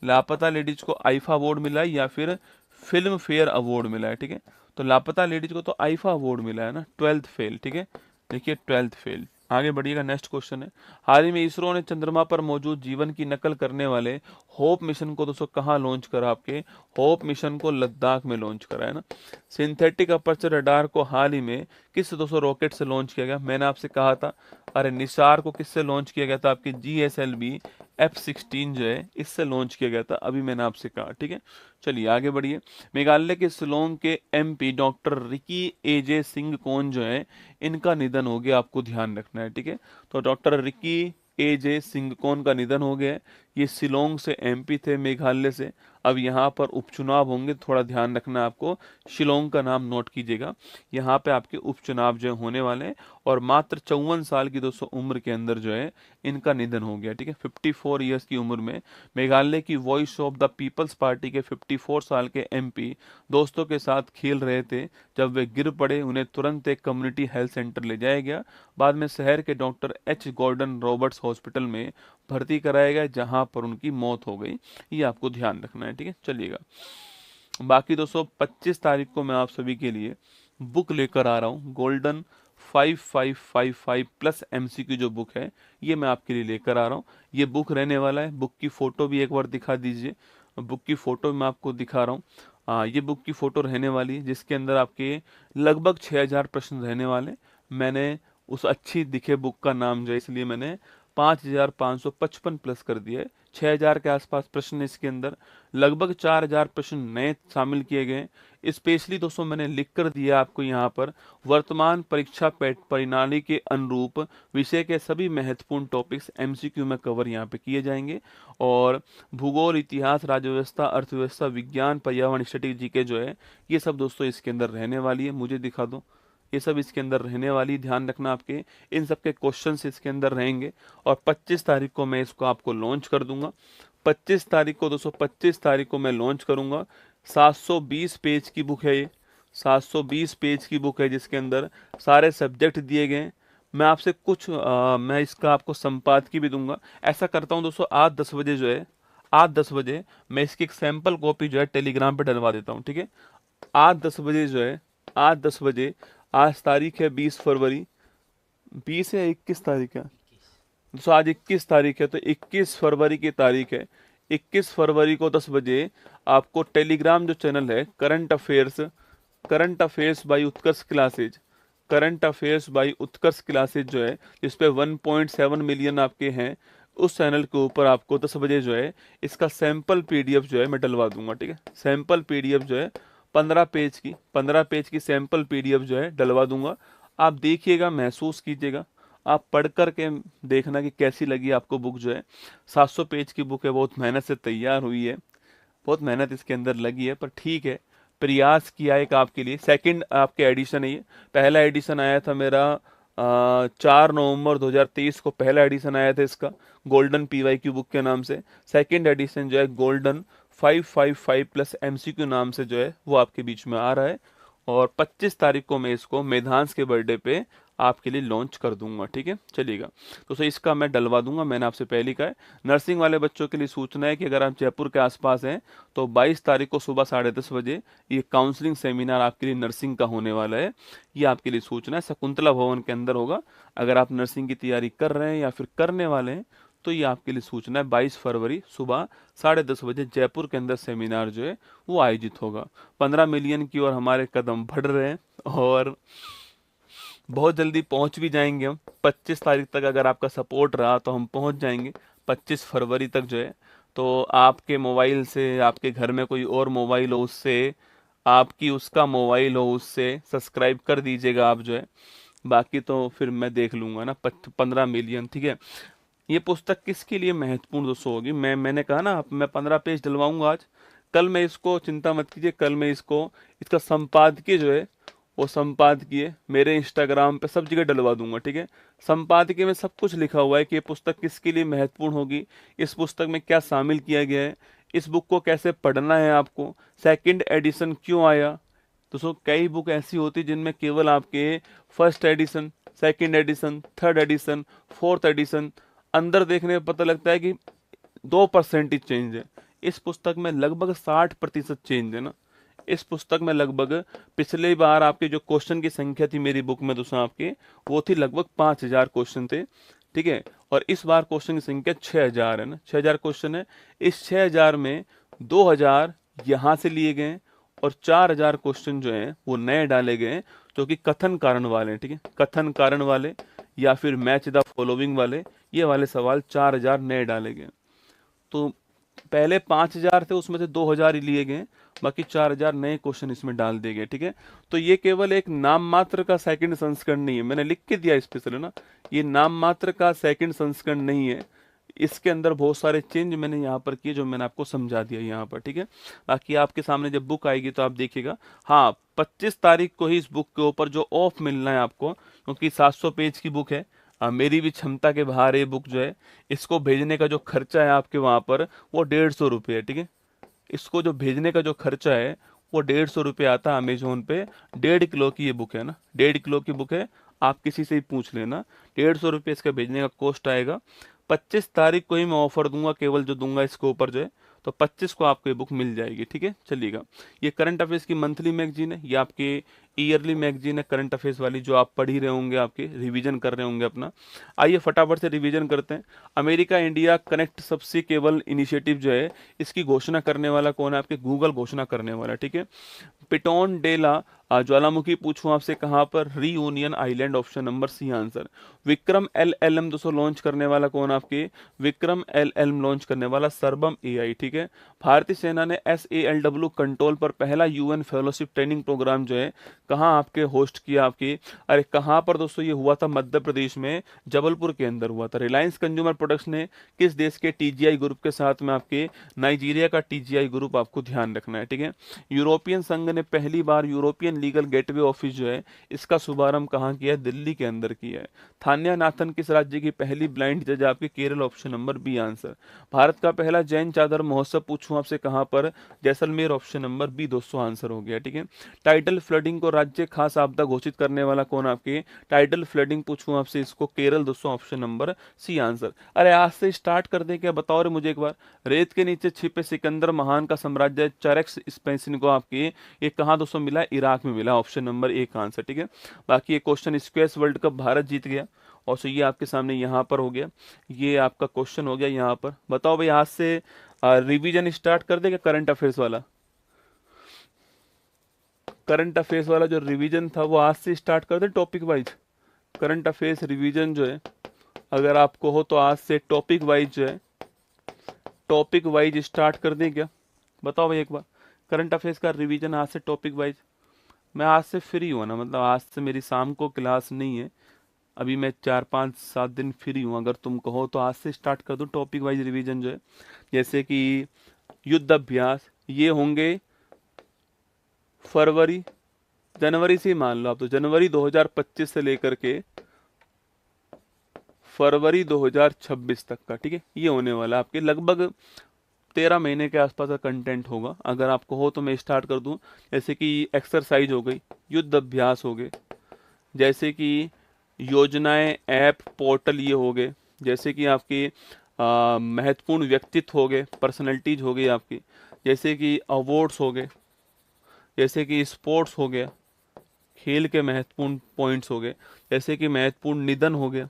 लापता लेडीज को आईफा अवार्ड मिला है या फिर फिल्म फेयर अवार्ड मिला है, ठीक है। तो लापता लेडीज को तो आईफा अवार्ड मिला है ना, 12th फेल, ठीक है। देखिए 12th फेल। आगे बढ़िएगा, नेक्स्ट क्वेश्चन है। हाल ही में इसरो ने चंद्रमा पर मौजूद जीवन की नकल करने वाले होप मिशन को दोस्तों कहाँ लॉन्च करा? आपके होप मिशन को लद्दाख में लॉन्च करा है ना। सिंथेटिक अपर्चर रडार को हाल ही में किस दोस्तों रॉकेट से लॉन्च किया गया? मैंने आपसे कहा था। अरे निसार को किससे लॉन्च किया गया था? आपके GSLV F-16 जो है इससे लॉन्च किया गया था, अभी मैंने आपसे कहा, ठीक है। चलिए आगे बढ़िए। मेघालय के शिलोंग के MP doctor Ricky AJ Singh कौन जो है इनका निधन हो गया, आपको ध्यान रखना है, ठीक है। तो डॉक्टर रिकी AJ सिंह कौन का निधन हो गया है। ये शिलोंग से MP थे, मेघालय से। अब यहाँ पर उपचुनाव होंगे, थोड़ा ध्यान रखना आपको, शिलोंग का नाम नोट कीजिएगा। यहाँ पे आपके उपचुनाव जो होने वाले हैं और मात्र 54 साल की दोस्तों उम्र के अंदर जो है इनका निधन हो गया, ठीक है। 54 ईयर्स की उम्र में मेघालय की voice of the people's party के 54 साल के MP दोस्तों के साथ खेल रहे थे। जब वे गिर पड़े उन्हें तुरंत एक कम्युनिटी हेल्थ सेंटर ले जाया गया। बाद में शहर के doctor H Gordon Roberts hospital में भर्ती कराया गया, जहां पर उनकी मौत हो गई। ये आपको ध्यान रखना है, ठीक है। चलिएगा बाकी दोस्तों 25 तारीख को मैं आप सभी के लिए बुक लेकर आ रहा हूँ, गोल्डन 5555 प्लस MCQ जो बुक है ये मैं आपके लिए लेकर आ रहा हूँ। ये बुक रहने वाला है। बुक की फोटो भी एक बार दिखा दीजिए। बुक की फोटो मैं आपको दिखा रहा हूँ। ये बुक की फोटो रहने वाली है जिसके अंदर आपके लगभग 6000 प्रश्न रहने वाले। मैंने उस अच्छी दिखे बुक का नाम जो है इसलिए मैंने 5,555 प्लस कर दिया है। 6,000 के आसपास प्रश्न है इसके अंदर, लगभग 4,000 प्रश्न नए शामिल किए गए हैं। स्पेशली दोस्तों मैंने लिख कर दिया आपको यहाँ पर, वर्तमान परीक्षा प्रणाली के अनुरूप विषय के सभी महत्वपूर्ण टॉपिक्स एमसीक्यू में कवर यहाँ पे किए जाएंगे। और भूगोल, इतिहास, राज्य व्यवस्था, अर्थव्यवस्था, विज्ञान, पर्यावरण, स्ट्रेटेजी के जो है ये सब दोस्तों इसके अंदर रहने वाली है। मुझे दिखा दो, ये सब इसके अंदर रहने वाली, ध्यान रखना आपके इन सब के क्वेश्चंस इसके अंदर रहेंगे। और 25 तारीख को मैं इसको आपको लॉन्च कर दूंगा। 25 तारीख को दोस्तों, 25 तारीख को मैं लॉन्च करूंगा। 720 पेज की बुक है ये, 720 पेज की बुक है जिसके अंदर सारे सब्जेक्ट दिए गए हैं। मैं आपसे कुछ मैं इसका आपको संपादकी भी दूंगा। ऐसा करता हूँ दोस्तों, आज 10 बजे जो है, आज 10 बजे मैं इसकी एक सैंपल कॉपी जो है टेलीग्राम पे डलवा देता हूँ, ठीक है। आज 10 बजे जो है, आज 10 बजे, आज तारीख है 20 फरवरी, 20 है 21 तारीख है दोस्तों, आज 21 तारीख है, तो 21 फरवरी की तारीख है। 21 फरवरी को 10 बजे आपको टेलीग्राम जो चैनल है current affairs by Utkarsh classes, current affairs by Utkarsh classes जो है, जिसपे 1.7 मिलियन आपके हैं, उस चैनल के ऊपर आपको 10 बजे जो है इसका सैंपल पीडीएफ जो है मैं डलवा दूंगा, ठीक है। सैंपल पीडीएफ जो है 15 पेज की सैंपल पीडीएफ जो है डलवा दूंगा। आप देखिएगा, महसूस कीजिएगा, आप पढ़ कर के देखना कि कैसी लगी आपको बुक जो है। 700 पेज की बुक है, बहुत मेहनत से तैयार हुई है, बहुत मेहनत इसके अंदर लगी है, पर ठीक है, प्रयास किया एक आपके लिए। सेकंड आपके एडिशन है ये, पहला एडिशन आया था मेरा 4 नवंबर 2023 को, पहला एडिशन आया था इसका गोल्डन पीवाईक्यू बुक के नाम से। सेकंड एडिशन जो है गोल्डन 555 प्लस एमसीक्यू नाम से जो है वो आपके बीच में आ रहा है। और 25 तारीख को मैं इसको मेधांश के बर्थडे पे आपके लिए लॉन्च कर दूंगा, ठीक है, चलिएगा। तो सर इसका मैं डलवा दूंगा, मैंने आपसे पहले ही कहा है। नर्सिंग वाले बच्चों के लिए सूचना है कि अगर आप जयपुर के आसपास हैं तो 22 तारीख को सुबह 10:30 बजे ये काउंसलिंग सेमिनार आपके लिए नर्सिंग का होने वाला है। ये आपके लिए सूचना है, शकुंतला भवन के अंदर होगा। अगर आप नर्सिंग की तैयारी कर रहे हैं या फिर करने वाले हैं तो ये आपके लिए सूचना है। 22 फरवरी सुबह 10:30 बजे जयपुर के अंदर सेमिनार जो है वो आयोजित होगा। 15 मिलियन की ओर हमारे कदम बढ़ रहे हैं और बहुत जल्दी पहुंच भी जाएंगे हम। 25 तारीख तक अगर आपका सपोर्ट रहा तो हम पहुंच जाएंगे 25 फरवरी तक जो है। तो आपके मोबाइल से, आपके घर में कोई और मोबाइल हो उससे, आपकी उसका मोबाइल हो उससे सब्सक्राइब कर दीजिएगा आप जो है। बाकी तो फिर मैं देख लूंगा ना। 15 मिलियन, ठीक है। ये पुस्तक किसके लिए महत्वपूर्ण दोस्तों होगी, मैंने कहा ना, मैं 15 पेज डलवाऊंगा आज। कल मैं इसको, चिंता मत कीजिए, कल मैं इसको, इसका संपादकीय जो है वो संपादकीय मेरे इंस्टाग्राम पे सब जगह डलवा दूंगा, ठीक है। संपादकीय में सब कुछ लिखा हुआ है कि ये पुस्तक किसके लिए महत्वपूर्ण होगी, इस पुस्तक में क्या शामिल किया गया है, इस बुक को कैसे पढ़ना है आपको, सेकंड एडिशन क्यों आया। दोस्तों कई बुक ऐसी होती जिनमें केवल आपके first edition, second edition, third edition, fourth edition, अंदर देखने में पता लगता है कि 2% ही चेंज है। इस पुस्तक में लगभग 60% चेंज है ना। इस पुस्तक में लगभग, पिछले बार आपके जो क्वेश्चन की संख्या थी मेरी बुक में दोस्तों आपके, वो थी लगभग 5,000 क्वेश्चन थे, ठीक है। और इस बार क्वेश्चन की संख्या 6,000 है ना, 6,000 क्वेश्चन है। इस 6,000 में 2,000 यहाँ से लिए गए और 4,000 क्वेश्चन जो हैं वो नए डाले गए, जो कि कथन कारण वाले हैं, ठीक है। कथन कारण वाले या फिर मैच द फॉलोइंग वाले, ये वाले सवाल 4,000 नए डाले गए। तो पहले 5,000 थे, उसमें से 2,000 ही लिए गए, बाकी 4,000 नए क्वेश्चन इसमें डाल दिए गए, ठीक है। तो ये केवल एक नाम मात्र का सेकंड संस्करण नहीं है, मैंने लिख के दिया स्पेशल है ना, ये नाम मात्र का सेकंड संस्करण नहीं है। इसके अंदर बहुत सारे चेंज मैंने यहाँ पर किए जो मैंने आपको समझा दिया यहाँ पर, ठीक है। बाकी आपके सामने जब बुक आएगी तो आप देखिएगा। हाँ, 25 तारीख को ही इस बुक के ऊपर जो ऑफ मिलना है आपको, क्योंकि 700 पेज की बुक है। मेरी भी क्षमता के बाहर ये बुक जो है, इसको भेजने का जो खर्चा है आपके वहाँ पर वो 150 रुपये है, ठीक है। इसको जो भेजने का जो खर्चा है वो 150 रुपये आता है अमेजोन पे। 1.5 किलो की ये बुक है ना, 1.5 किलो की बुक है, आप किसी से ही पूछ लेना। 150 रुपये इसका भेजने का कॉस्ट आएगा। 25 तारीख को ही मैं ऑफर दूंगा, केवल जो दूंगा इसके ऊपर जो है, तो 25 को आपको ये बुक मिल जाएगी, ठीक है। चलिएगा, ये करंट अफेयर्स की मंथली मैगजीन है, ये आपके ईयरली मैगजीन है करंट अफेयर्स वाली, जो आप पढ़ ही रहे होंगे, आपके रिवीजन कर रहे होंगे अपना। आइए फटाफट से रिवीजन करते हैं। अमेरिका इंडिया कनेक्ट सबसे केबल इनिशिएटिव जो है, इसकी घोषणा करने वाला कौन है, आपके गूगल घोषणा करने वाला, ठीक है। पिटोन डेला ज्वालामुखी पूछूं आपसे कहाँ पर, Reunion Island, option number C answer. Vikram LLM दोस्तों लॉन्च करने वाला कौन आपके, विक्रम LLM लॉन्च करने वाला सरबम AI, ठीक है। भारतीय सेना ने SALW कंट्रोल पर पहला UN फेलोशिप ट्रेनिंग प्रोग्राम जो है कहाँ आपके होस्ट किया आपके, अरे कहाँ पर दोस्तों ये हुआ था, मध्य प्रदेश में जबलपुर के अंदर हुआ था। रिलायंस कंज्यूमर प्रोडक्ट्स ने किस देश के TGI ग्रुप के साथ में, आपके नाइजीरिया का TGI ग्रुप, आपको ध्यान रखना है, ठीक है। यूरोपियन संघ ने पहली बार यूरोपियन लीगल गेटवे ऑफिस जो है इसका शुभारंभ कहाँ किया है, दिल्ली के अंदर किया है। थान्या नाथन किस राज्य की पहली ब्लाइंड जज, आपके Kerala, option number B answer. Bharat का पहला जैन चादर महोत्सव पूछूं आपसे कहाँ पर, जैसलमेर, ऑप्शन नंबर बी दोस्तों आंसर हो गया, ठीक है। टाइडल फ्लडिंग को राज्य खास आपदा घोषित करने वाला कौन आपके, टाइडल फ्लडिंग पूछूं आपसे इसको केरल दोस्तों, ऑप्शन नंबर सी आंसर। अरे आज से स्टार्ट कर दे क्या, बताओ रे मुझे एक बार। रेत के नीचे छिपे सिकंदर महान का साम्राज्य चरेक्स स्पेंसिन को आपके ये कहाँ दोस्तों मिला, इराक में मिला, ऑप्शन नंबर एक आंसर, ठीक है। बाकी ये question, squash world cup Bharat जीत गया, और सो ये आपके सामने यहाँ पर हो गया, ये आपका क्वेश्चन हो गया यहाँ पर। बताओ भाई आज से रिवीजन स्टार्ट कर देगा करंट अफेयर्स वाला, करंट अफेयर्स वाला जो रिवीजन था वो आज से स्टार्ट कर दे topic wise. Current affairs revision जो है अगर आपको हो तो आज से टॉपिक वाइज जो है, टॉपिक वाइज स्टार्ट कर दें क्या, बताओ भाई एक बार। करंट अफेयर्स का रिवीजन आज से टॉपिक वाइज, मैं आज से फ्री हूँ ना, मतलब आज से मेरी शाम को क्लास नहीं है, अभी मैं 4 5 7 दिन फ्री हूँ। अगर तुम कहो तो आज से स्टार्ट कर दूँ टॉपिक वाइज रिवीजन जो है, जैसे कि युद्ध अभ्यास ये होंगे फरवरी जनवरी से ही मान लो आप, तो जनवरी 2025 से लेकर के फरवरी 2026 तक का, ठीक है। ये होने वाला आपके लगभग 13 महीने के आसपास का कंटेंट होगा। अगर आपको हो तो मैं स्टार्ट कर दूं, जैसे कि एक्सरसाइज हो गई, युद्ध अभ्यास हो गए, जैसे कि योजनाएं, ऐप, पोर्टल ये हो गए, जैसे कि आपके महत्वपूर्ण व्यक्तित्व हो गए, पर्सनैलिटीज हो गई आपकी, जैसे कि अवार्ड्स हो गए, जैसे कि स्पोर्ट्स हो गया, खेल के महत्वपूर्ण पॉइंट्स हो गए, जैसे कि महत्वपूर्ण निधन हो गया,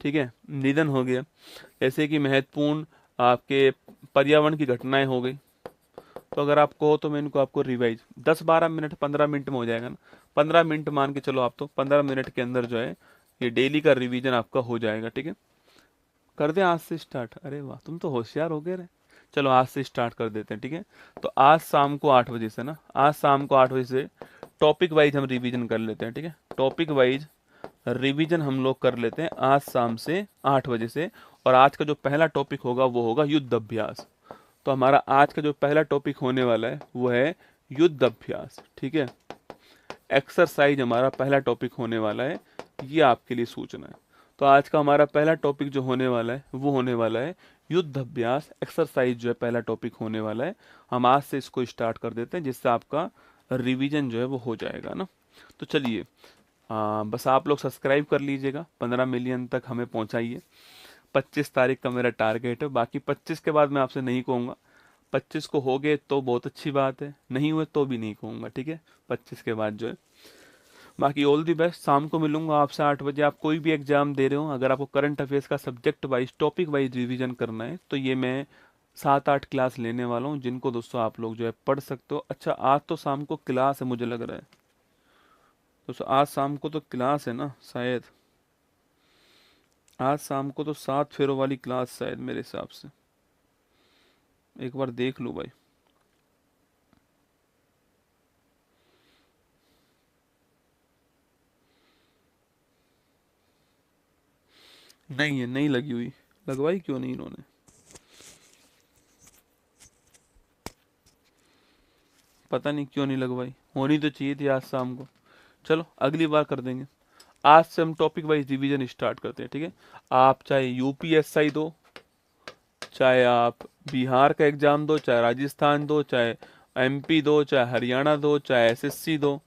ठीक है, निधन हो गया, जैसे कि महत्वपूर्ण आपके पर्यावरण की घटनाएं हो गई। तो अगर आपको हो तो मैं इनको आपको रिवाइज 10 12 मिनट 15 मिनट में हो जाएगा ना, 15 मिनट मान के चलो आप, तो 15 मिनट के अंदर जो है ये डेली का रिवीजन आपका हो जाएगा, ठीक है। कर दें आज से स्टार्ट, अरे वाह तुम तो होशियार हो गए रे। चलो आज से स्टार्ट कर देते हैं, ठीक है। तो आज शाम को 8 बजे से ना, आज शाम को 8 बजे से टॉपिक वाइज हम रिवीजन कर लेते हैं, ठीक है। टॉपिक वाइज रिवीजन हम लोग कर लेते हैं आज शाम से 8 बजे से। और आज का जो पहला टॉपिक होगा वो होगा युद्ध अभ्यास। तो हमारा आज का जो पहला टॉपिक होने वाला है वो है युद्ध अभ्यास, ठीक है। एक्सरसाइज हमारा पहला टॉपिक होने वाला है, ये आपके लिए सूचना है। तो आज का हमारा पहला टॉपिक जो होने वाला है वो होने वाला है युद्ध अभ्यास, एक्सरसाइज जो है पहला टॉपिक होने वाला है। हम आज से इसको स्टार्ट कर देते हैं जिससे आपका रिवीजन जो है वो हो जाएगा ना। तो चलिए बस आप लोग सब्सक्राइब कर लीजिएगा, 15 मिलियन तक हमें पहुंचाइए। 25 तारीख का मेरा टारगेट है, बाकी 25 के बाद मैं आपसे नहीं कहूँगा। 25 को हो गए तो बहुत अच्छी बात है, नहीं हुए तो भी नहीं कहूँगा, ठीक है। 25 के बाद जो है, बाकी ऑल दी बेस्ट। शाम को मिलूंगा आपसे 8 बजे। आप कोई भी एग्जाम दे रहे हो, अगर आपको करंट अफेयर्स का subject wise topic wise revision करना है तो ये मैं 7 8 क्लास लेने वाला हूँ, जिनको दोस्तों आप लोग जो है पढ़ सकते हो। अच्छा आज तो शाम को क्लास है मुझे लग रहा है दोस्तों, आज शाम को तो क्लास है ना शायद, आज शाम को तो 7 फेरों वाली क्लास शायद मेरे हिसाब से, एक बार देख लो भाई। नहीं है, नहीं लगी हुई, लगवाई क्यों नहीं इन्होंने, पता नहीं क्यों नहीं लगवाई, होनी तो चाहिए थी आज शाम को। चलो अगली बार कर देंगे। आज से हम टॉपिक वाइज रिवीजन स्टार्ट करते हैं, ठीक है। आप चाहे यूपीएसआई दो, चाहे आप बिहार का एग्जाम दो, चाहे राजस्थान दो, चाहे एमपी दो, चाहे हरियाणा दो, चाहे एसएससी दो,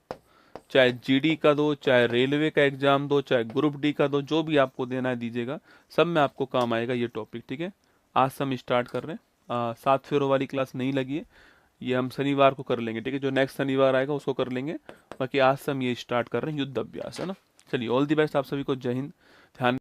चाहे जीडी का दो, चाहे रेलवे का एग्जाम दो, चाहे ग्रुप डी का दो, जो भी आपको देना है दीजिएगा, सब में आपको काम आएगा ये टॉपिक, ठीक है। आज से हम स्टार्ट कर रहे हैं। 7 फेरों वाली क्लास नहीं लगी है, ये हम शनिवार को कर लेंगे, ठीक है। जो नेक्स्ट शनिवार आएगा उसको कर लेंगे। बाकी आज से हम ये स्टार्ट कर रहे हैं युद्ध अभ्यास, है ना। चलिए ऑल दी बेस्ट आप सभी को, जय हिंद। ध्यान